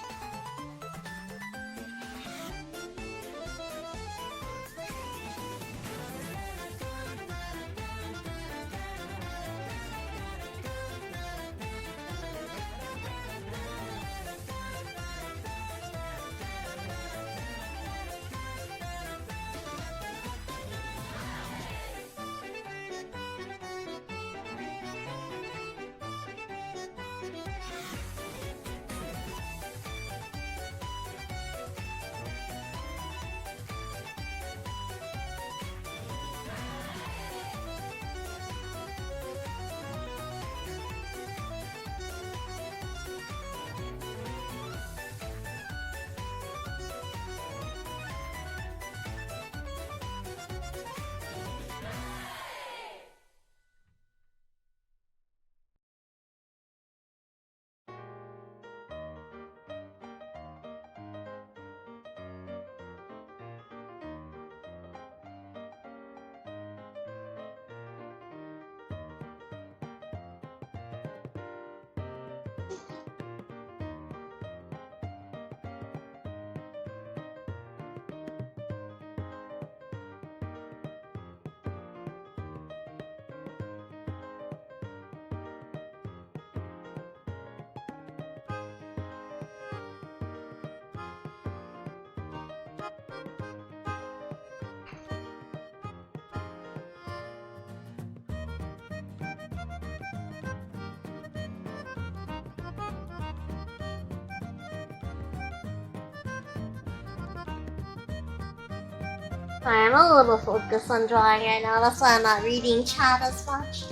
Sorry, I'm a little focused on drawing right now, that's why I'm not reading chat as much.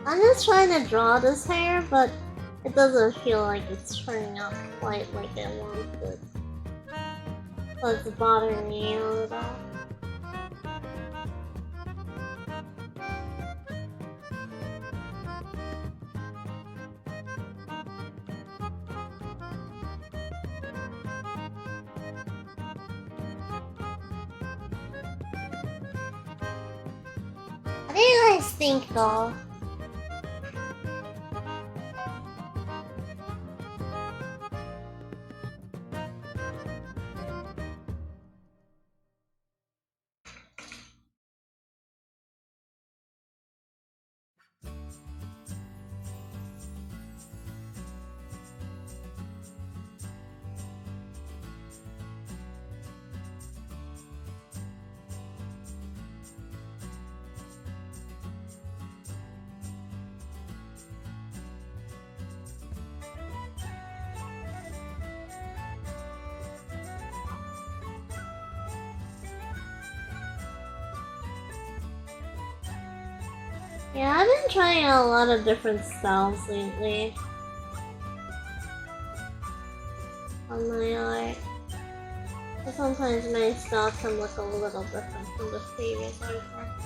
I'm just trying to draw this hair, but it doesn't feel like it's turning out quite like I wanted. So it's bothering me a little. What do you guys think though? Yeah, I've been trying a lot of different styles lately on my art. But sometimes my style can look a little different from the previous artwork.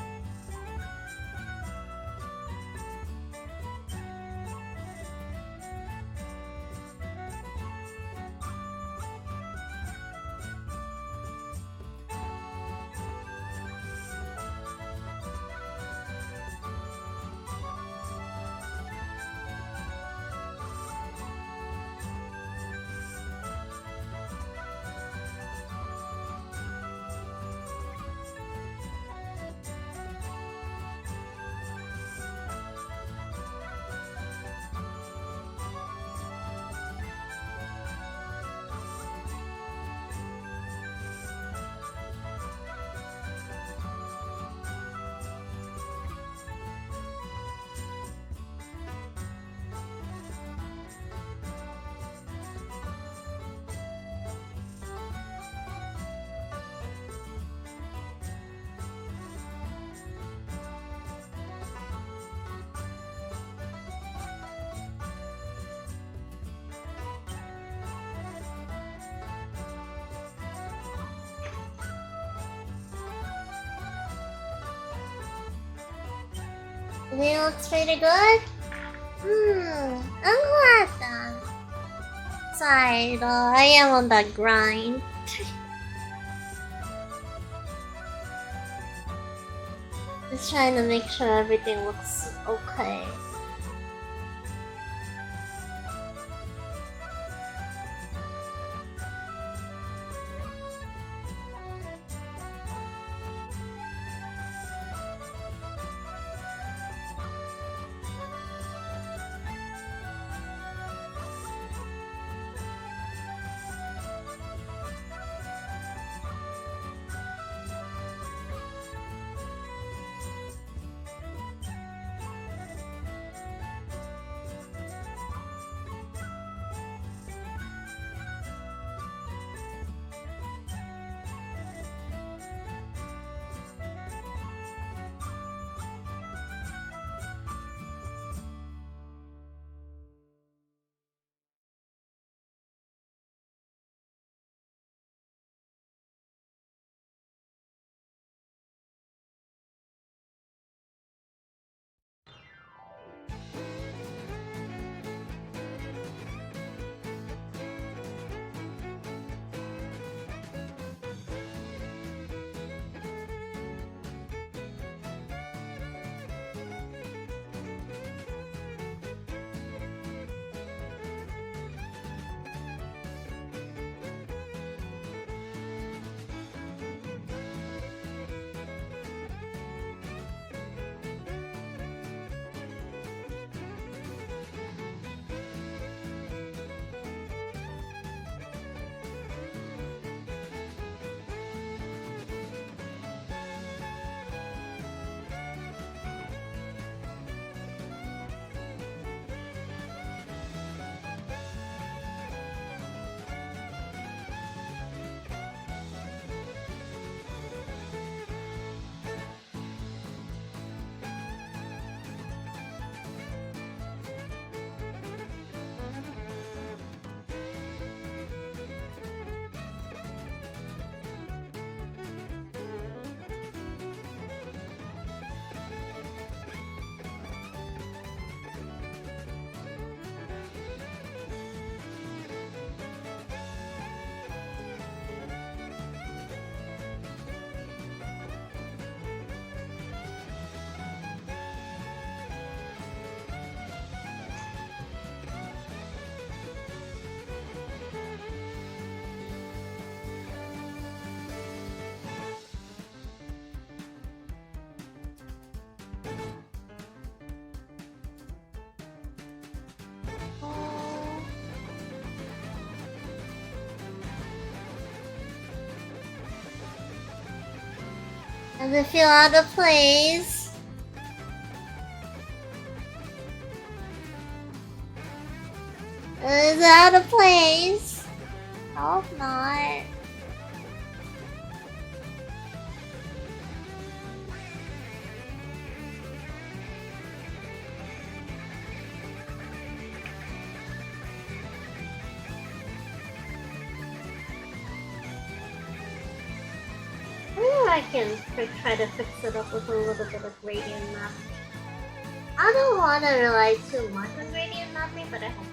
It looks pretty good. I'm glad then. Sorry though, I am on that grind. Just trying to make sure everything looks okay. Does it feel out of place? Is it out of place? I hope not. I can try to fix it up with a little bit of gradient map. I don't want to rely too much on gradient mapping, but I hope.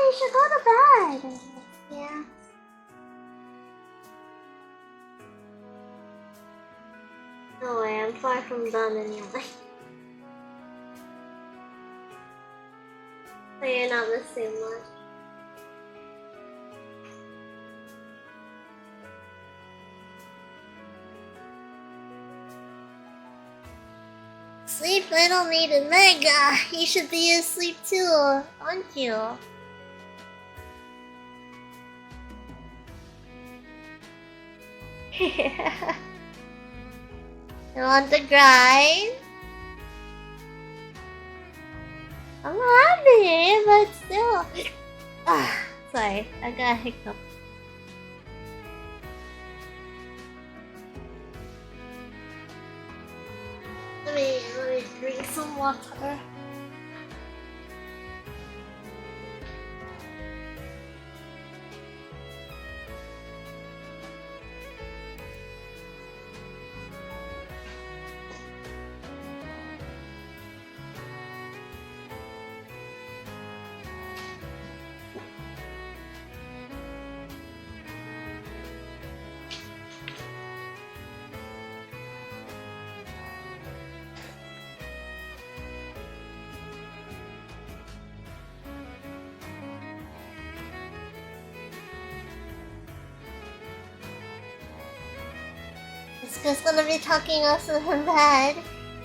you should go to bed. Yeah. No way, I'm far from done anyway. So you're not missing much. Sleep? I don't need a mega. You should be asleep too, aren't you? You want to grind? I'm happy, but still. Sorry, I got a hiccup. Let me drink some water. It's just gonna be tucking us in bed.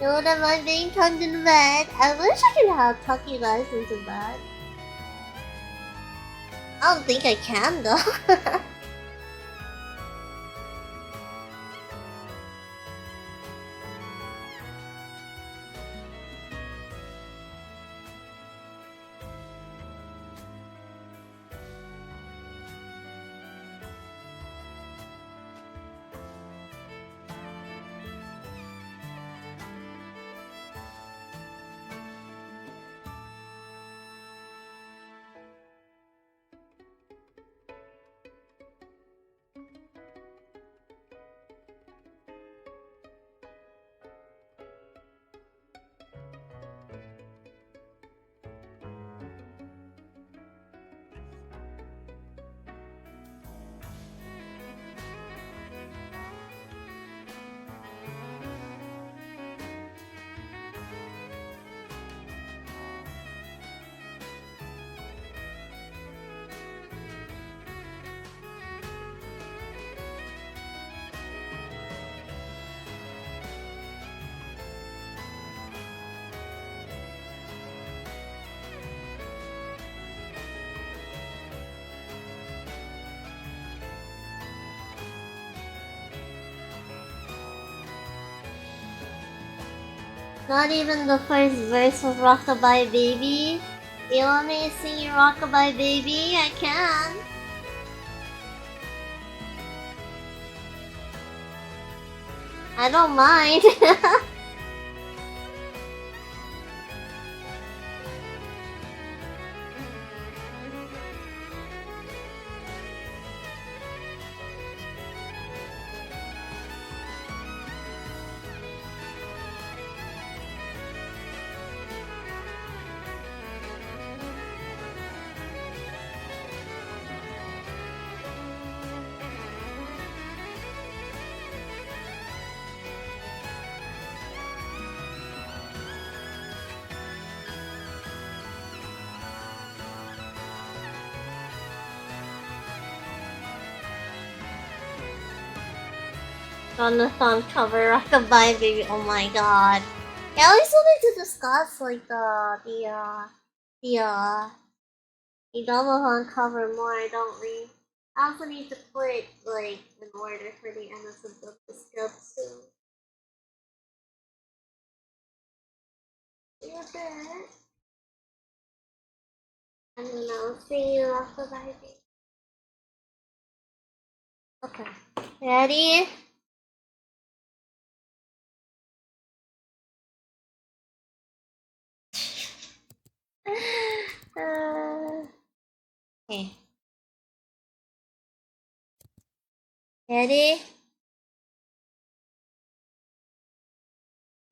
You wouldn't mind being tucked in bed. I wish I could have tuck you guys into bed. I don't think I can though. Not even the first verse of Rockabye Baby. You want me to sing you Rockabye Baby? I can. I don't mind. Jonathan cover Rockabye Baby. Oh my god. Yeah, I also need to discuss like the Domohan cover more, don't we? I also need to put like in order for the innocence of the script too. See a bit. And then I'll see you Rockabye Baby. Okay. Ready? Okay. Ready?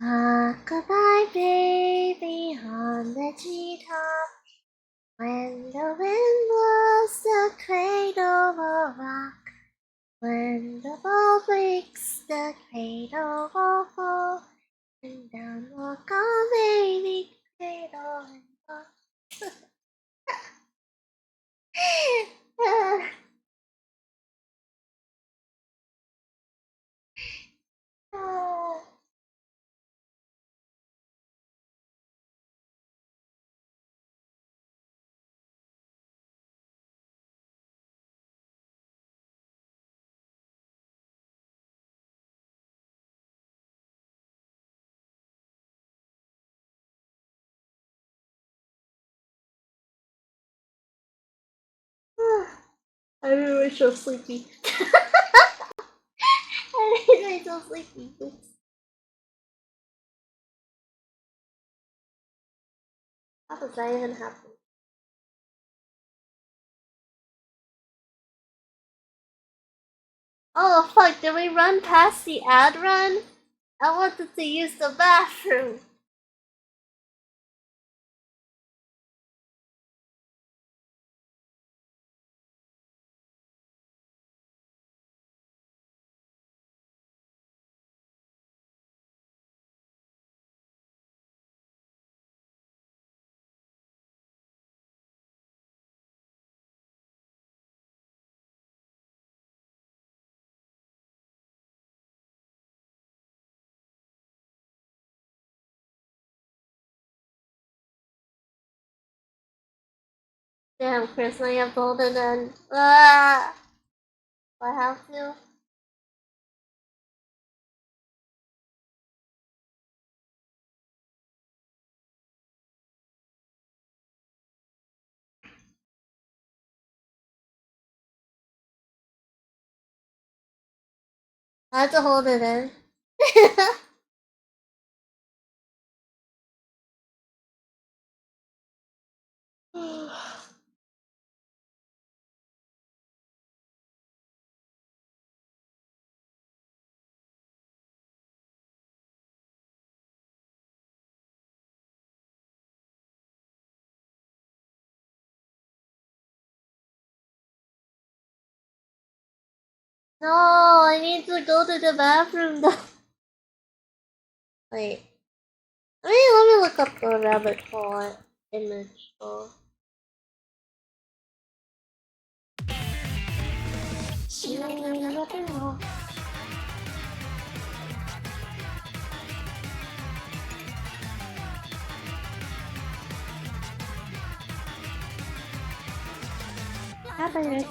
Rockabye baby on the treetop. When the wind When the ball breaks, the cradle will fall, and down will come baby cradle and ball. I really so sleepy. I really so sleepy. How does that even happen? Oh fuck, did we run past the ad run? I wanted to use the bathroom. Damn, Chris, now you have to hold it in. Ah! Do I have to? I have to hold it in. No, I need to go to the bathroom though. Wait. Let me look up the rabbit hole image. Oh. Happen to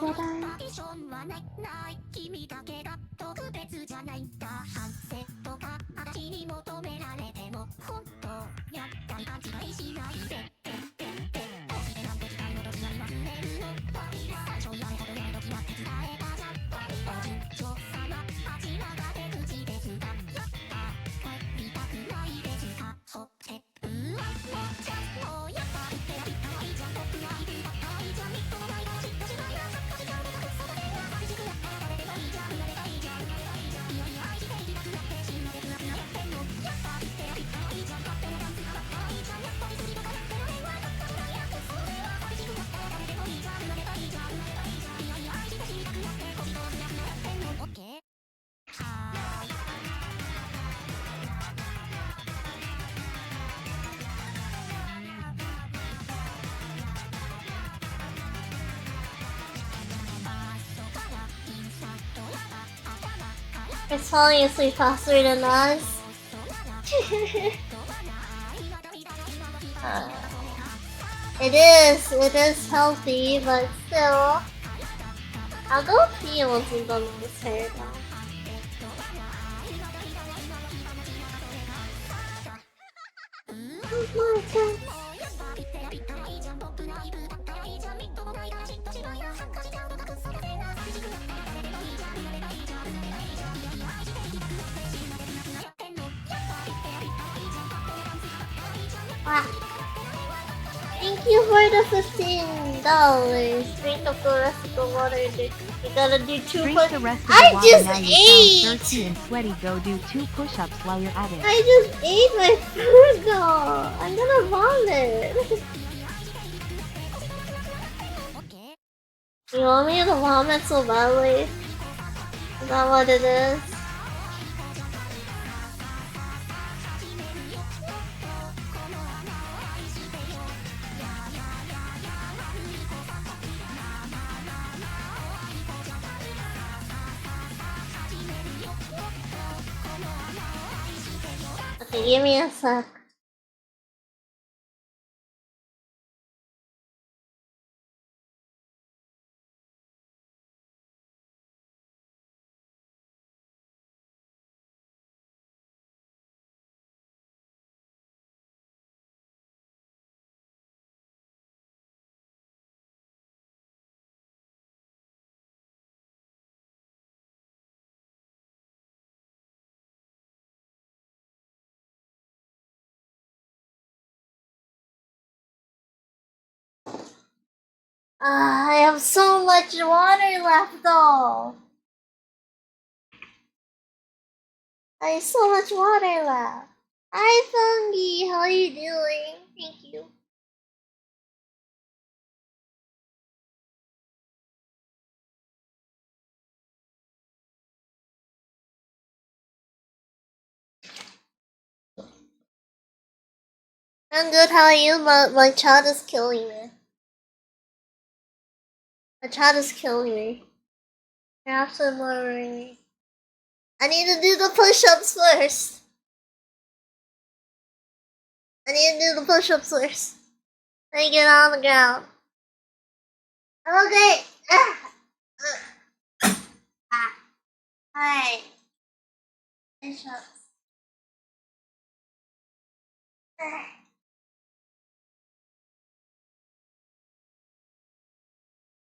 It's falling asleep faster than us. It is healthy, but still. I'll go pee once I'm done with this hair though. Wow. Thank you for the $15. Drink up the rest of the water. You gotta do two Drink push-ups. the rest of the I water just now you ate! sound thirsty and sweaty. Go do 2 push-ups while you're at it. I just ate my food though. I'm gonna vomit. You want me to vomit so badly? Is that what it is? Okay, give me a sec. I have so much water left though. I have so much water left. Hi Fungi, how are you doing? Thank you. I'm good, how are you? My child is killing me. My child is killing me. Absolutely. I need to do the push-ups first. I need to do the push-ups first. Let me get on the ground. Okay. Alright. Push-ups.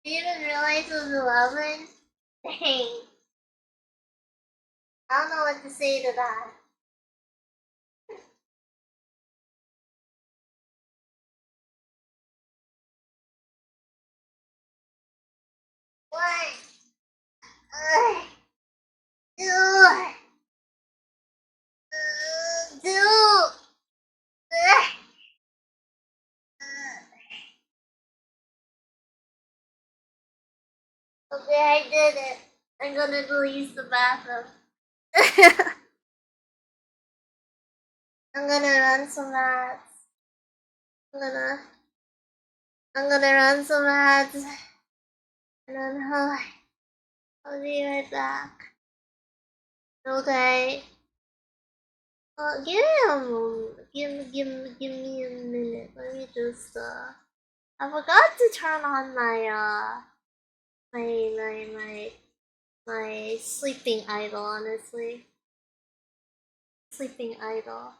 You didn't realize it was 11? Dang. I don't know what to say to that. What? Dude. Dude. Okay, I did it. I'm gonna go use the bathroom. I'm gonna run some ads. I'm gonna run some ads. And then I'll be right back. Okay. Give me a moment. Give me a minute. Let me just I forgot to turn on my my sleeping idol, honestly. Sleeping idol.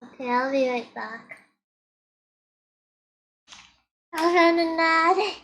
Okay, I'll be right back. I'll run an ad.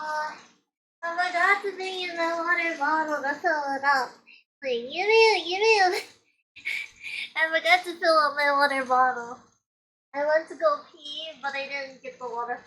I forgot to bring in my water bottle to fill it up. Like, give me. I forgot to fill up my water bottle. I went to go pee, but I didn't get the water.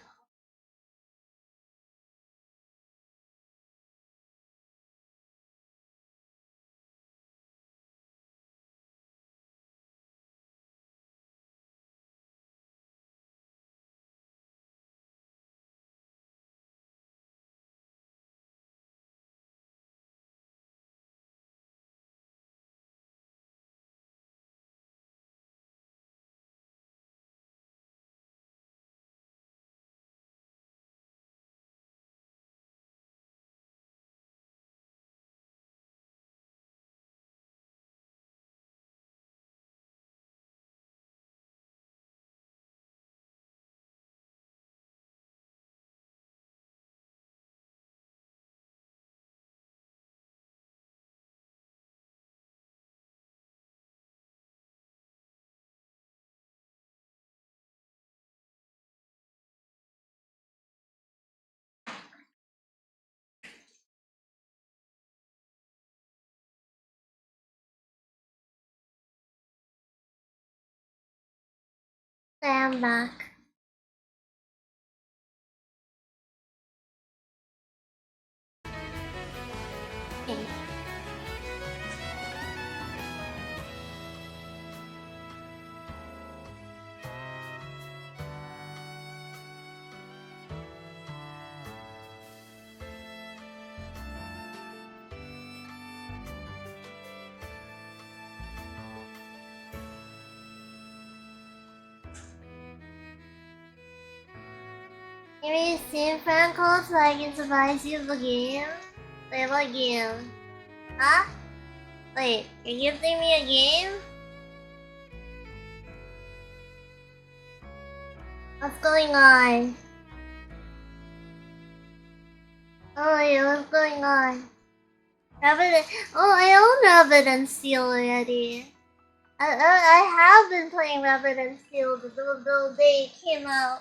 I'm back. Okay. Give me Steam fan code so I can surprise you the game. Wait, what game? Huh? Wait, you're gifting me a game? What's going on? Oh wait, what's going on? Rabbit. Oh, I own Rabbit and Steel already. I have been playing Rabbit and Steel the day it came out.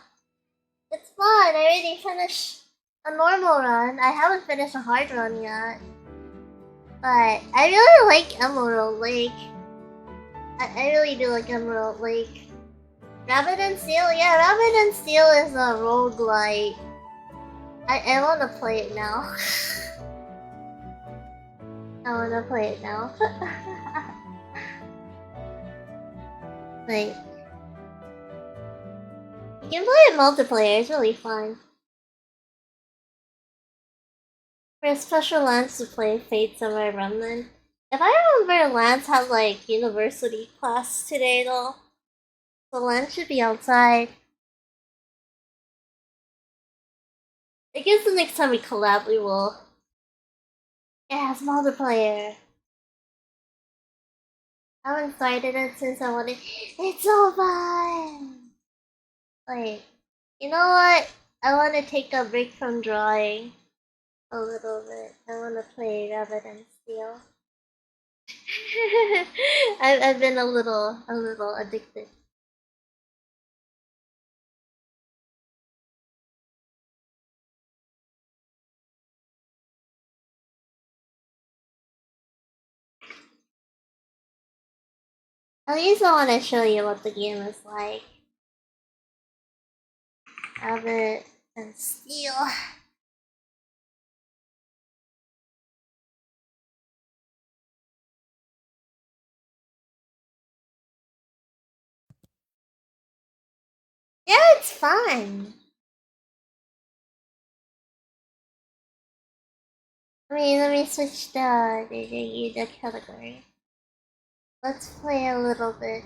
It's fun. I already finished a normal run. I haven't finished a hard run yet. But I really like Emerald Lake. I really do like Emerald Lake. Rabbit and Steel? Yeah, Rabbit and Steel is a roguelite. I wanna play it now. I wanna play it now. Like, you can play it multiplayer, it's really fun. For a special Lance to play Fate Summer Remnant. If I remember, Lance had like university class today though. So Lance should be outside. I guess the next time we collab we will. Yeah, it's multiplayer. I haven't started it since I wanted. It's so fun! Wait, you know what? I want to take a break from drawing a little bit. I want to play Rabbit and Steel. I've been a little addicted. At least I want to show you what the game is like. Rabbit and Steel. Yeah, it's fun. Let me switch the category. Let's play a little bit.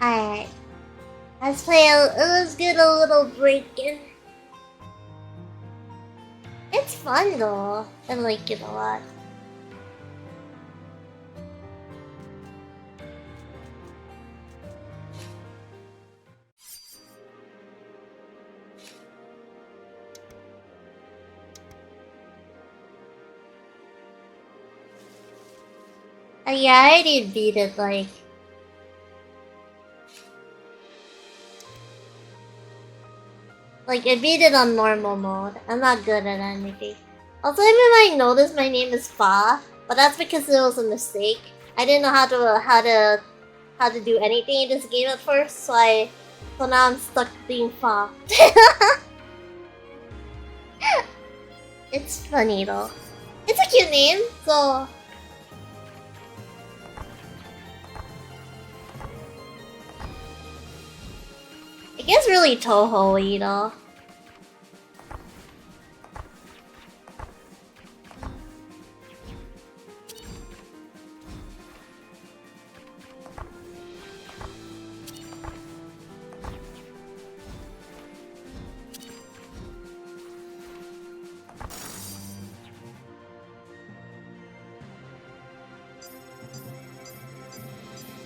Alright. Let's get a little break in. It's fun though. I like it a lot. Yeah, I already beat it like I beat it on normal mode. I'm not good at anything. Also, you might notice my name is Fa, but that's because it was a mistake. I didn't know how to do anything in this game at first, so now I'm stuck being Fa. It's funny though. It's a cute name, so it gets really Toho-y, you know.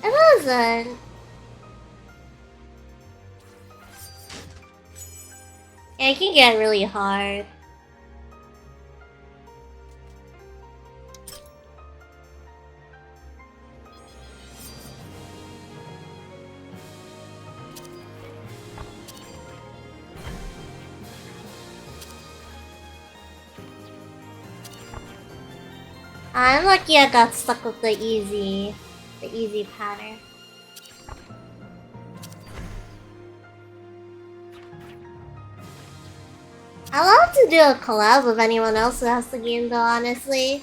It wasn't. Yeah, it can get really hard. I'm lucky I got stuck with the easy pattern. I'd love to do a collab with anyone else who has the game though, honestly.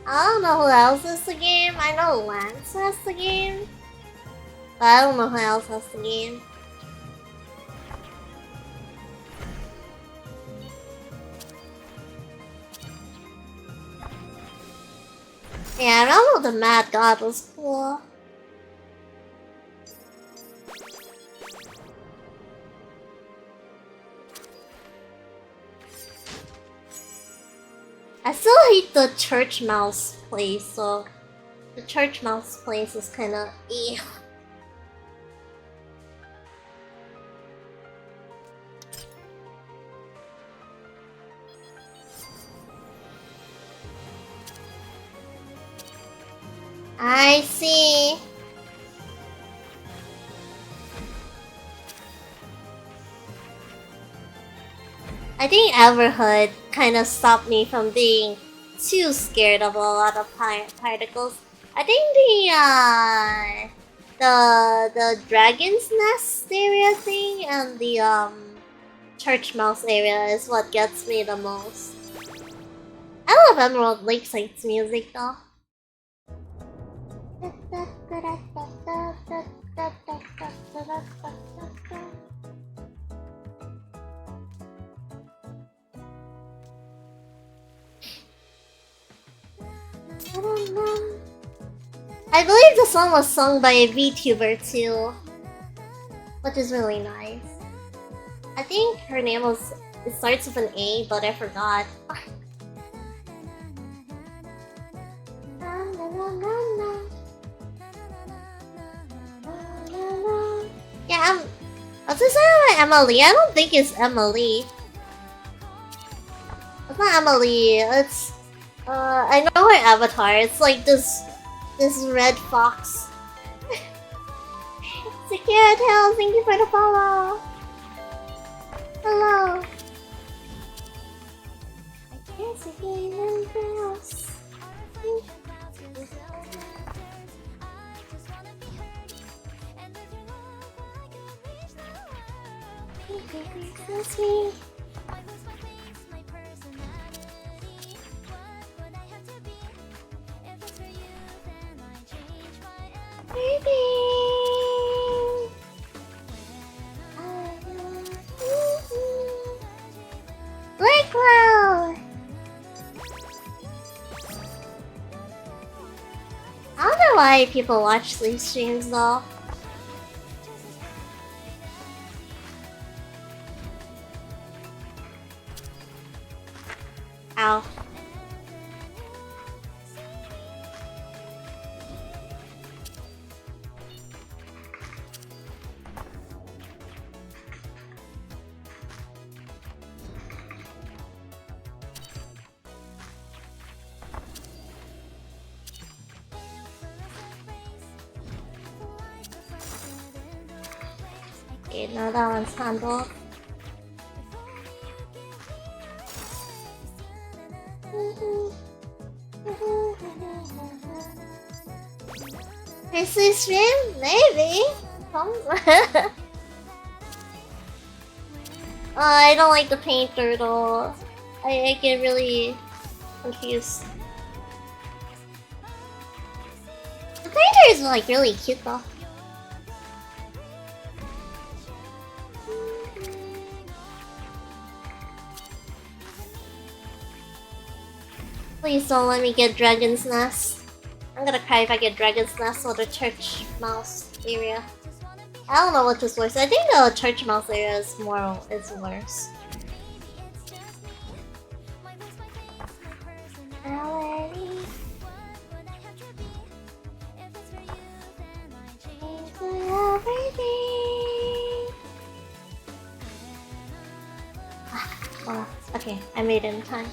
I don't know who else has the game. I know Lance has the game. But I don't know who else has the game. Yeah, I don't know, the Mad God was cool. I still hate the church mouse place, so the church mouse place is kinda ew. I see. I think Everhood kind of stopped me from being too scared of a lot of particles. I think the Dragon's Nest area thing and the Church Mouse area is what gets me the most. I love Emerald Lakeside's music though. I believe the song was sung by a VTuber too, which is really nice. I think her name was, it starts with an A, but I forgot. Yeah, what's this name? Emily? I don't think it's Emily. It's not Emily. It's I know her avatar. It's like this red fox. Secure Tail, thank you for the follow. Hello. I can't see anything else. So sweet. Baby. Black Cloud. I don't know why people watch these streams though. Ow. Okay, now that one's handled. Chrissy stream? Maybe. I don't like the painter though. I get really confused. The painter is like really cute though. Please don't let me get Dragon's Nest. I'm gonna cry if I get Dragon's Nest or the Church Mouse area. I don't know which is worse. I think the Church Mouse area is worse. Oh, okay, I made it in time.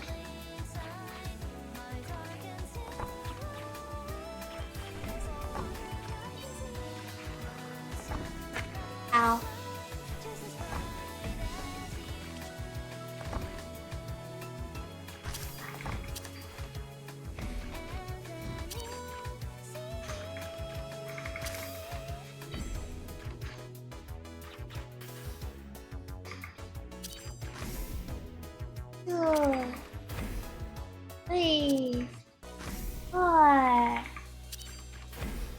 Ow. Two, 3, 4,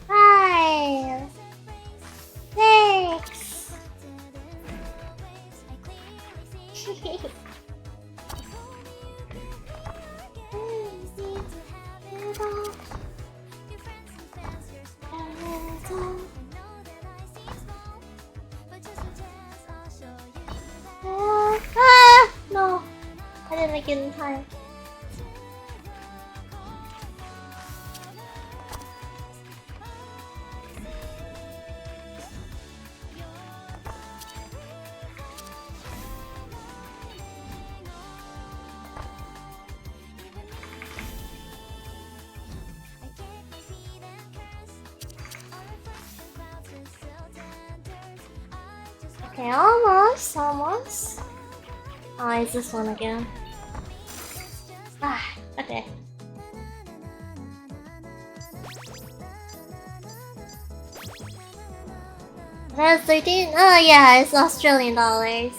5, 6. No, I didn't make it in time. Okay, almost. Oh, it's this one again. Ah, okay. That's 13? Oh yeah, it's Australian dollars.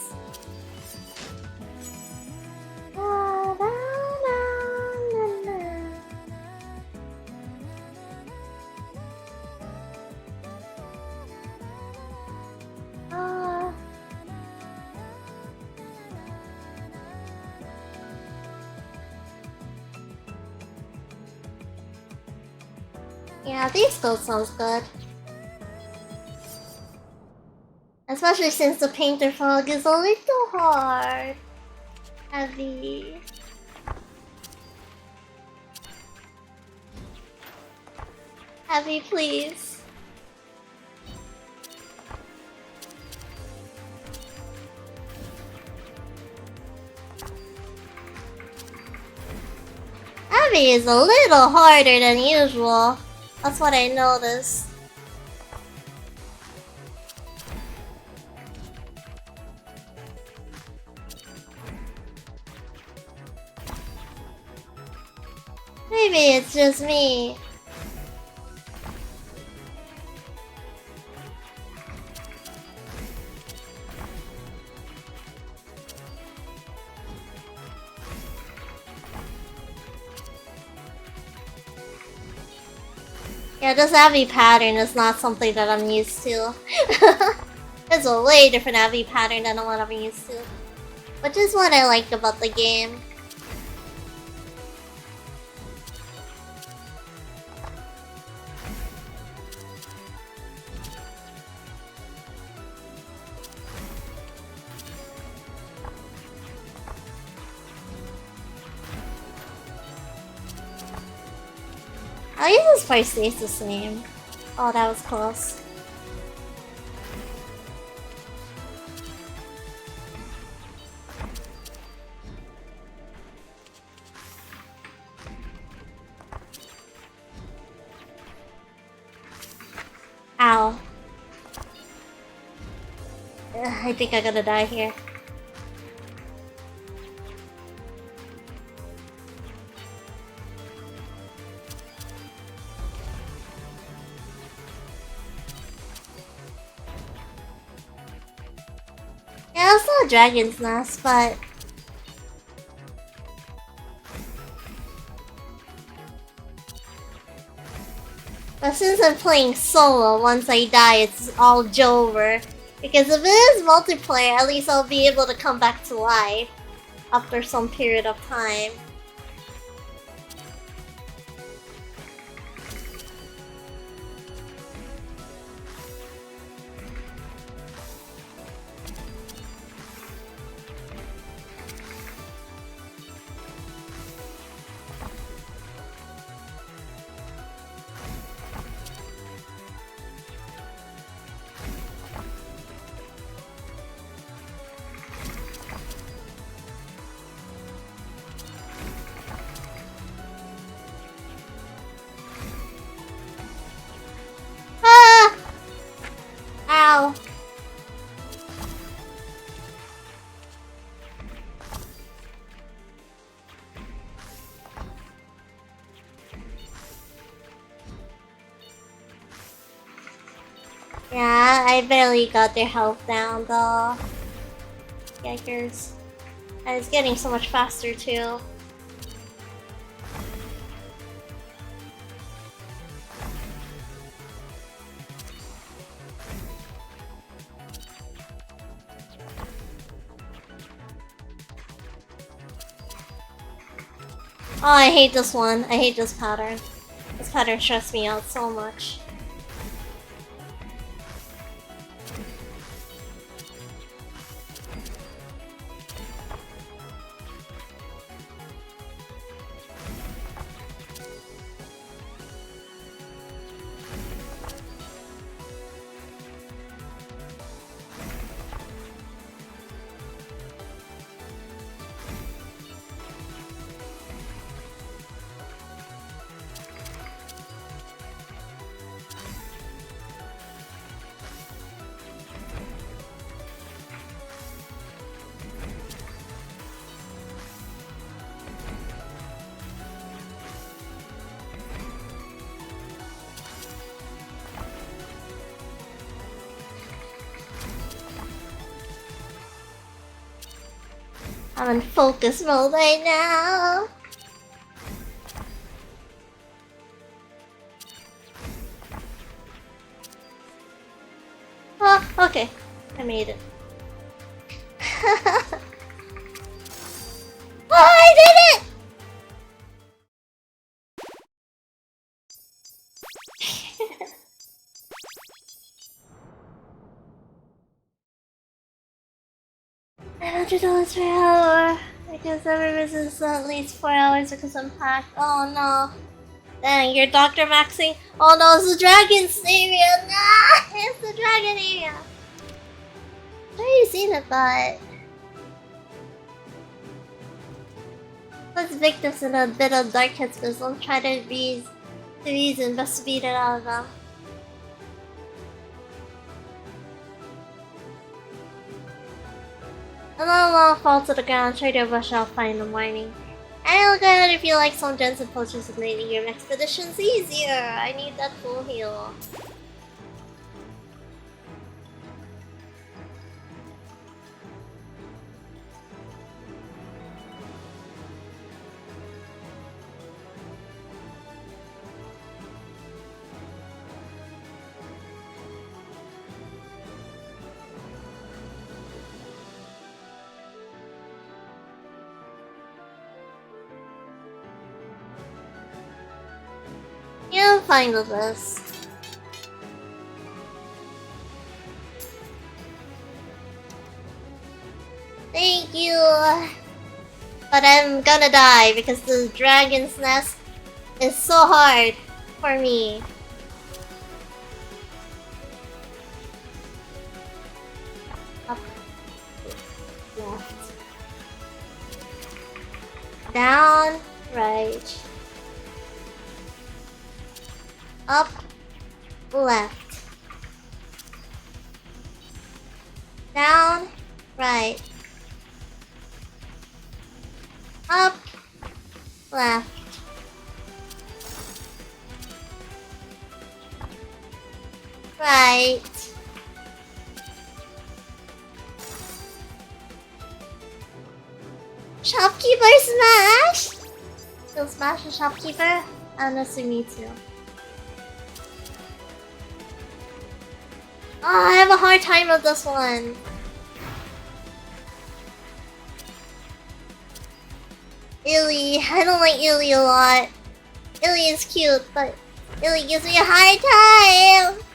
Yeah, these gold sounds good. Especially since the painter fog is a little hard. Heavy. Heavy, please. Heavy is a little harder than usual. That's what I noticed. Maybe it's just me. Yeah, this heavy pattern is not something that I'm used to. It's a way different heavy pattern than what I'm used to. Which is what I like about the game. At least this price stays the same. Oh, that was close. Ow. I think I'm gonna die here. Yeah, it's not a dragon's nest, but since I'm playing solo, once I die, it's all over. Because if it is multiplayer, at least I'll be able to come back to life after some period of time. Ah! Ow. Yeah, I barely got their health down though. Yikers. And it's getting so much faster too. Oh, I hate this one. I hate this pattern. This pattern stressed me out so much. I'm in focus mode right now. Oh, okay. I made it. Oh, I did it! $100 per hour. Because every visit is at least 4 hours because I'm packed. Oh no. Dang, you're Dr. Maxing. Oh no, it's the dragon's area. Nah, it's the dragon area. I've already seen it, but let's victims in a bit of dark headspace. Don't try to be the reason, best beat it out of them. And then I'll fall to the ground, try to rush out fine in the morning. And look at it if you like some gens and potions to make your expeditions easier. I need that full heal. Yeah, I'm fine with this. Thank you! But I'm gonna die because the dragon's nest is so hard. for me. Up, left, down, right, up, left, down, right, up, left, right. Shopkeeper smash! You'll smash the shopkeeper? Honestly, me too. Oh, I have a hard time with this one. Illy, I don't like Illy a lot. Illy is cute, but Illy gives me a hard time.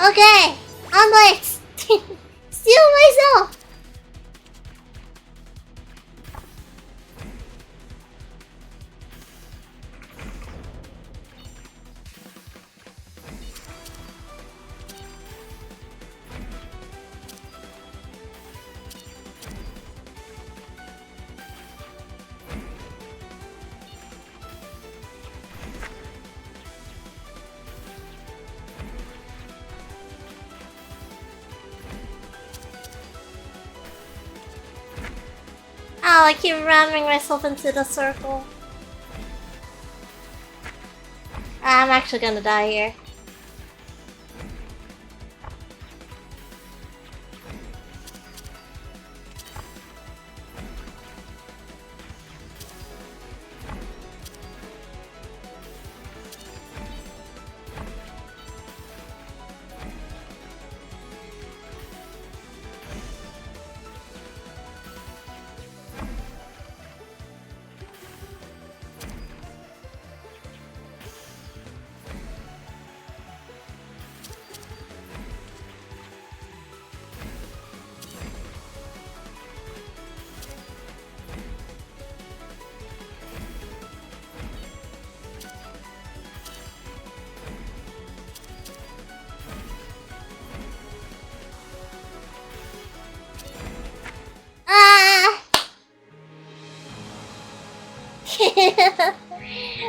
Okay, onwards! Steal myself! Oh, I keep ramming myself into the circle. I'm actually gonna die here.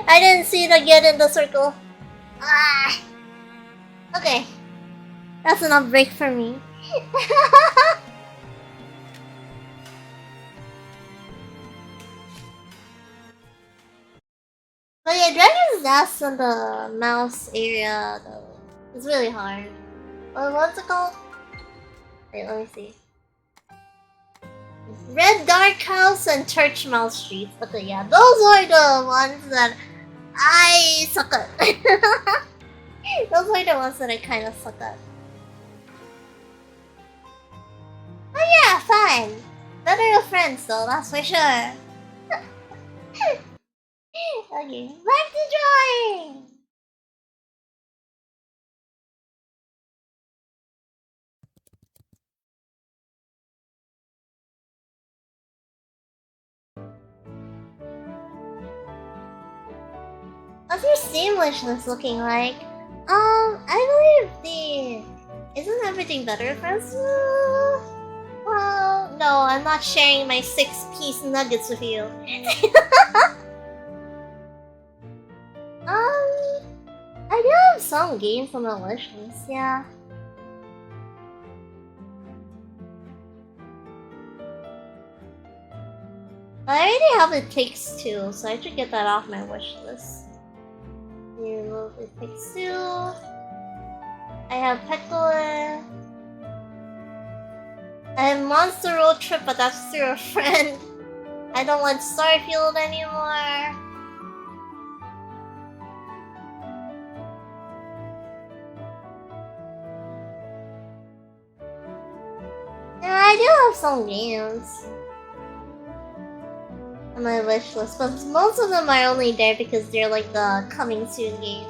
I didn't see it again in the circle. Ah. Okay. That's enough break for me. But yeah, Dragon's Nest in the mouse area though. It's really hard. What's it called? Wait, let me see. Red Dark House and Churchmouth Streets. Okay, yeah, those are the ones that I suck at. Those are the ones that I kind of suck at. But yeah, fine. Better of friends though, that's for sure. Okay, back to drawing! What's your Steam wish list looking like? I believe isn't everything better for us? Well, no, I'm not sharing my 6-piece nuggets with you. I do have some games on the wish list, yeah. I already have It Takes Two, so I should get that off my wish list. It Takes Two. I have Peckler. I have Monster Road Trip, but that's through a friend. I don't want Starfield anymore. Yeah, I do have some games on my wish list, but most of them are only there because they're like the coming soon games.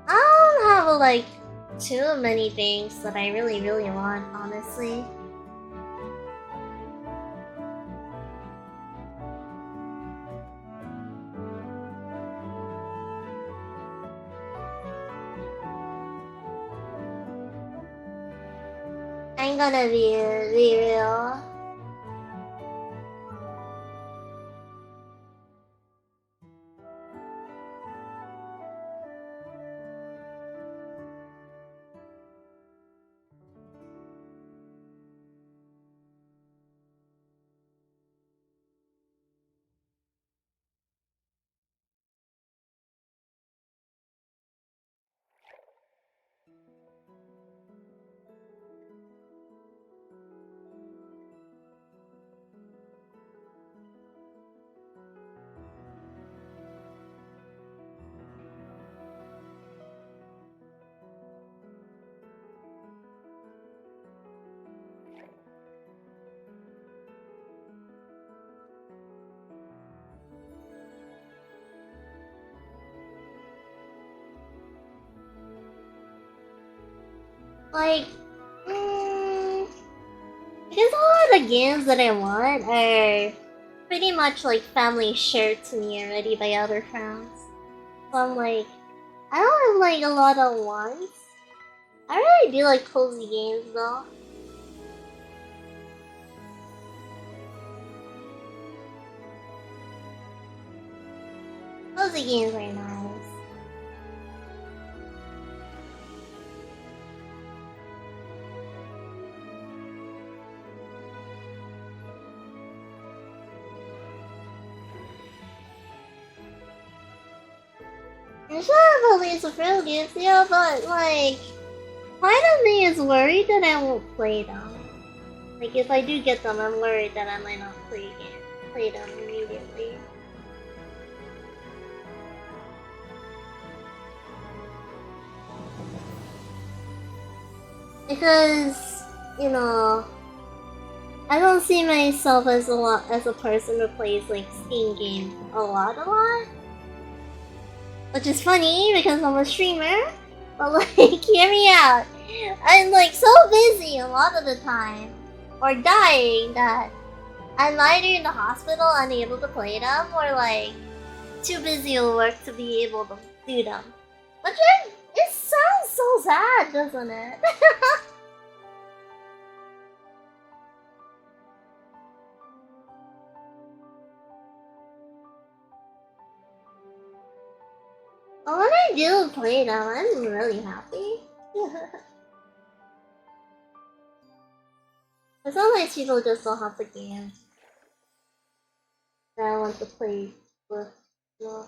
I don't have like too many things that I really want, honestly. I'm gonna be real. Like, because a lot of the games that I want are pretty much like family shared to me already by other friends. So I'm like, I don't have like a lot of wants. I really do like cozy games though. Cozy games are nice. I should have at least a few games, yeah, but like, part of me is worried that I won't play them. Like, if I do get them, I'm worried that I might not play them immediately. Because, you know, I don't see myself as a person who plays like Steam games a lot. Which is funny because I'm a streamer, but like, hear me out. I'm like so busy a lot of the time, or dying, that I'm either in the hospital unable to play them, or like too busy at work to be able to do them. Which it sounds so sad, doesn't it? But when I do play them, I'm really happy. Sometimes people just don't have the game that I want to play with. No.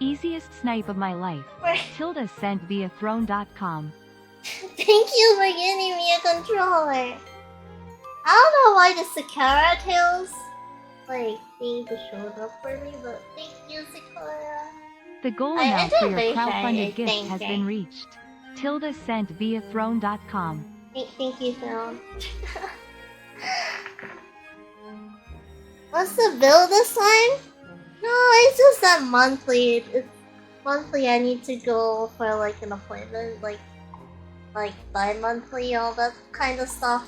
Easiest snipe of my life. Tilda sent via throne.com. Thank you for getting me a controller. I don't know why the Sakura Tales like thing showed up for me, but thank you, Sakura. The goal I amount did for your very crowdfunded shy, gift thank has you. been reached. Tilda sent via throne.com. Thank you, Phil. What's the bill this time? No, it's just that monthly. It's monthly. I need to go for like an appointment, like bi-monthly, all that kind of stuff.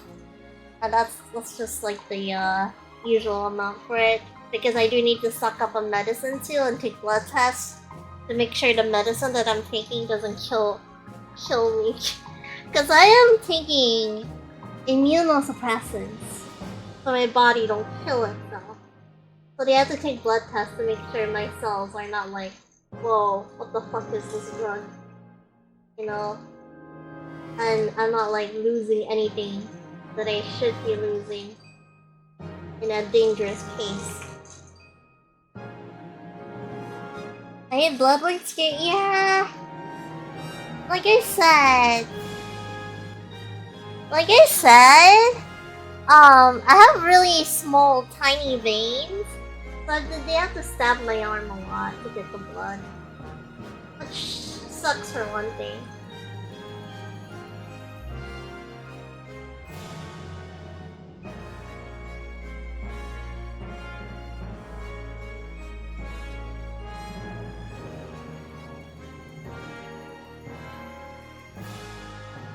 And that's just like the usual amount for it, because I do need to stock up on medicine too and take blood tests to make sure the medicine that I'm taking doesn't kill me. Because I am taking immunosuppressants so my body don't kill itself. So they have to take blood tests to make sure my cells are not like, whoa, what the fuck is this drug? You know? And I'm not like losing anything that I should be losing in a dangerous case. I hate Bloodborne Skate, yeah! Like I said, I have really small, tiny veins, so they have to stab my arm a lot to get the blood. Which sucks for one thing.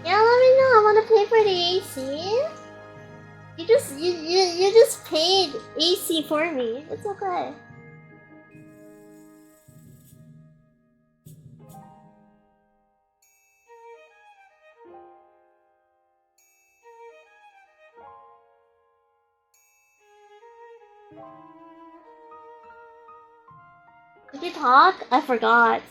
Yeah, let me know. I want to pay for the AC. You just paid AC for me. It's okay. Did you talk? I forgot.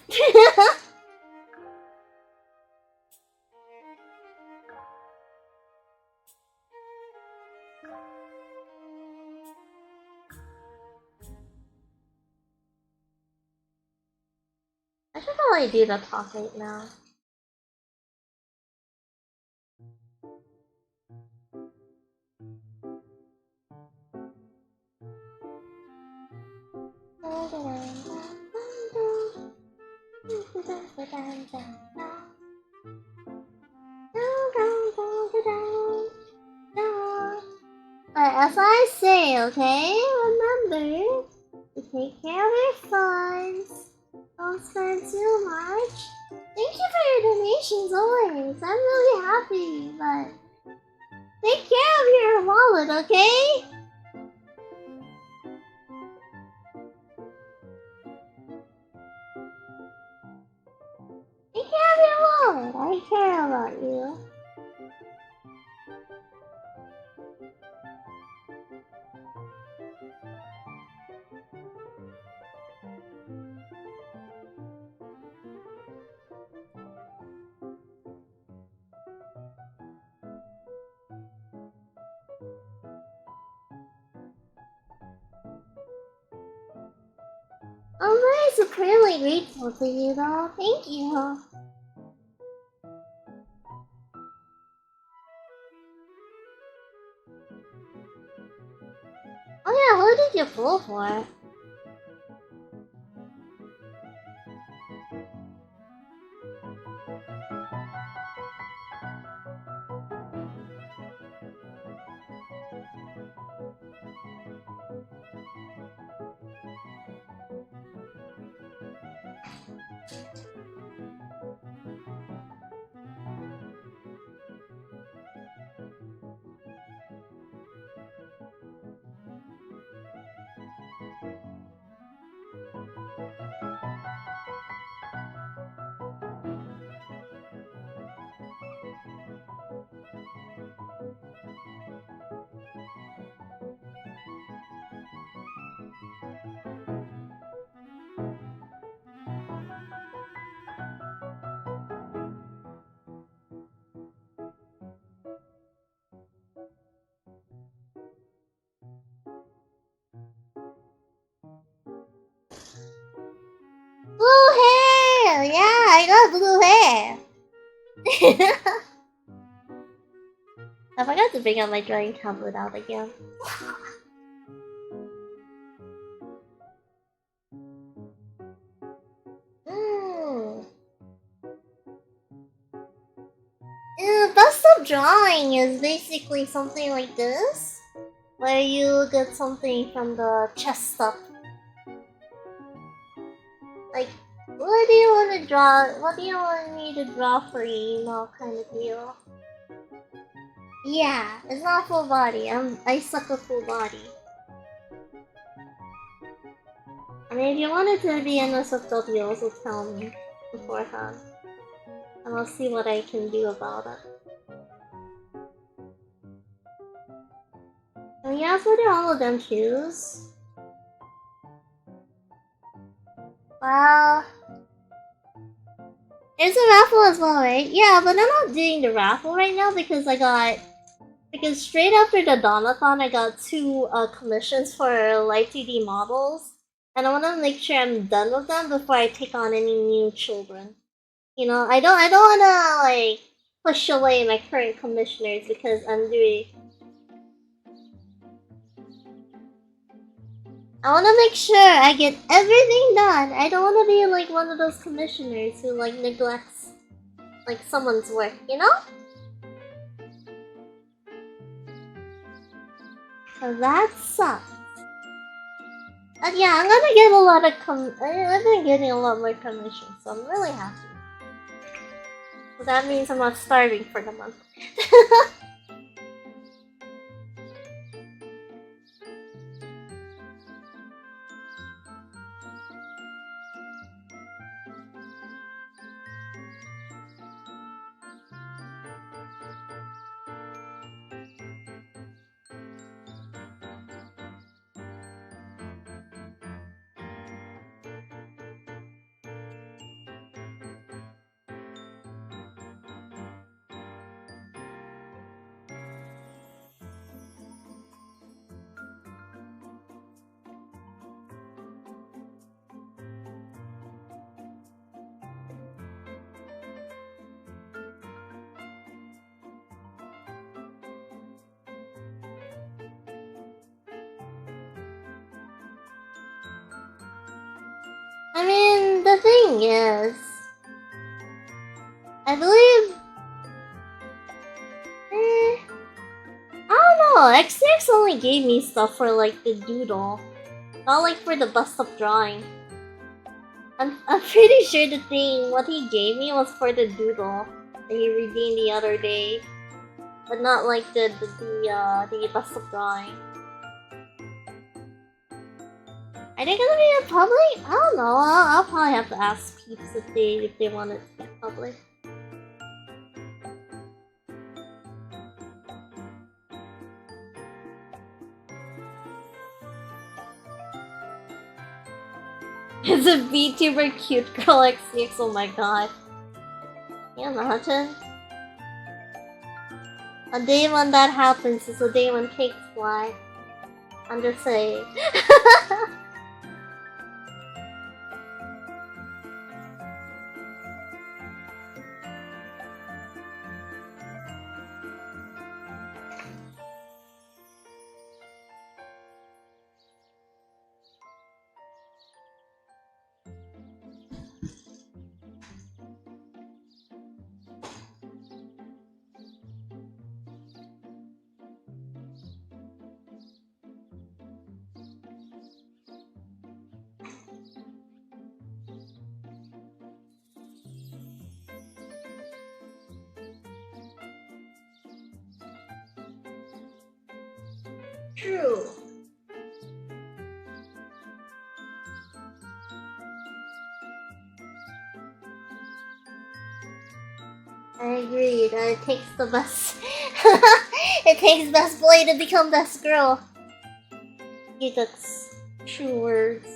I should probably do the talk right now. But as I say, okay, remember to take care of your funds. Don't spend too much. Thank you for your donations always. I'm really happy, but take care of your wallet, okay? Take care of your wallet. I care about you. I'm very supremely grateful to you, though. Thank you. Oh yeah, who did you pull for? I got blue hair. I forgot to bring out my drawing tablet out again. Best of drawing is basically something like this, where you get something from the chest up. Like, what do you want to draw? What do you want me to draw for you? You know, kind of deal. Yeah, it's not full body. I suck with full body. I mean, if you want it to be NSFW, also tell me beforehand. And I'll see what I can do about it. And yeah, what do all of them choose? Well, there's a raffle as well, right? Yeah, but I'm not doing the raffle right now because because straight after the Donathon, I got 2 commissions for light 2D models, and I want to make sure I'm done with them before I take on any new children. You know, I don't want to like push away my current commissioners because I want to make sure I get everything done. I don't want to be like one of those commissioners who like neglects like someone's work, you know? So that sucks. And yeah, I'm gonna get a lot of I've been getting a lot more commissions, so I'm really happy. So that means I'm not starving for the month. I mean, the thing is, I believe, I don't know, XTX only gave me stuff for like the doodle, not like for the bust up drawing. I'm pretty sure what he gave me was for the doodle that he redeemed the other day, but not like the bust up drawing. Are they gonna be in public? I don't know. I'll probably have to ask peeps if they want it to be public. It's a VTuber cute girl XCX, oh my god. Can you imagine? A day when that happens is a day when cakes fly. I'm just saying. True. I agree that it takes the best. It takes best boy to become best girl. That's true words.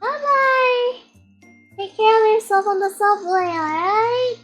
Bye bye. Take care of yourself on the subway, alright?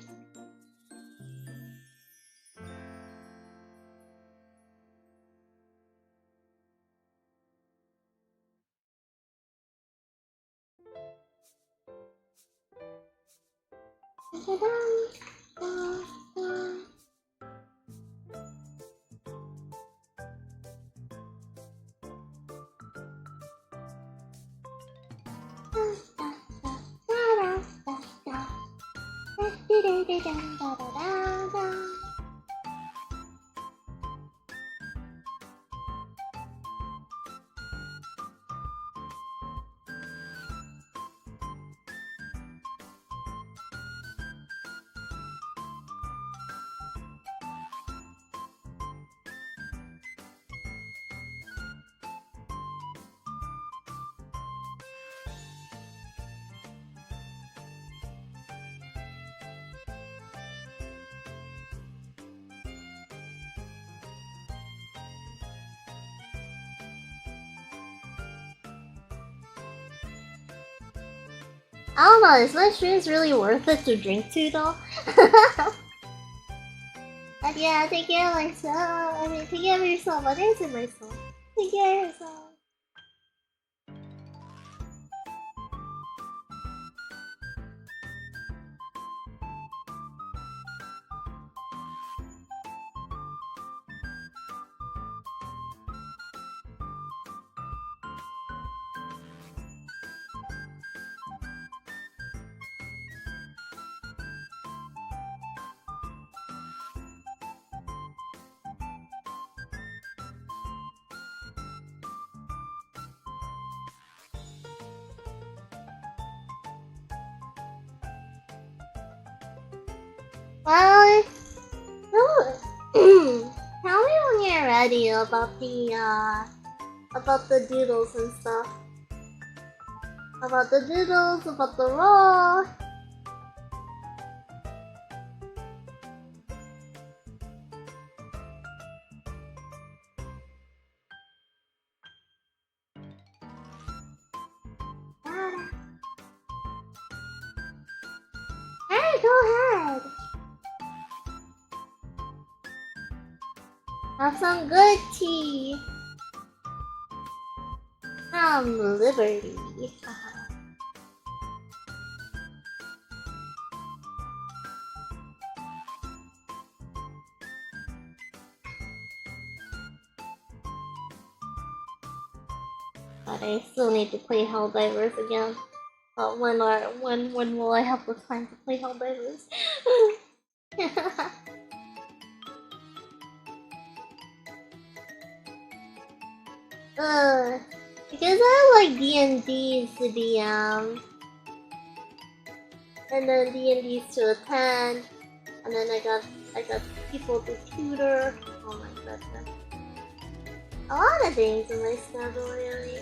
I don't know, is my streams really worth it to drink to though? But yeah, take care of myself. I mean, take care of yourself. I didn't say myself. Take care of yourself. Well, no. Tell me when you're ready about the doodles and stuff. About the doodles, about the raw. Hey, go ahead. Have some good tea. From Liberty. But I still need to play Helldivers again. But when will I have the time to play Helldivers? Because I like D&Ds to DM, and then D&Ds to attend, and then I got people to tutor. Oh my goodness, a lot of things in my schedule really.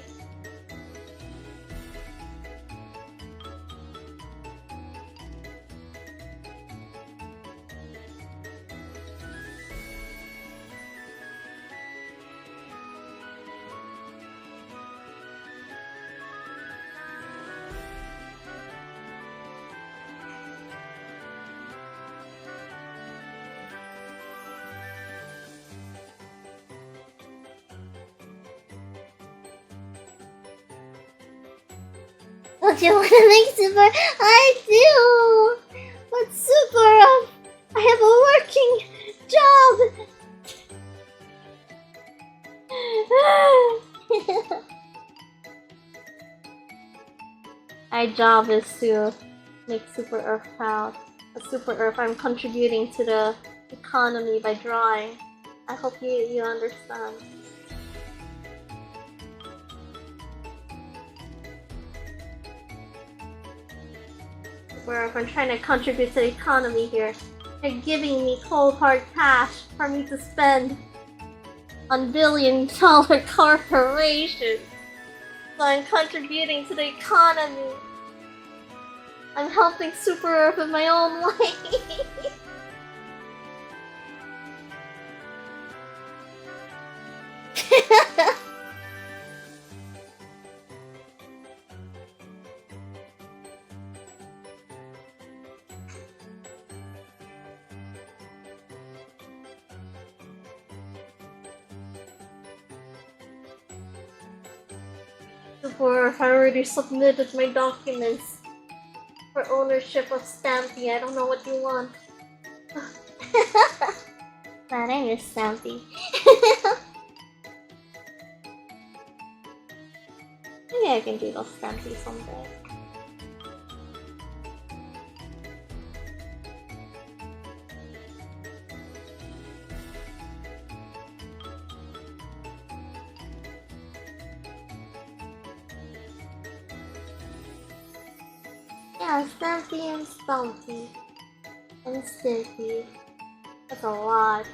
Don't you want to make super? I do! But super, I have a working job! My job is to make Super Earth proud. A Super Earth, I'm contributing to the economy by drawing. I hope you understand. Where I'm trying to contribute to the economy here. They're giving me cold hard cash for me to spend on billion-dollar corporations. So I'm contributing to the economy. I'm helping Super Earth in my own way. Super Earth, I already submitted my documents for for ownership of Stampy. I don't know what you want. My name is Stampy. Maybe I can do the Stampy someday. Yeah, Stampy and Stumpy. And Stimpy. That's a lot.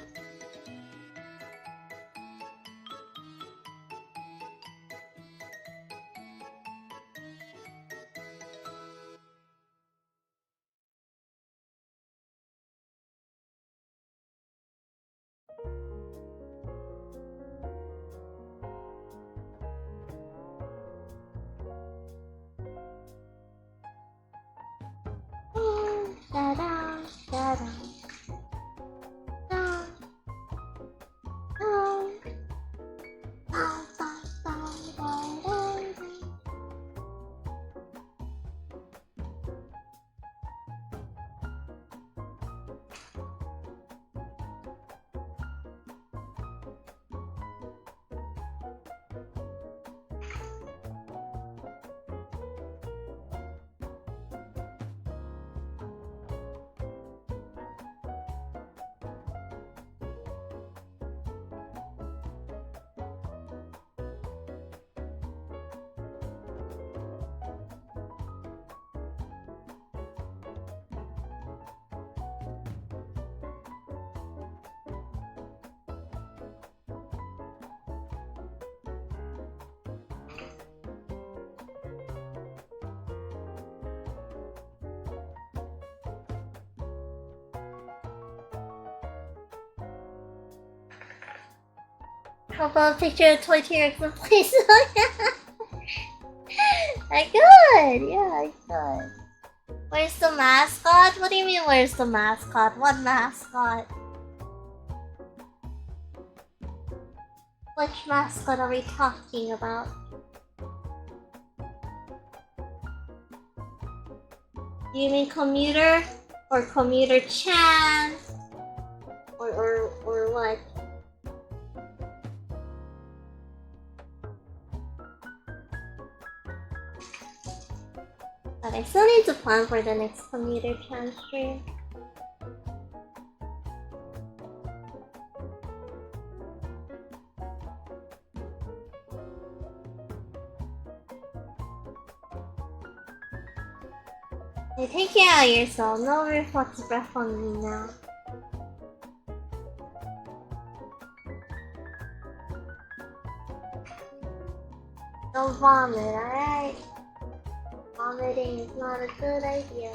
Da-da, da-da. Da. Da. Da, da, da, da, da. How about a picture of Toy T-Rex in place? I could! Yeah, I could. Where's the mascot? What do you mean, where's the mascot? What mascot? Which mascot are we talking about? Do you mean Commuter? Or Commuter-chan? Or what? But I still need to plan for the next Commuter-chan stream. Hey, take care of yourself. No reflex breath on me now. Don't vomit, alright? Vomiting is not a good idea.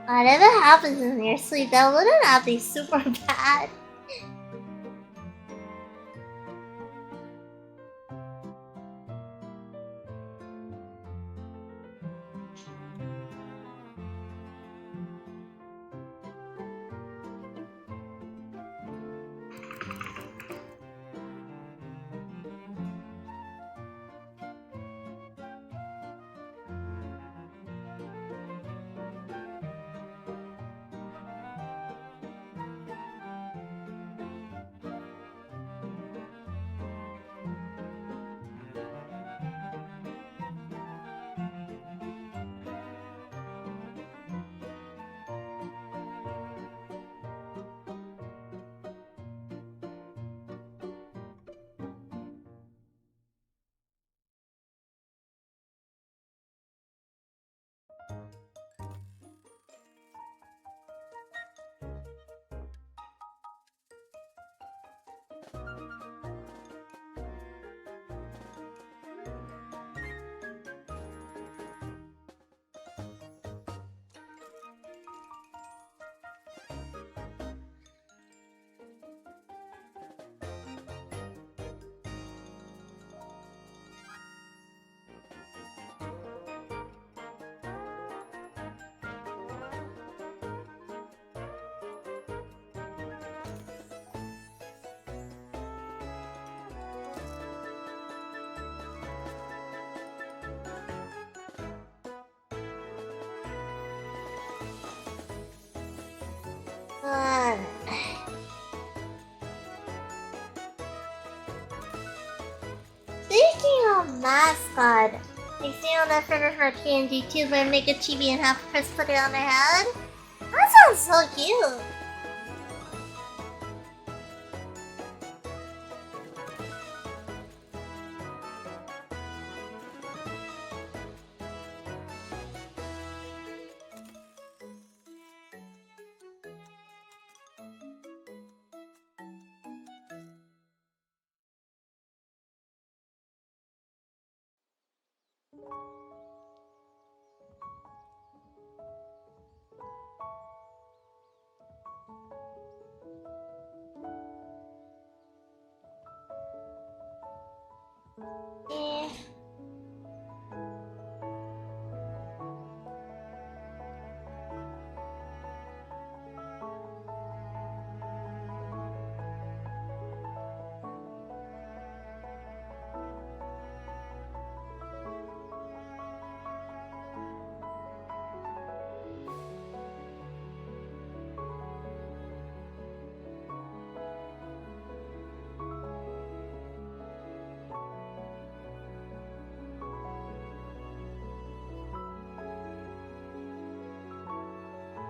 Whatever happens in your sleep, that wouldn't have to be super bad. Speaking of mascot, you see how that finish for TNG 2 where make a chibi and have Chris put it on their head? That sounds so cute. Eh.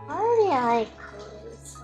Why are the eye closed?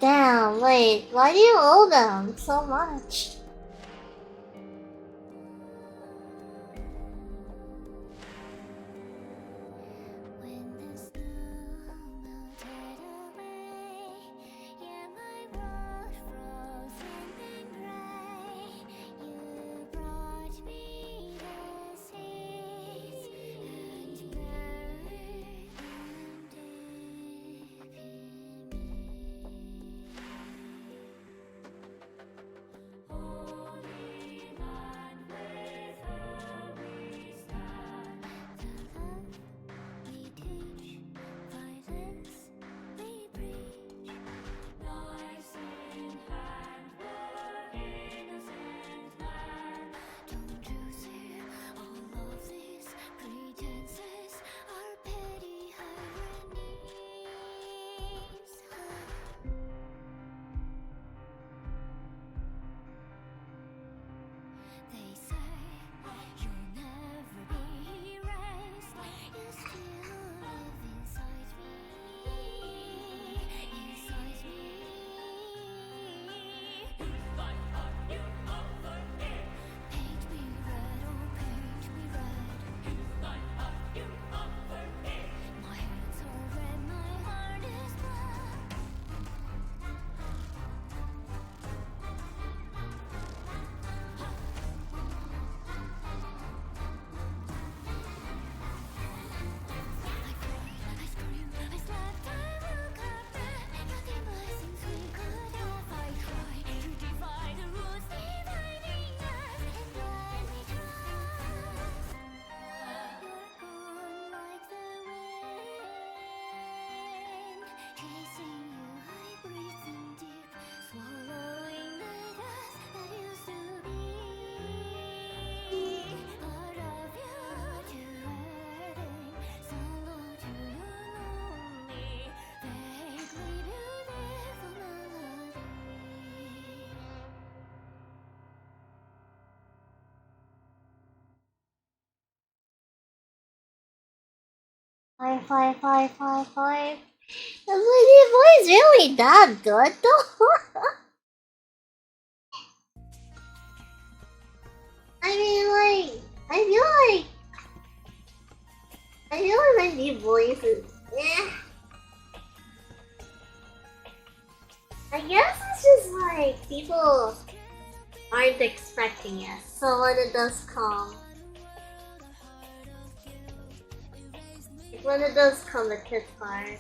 Damn, wait, why do you owe them so much? 5. The voice is really that good though. I mean, like, I feel like my deep voice is, I guess it's just like people aren't expecting it, so when it does come, it hits hard.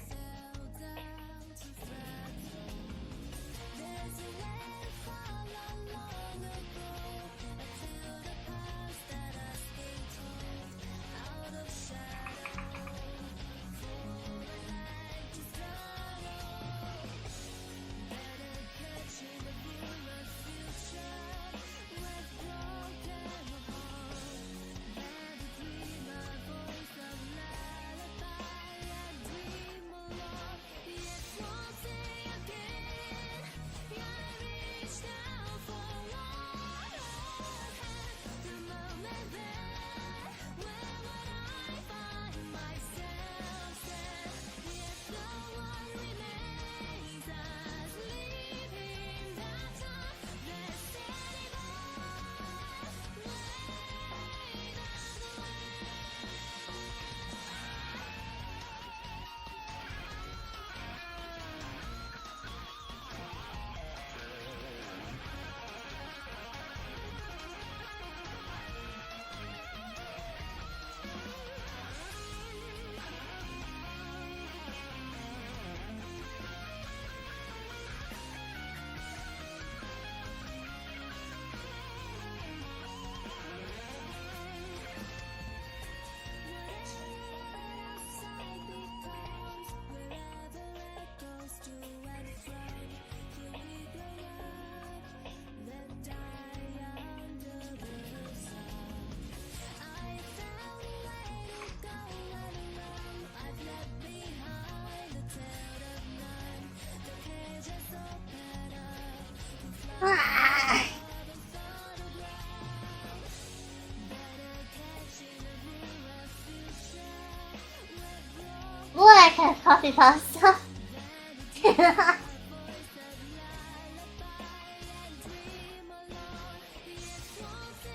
Boy, I can't copy pasta.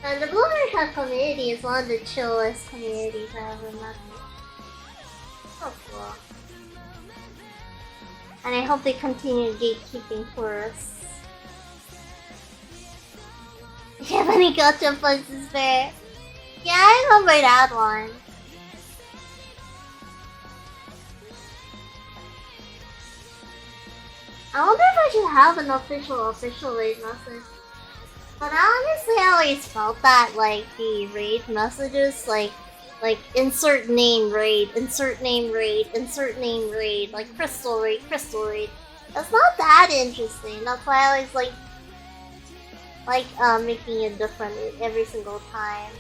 And the Blue Haircut community is one of the chillest communities I've ever met. So cool. And I hope they continue gatekeeping tourists. Do you have any gotcha punches there? Yeah, I remember that one. I wonder if I should have an official raid message. But I honestly always felt that, like, the raid messages, like insert name raid, insert name raid, insert name raid, like Krystial raid, Krystial raid. That's not that interesting. That's why I always like making it different every single time.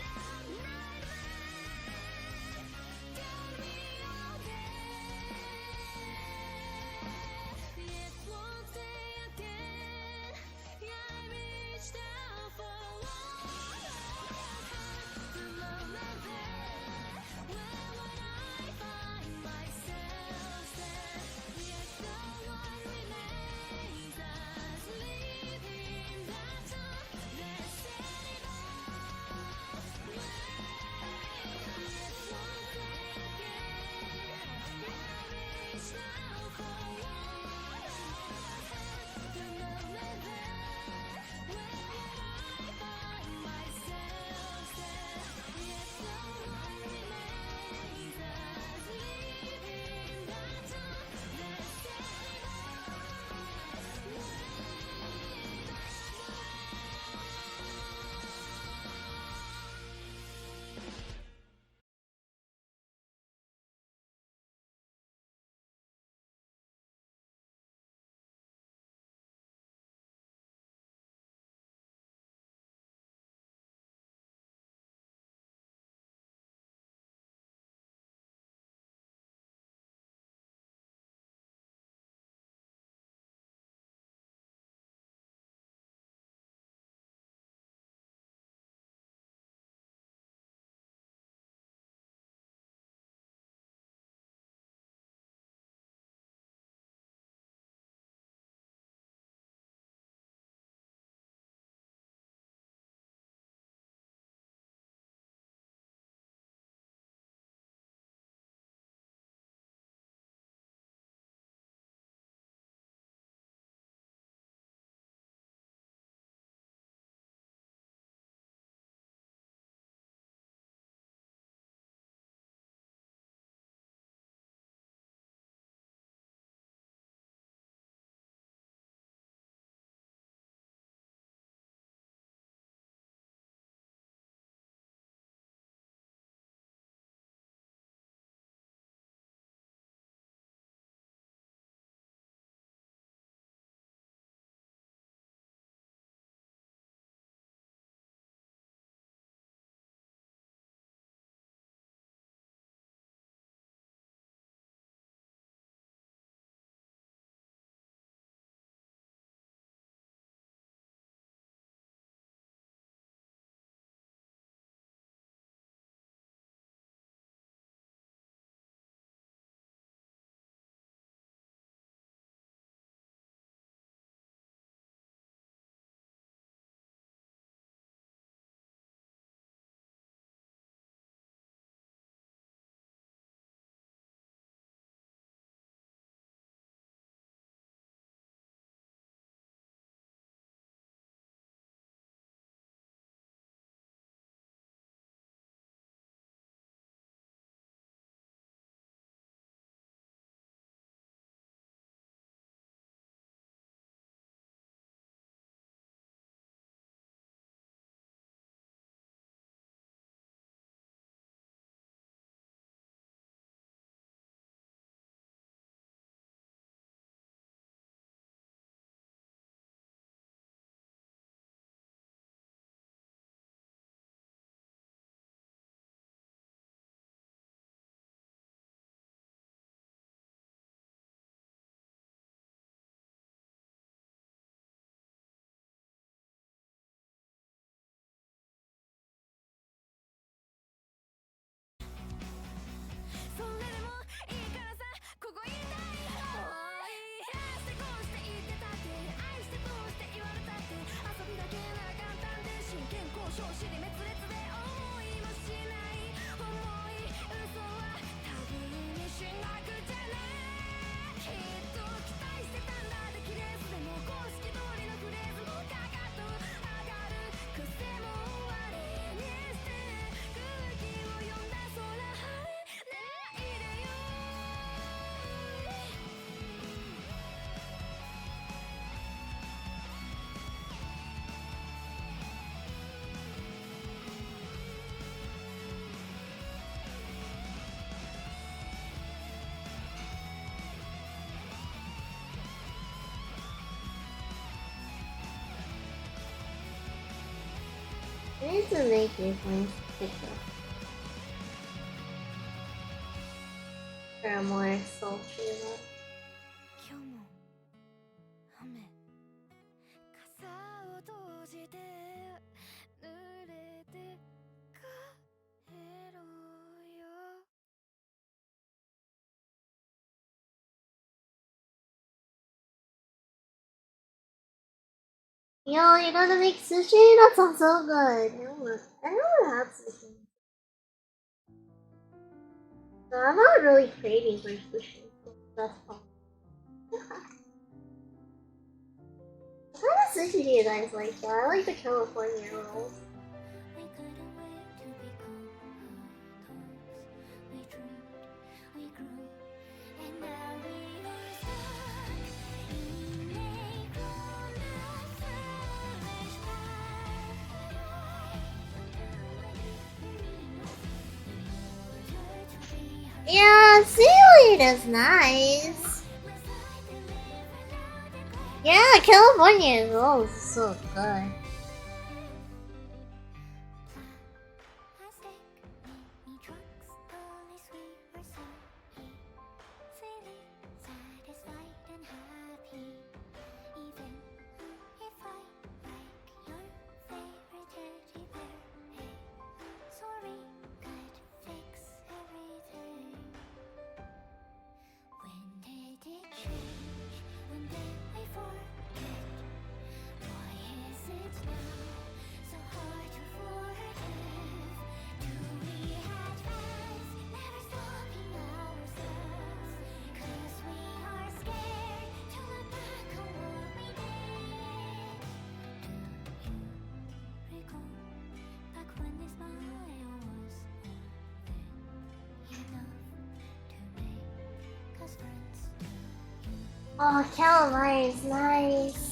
to make your points quicker. For a more sultry look. 今日も雨傘を閉じて濡れて帰ろうよ Yo, you know how to make sushi? That sounds so good. I don't want to have sushi. So I'm not really craving for sushi. That's fine. What kind of sushi do you guys like though? I like the California rolls. We couldn't wait to become adults. We dreamed, we grew, and now we are stuck in a grown-up foolish paradise. Yeah, seaweed is nice. Yeah, California rolls is so good. Oh, calamari is nice.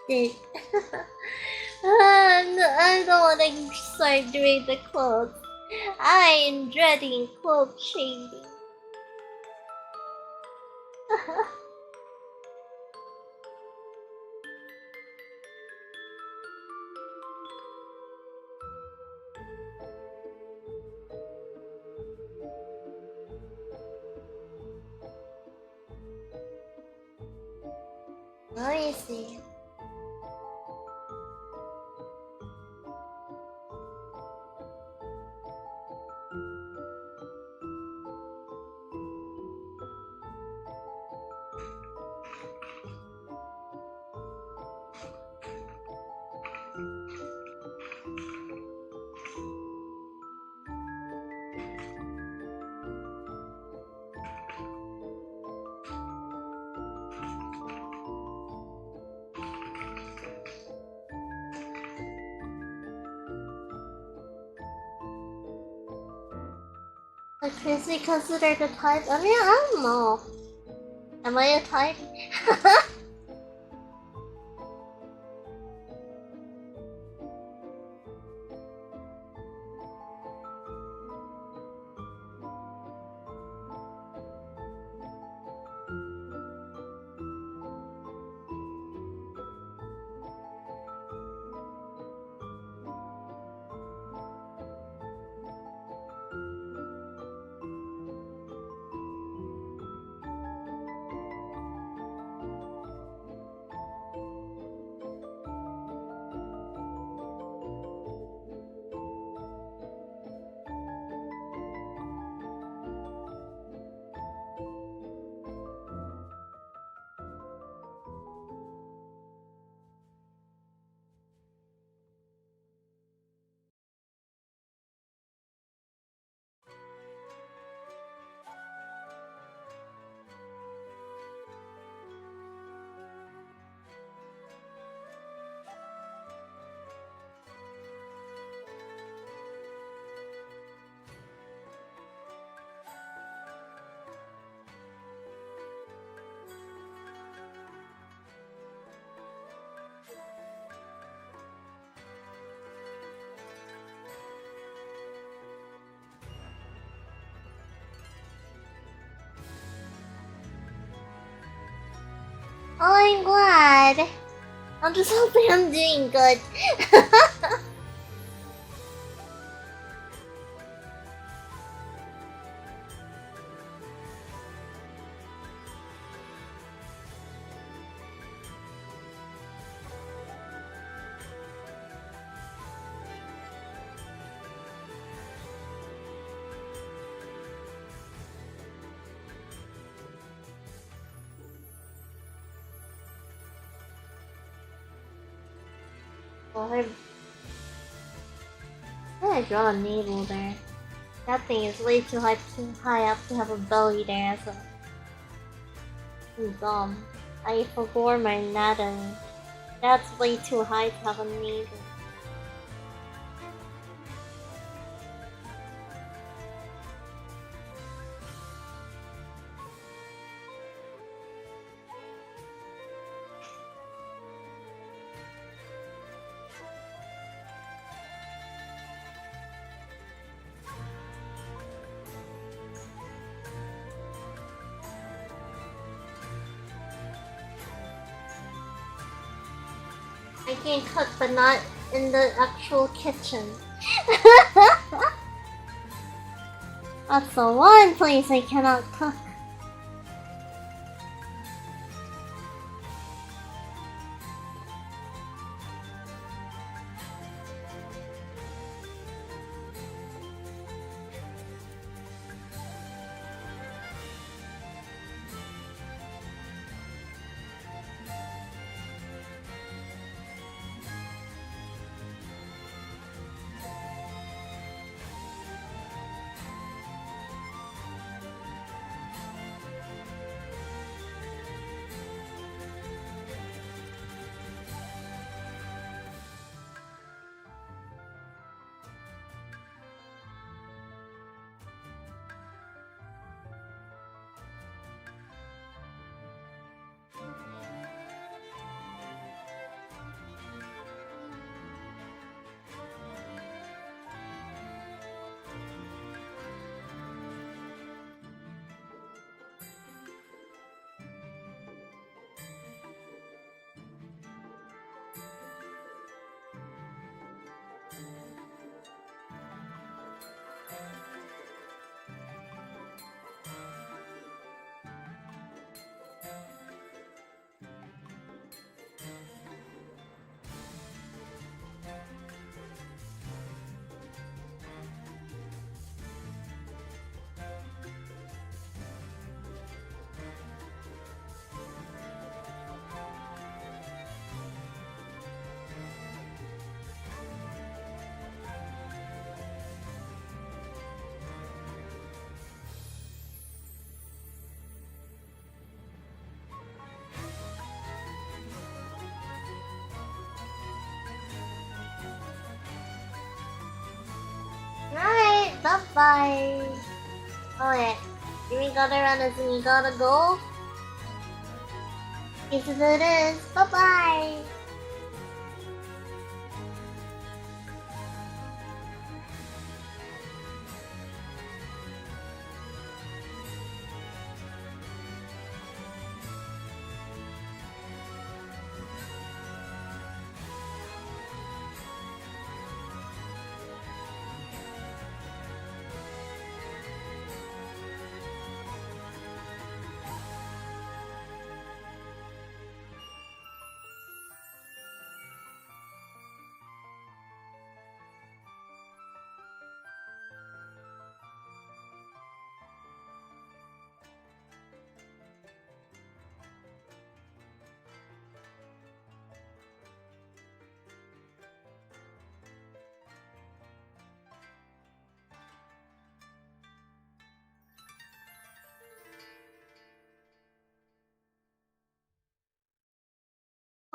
Dude. I don't want to start doing the clothes. I am dreading clothes changing. I see. Is Chrissy considered a type? I mean, I don't know. Am I a type? Oh, I'm glad. I'm just hoping I'm doing good. Well, I draw a navel there. That thing is way too high up to have a belly there, so I'm dumb. I forgot my anatomy. That's way too high to have a navel. I can cook, but not in the actual kitchen. That's the one place I cannot cook. Alright, bye-bye. Oh yeah, we gotta run as we gotta go. Yes, it is. Bye-bye.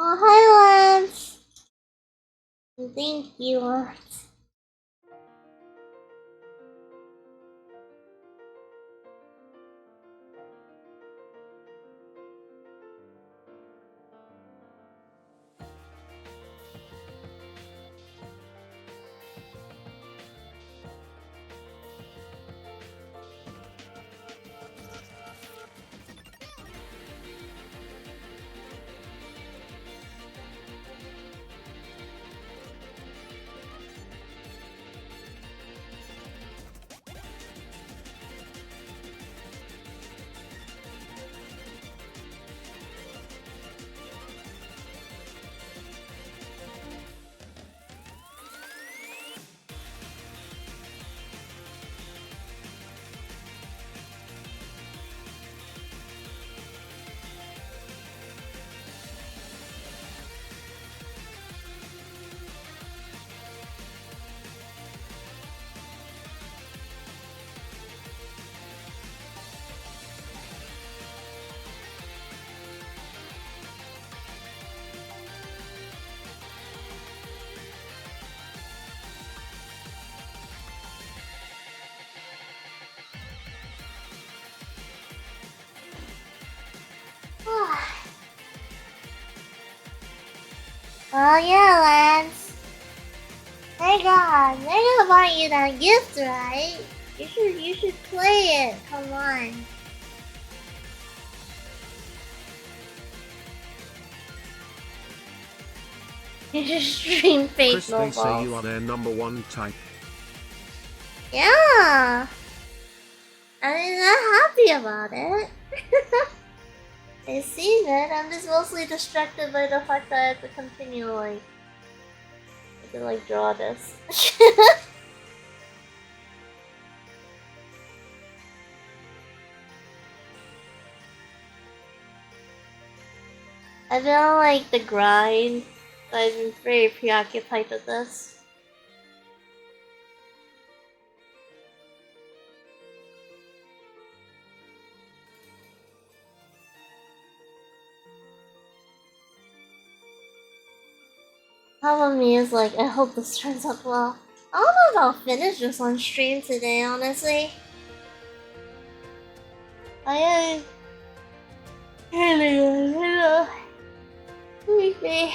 Oh, hi, Lance. Thank you, Lance. Oh yeah, Lance. Hey God, they're gonna buy you that gift, right? You should play it. Come on. Extreme fake Chris, they say snowballs. you are their number one type. Yeah. I mean, I'm happy about it. I seen it. I'm just mostly distracted by the fact that I have to continue like draw this. I've been on like the grind, so I've been very preoccupied with this. Problem me is like, I hope this turns out well. I don't know if I'll finish this on stream today, honestly. I really, leave me.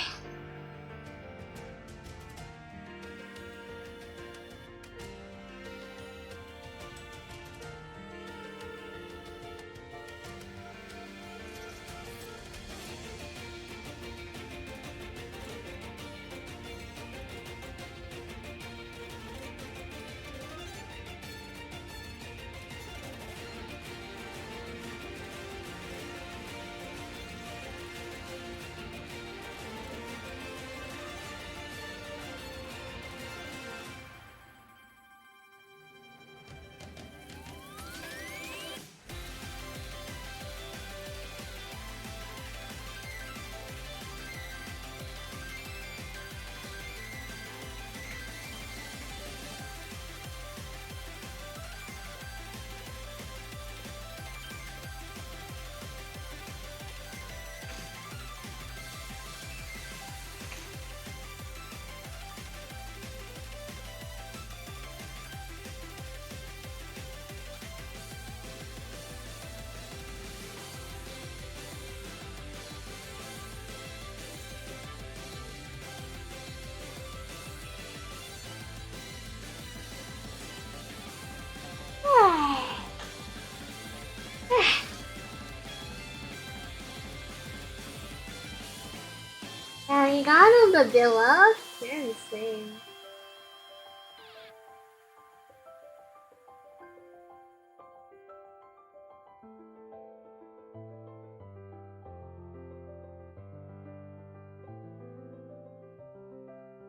Yeah, you got him the deluxe? You're insane.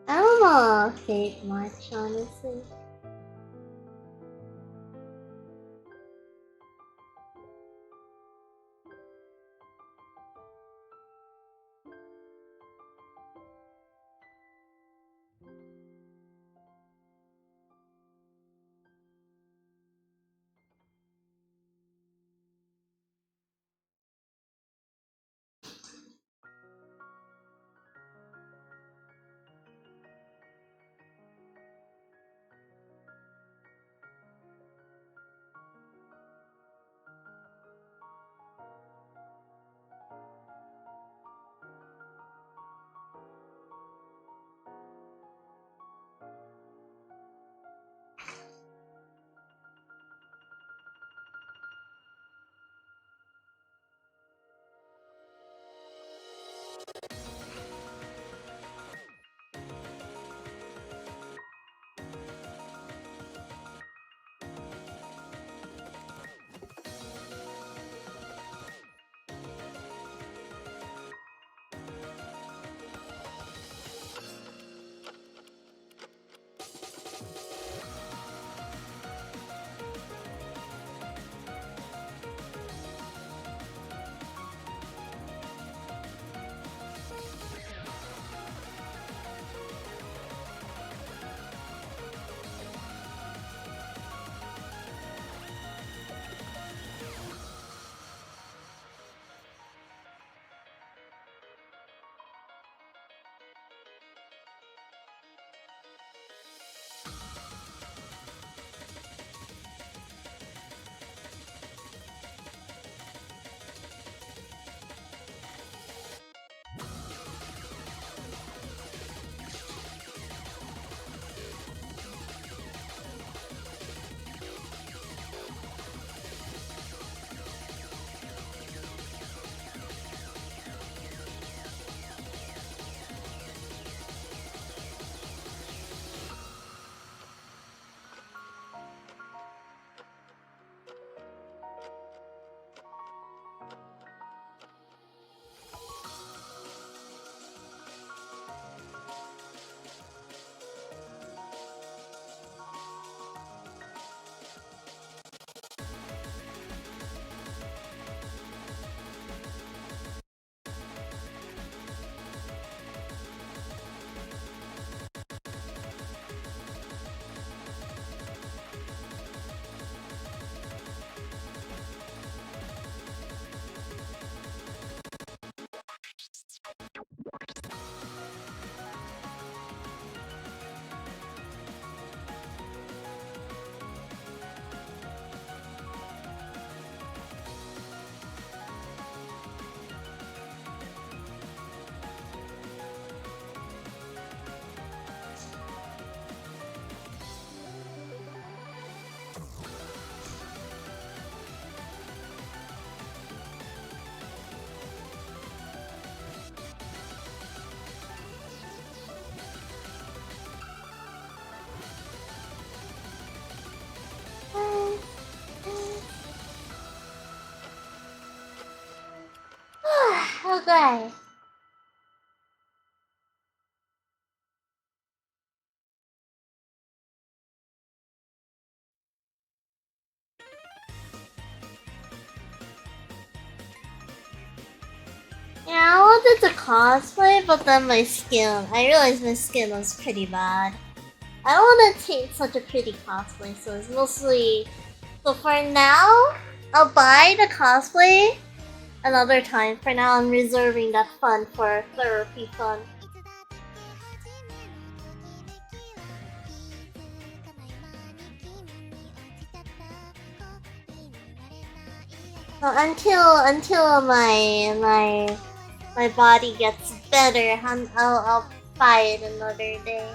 I don't know Fate much, honestly. 对。Yeah, I wanted to cosplay, but then I realized my skin was pretty bad. I don't want to take such a pretty cosplay, so it's mostly... So for now, I'll buy the cosplay another time. For now, I'm reserving that fun for therapy fun. So until my body gets better, I'll buy it another day.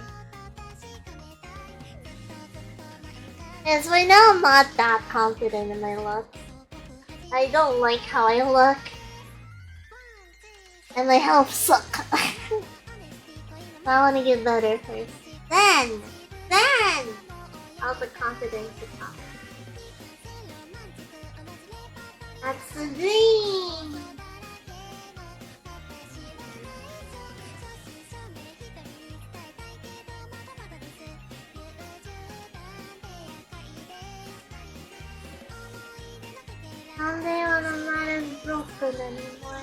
Yes, right now I'm not that confident in my look. I don't like how I look. And my health suck. I want to get better first. Then I'll put confidence to top. That's the dream! Someday when I'm not as broken anymore.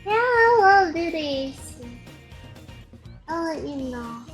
Yeah, I will do this. I'll let you know.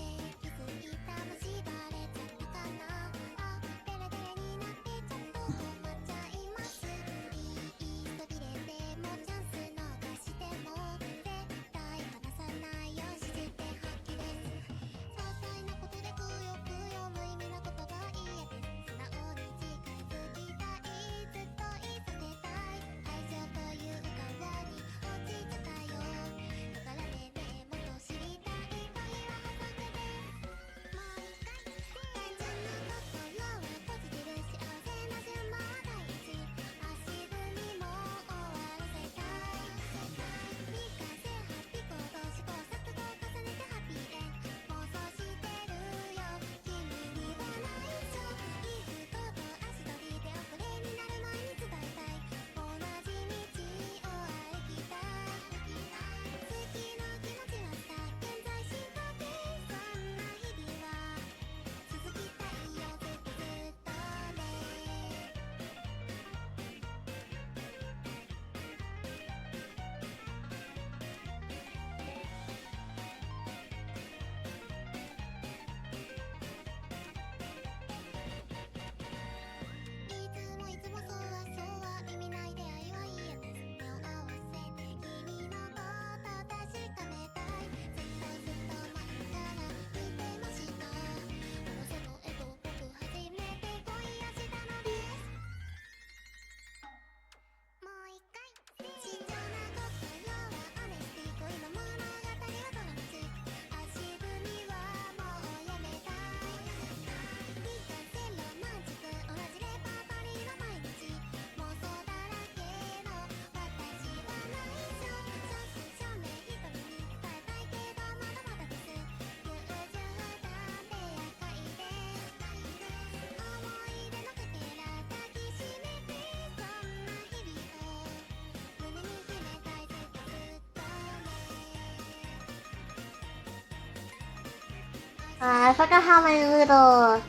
I forgot how my little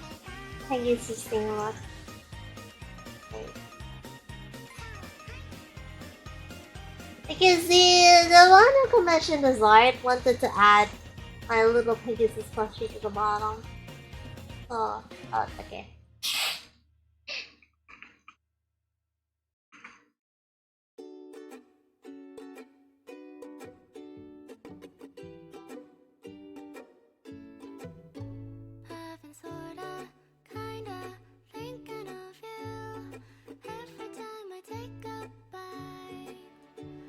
Pegasus thing looks. Because the one who commissioned this art wanted to add my little Pegasus plushie to the bottom. Oh, okay.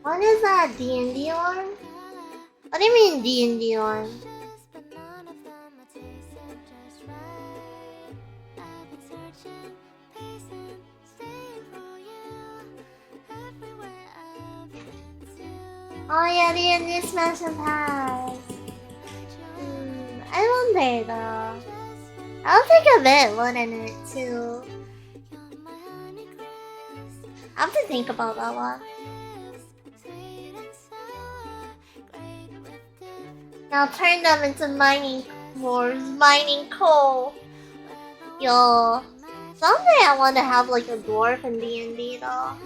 What is that, D&D one? What do you mean D&D one? Oh yeah, the Indian Expansion Pass. I wonder though. I'll take a bit more than it too. I have to think about that one. Now turn them into mining wars, mining coal. Yo, someday I want to have like a dwarf in D&D though.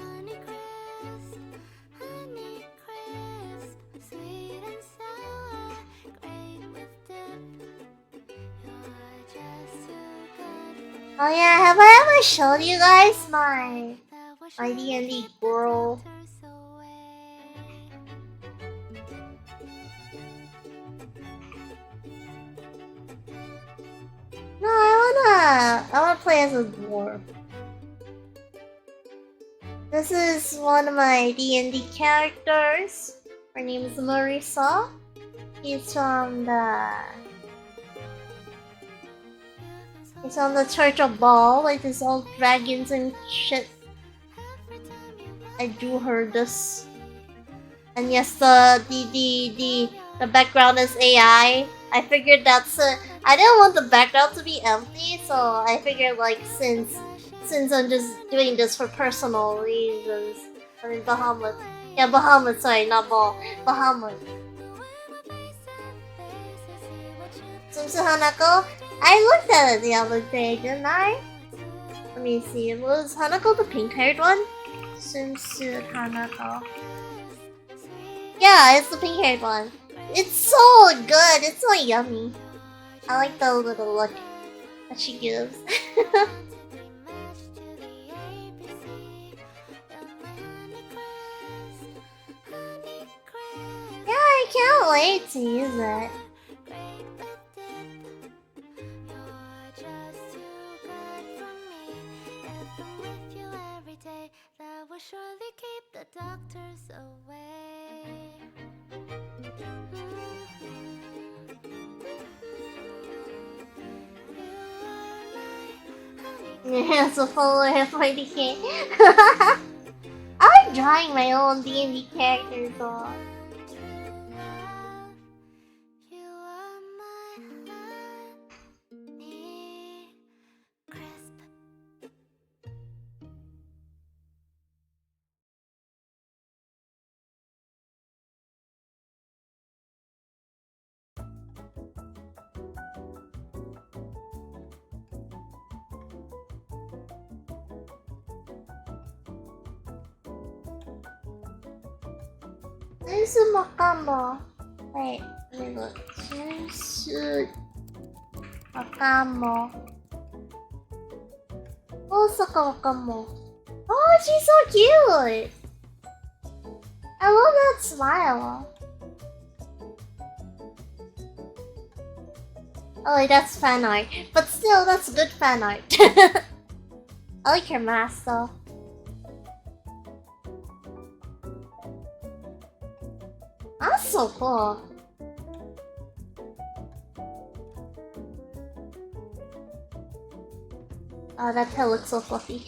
Oh yeah, have I ever showed you guys my D&D girl? No, I wanna play as a dwarf. This is one of my D&D characters. Her name is Marisa. He's from the Church of Baal, like there's all dragons and shit. I drew her this. And yes, the background is AI. I figured that's I didn't want the background to be empty, so I figured like since I'm just doing this for personal reasons. I mean Bahamut. Yeah, Bahamut, sorry, not Ball. Bahamut. Swimsuit Hanako? I looked at it the other day, didn't I? Let me see, was Hanako the pink-haired one? Swimsuit Hanako. Yeah, it's the pink-haired one. It's so good, it's so yummy. I like the little look that she gives. Yeah, I can't wait to use it. That will surely keep the doctors away. Yeah, so follower 40k. I like drawing my own D&D characters though. Swimsuit Makamo. Wait, let me look. Swimsuit Makamo. Osaka Makamo. Oh, she's so cute! I love that smile. Oh wait, that's fan art. But still, that's good fan art. I like her mask though. That's so cool. Oh, that tail looks so fluffy.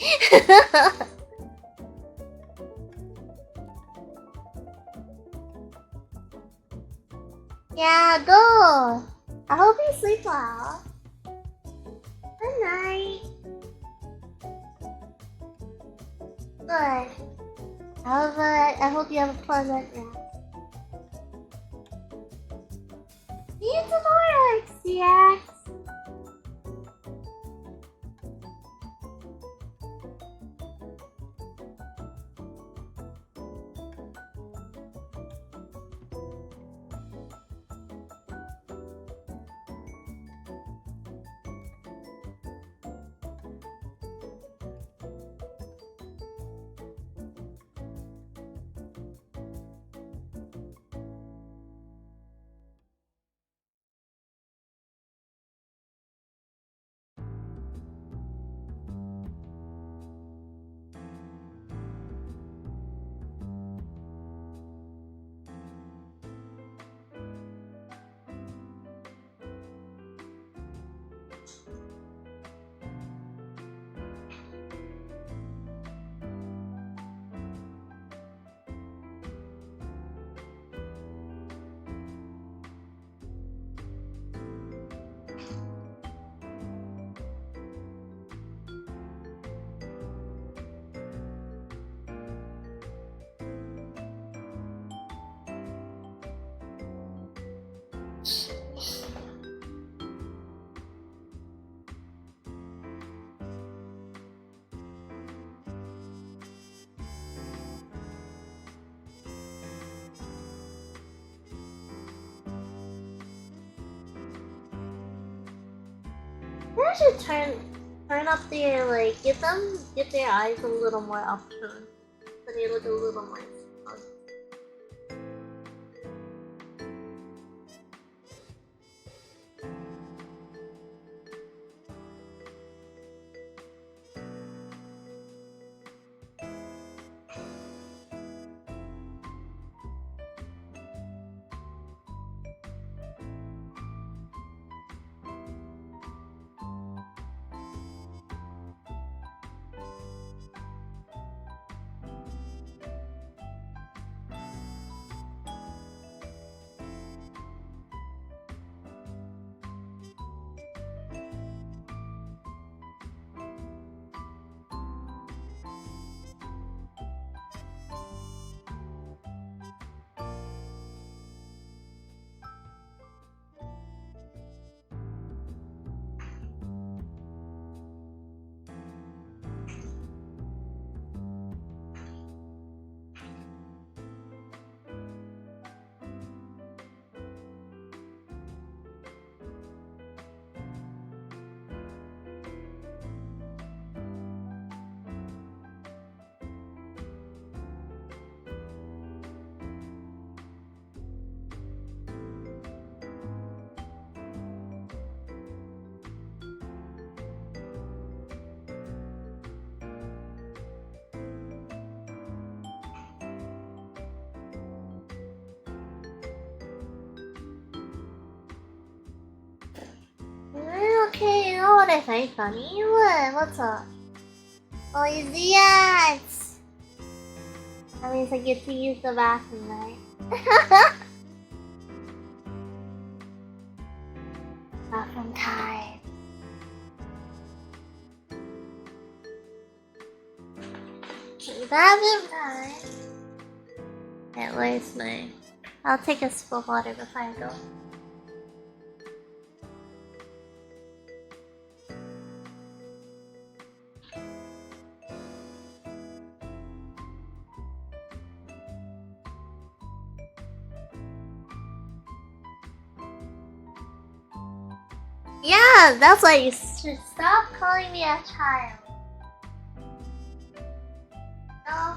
Yeah, go! I hope you sleep well. Good night. Good. I hope you have a pleasant rest. See you tomorrow, XDX! I should turn up their like get their eyes a little more upturned so they look a little more smug. Okay, you know what I find funny? What's up? Oh, you see that? That means I get to use the bathroom, right? Bathroom time. Okay, bathroom time. Alright, where's my... I'll take a sip of water before I go. Yeah, that's why you should stop calling me a child. No.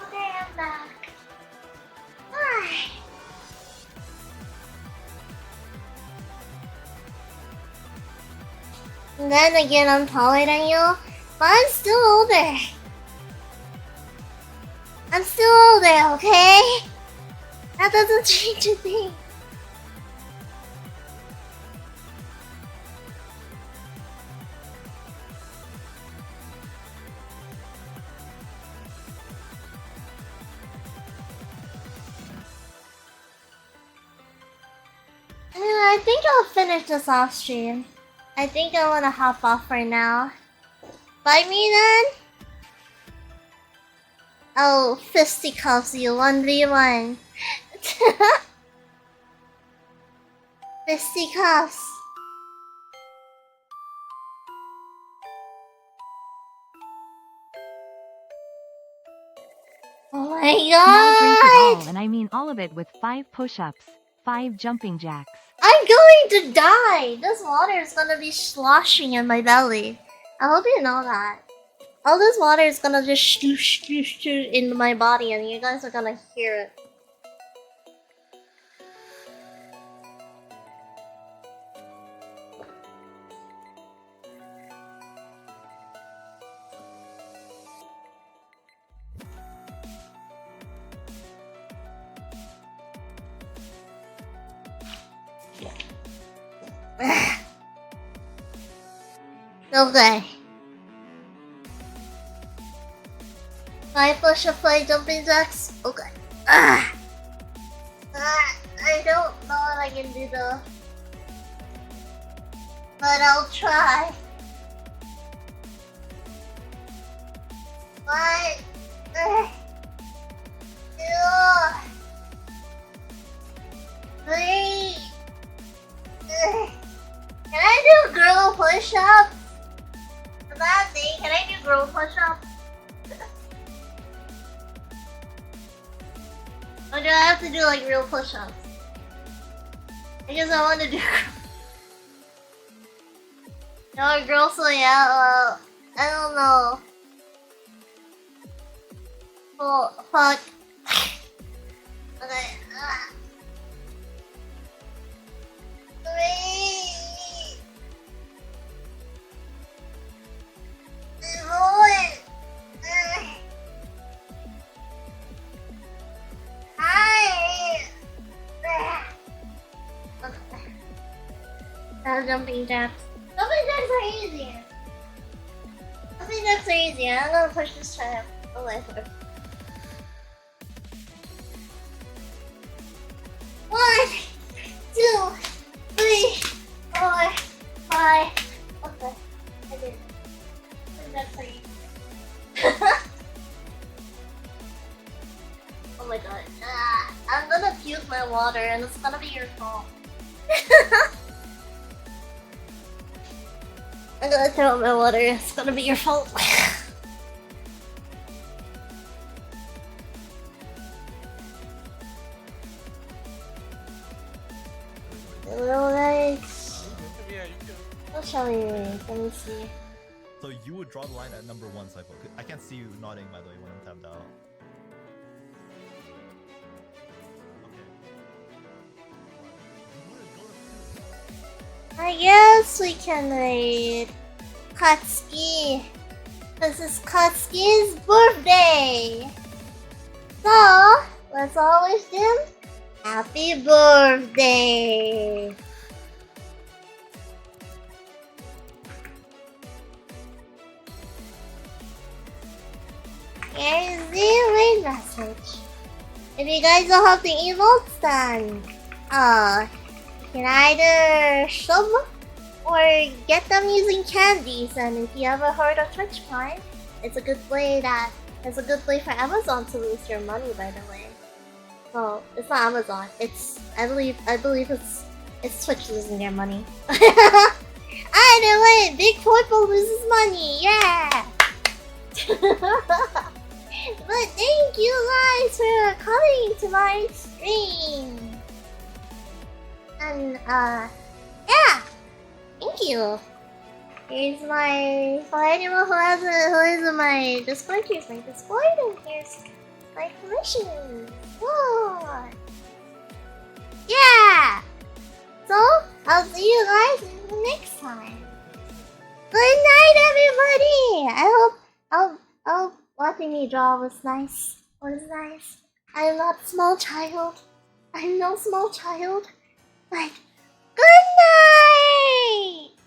Okay, I'm back. Alright. And then again, I'm taller than you, but I'm still older. I'm still older, okay? That doesn't change a thing. I think I'll finish this off stream. I think I want to hop off for now. Bye me then. Oh, fisticuffs you 1v1. Fisticuffs. Oh my Now drink it god! all, and I mean all of it, with 5 push-ups, 5 jumping jacks. I'm going to die! This water is gonna be sloshing in my belly. I hope you know that. All this water is gonna just sloosh, sloosh, sloosh into my body, and you guys are gonna hear it. Okay. 5 push-up, 5 jumping jacks. Okay. I don't know what I can do though. But I'll try. 1, 2, 3. Can I do girl push-ups? For that thing, can I do girl push-ups? Or do I have to do like real push-ups? I guess I want to do. No, girl, so yeah, I don't know. Oh, fuck. Okay. 3. 4. 5. Jumping jacks. Jumping jacks are easier. Jumping jacks are easier. I'm gonna push this trap away first. 1, 2, 3, 4, 5. Okay, I did it. Jumping jacks are easier. Oh my god. I'm gonna puke my water and it's gonna be your fault. I'm gonna throw out my water, it's gonna be your fault. Hello guys. What shall we read? Let me see. So you would draw the line at number 1, Cypher. I can't see you nodding, by the way, when I'm tapped out. I guess we can raid Katsuki. This is Katsuki's birthday. So, let's all wish him happy birthday. Here's the raid message. If you guys don't have the emotes, then you can either sub or get them using candies. And if you ever heard of Twitch Prime, it's a good way for Amazon to lose your money, by the way. Well, it's not Amazon. It's I believe it's Twitch losing their money. Either way, Big Purple loses money. Yeah. But thank you guys for coming to my stream. And yeah, thank you. Here's my, for anyone who is in my Discord, here's my Discord, and here's my permission. Whoa. Yeah. So I'll see you guys next time. Good night, everybody. I hope watching me draw was nice. was nice. I'm not small child. I'm no small child. But good night!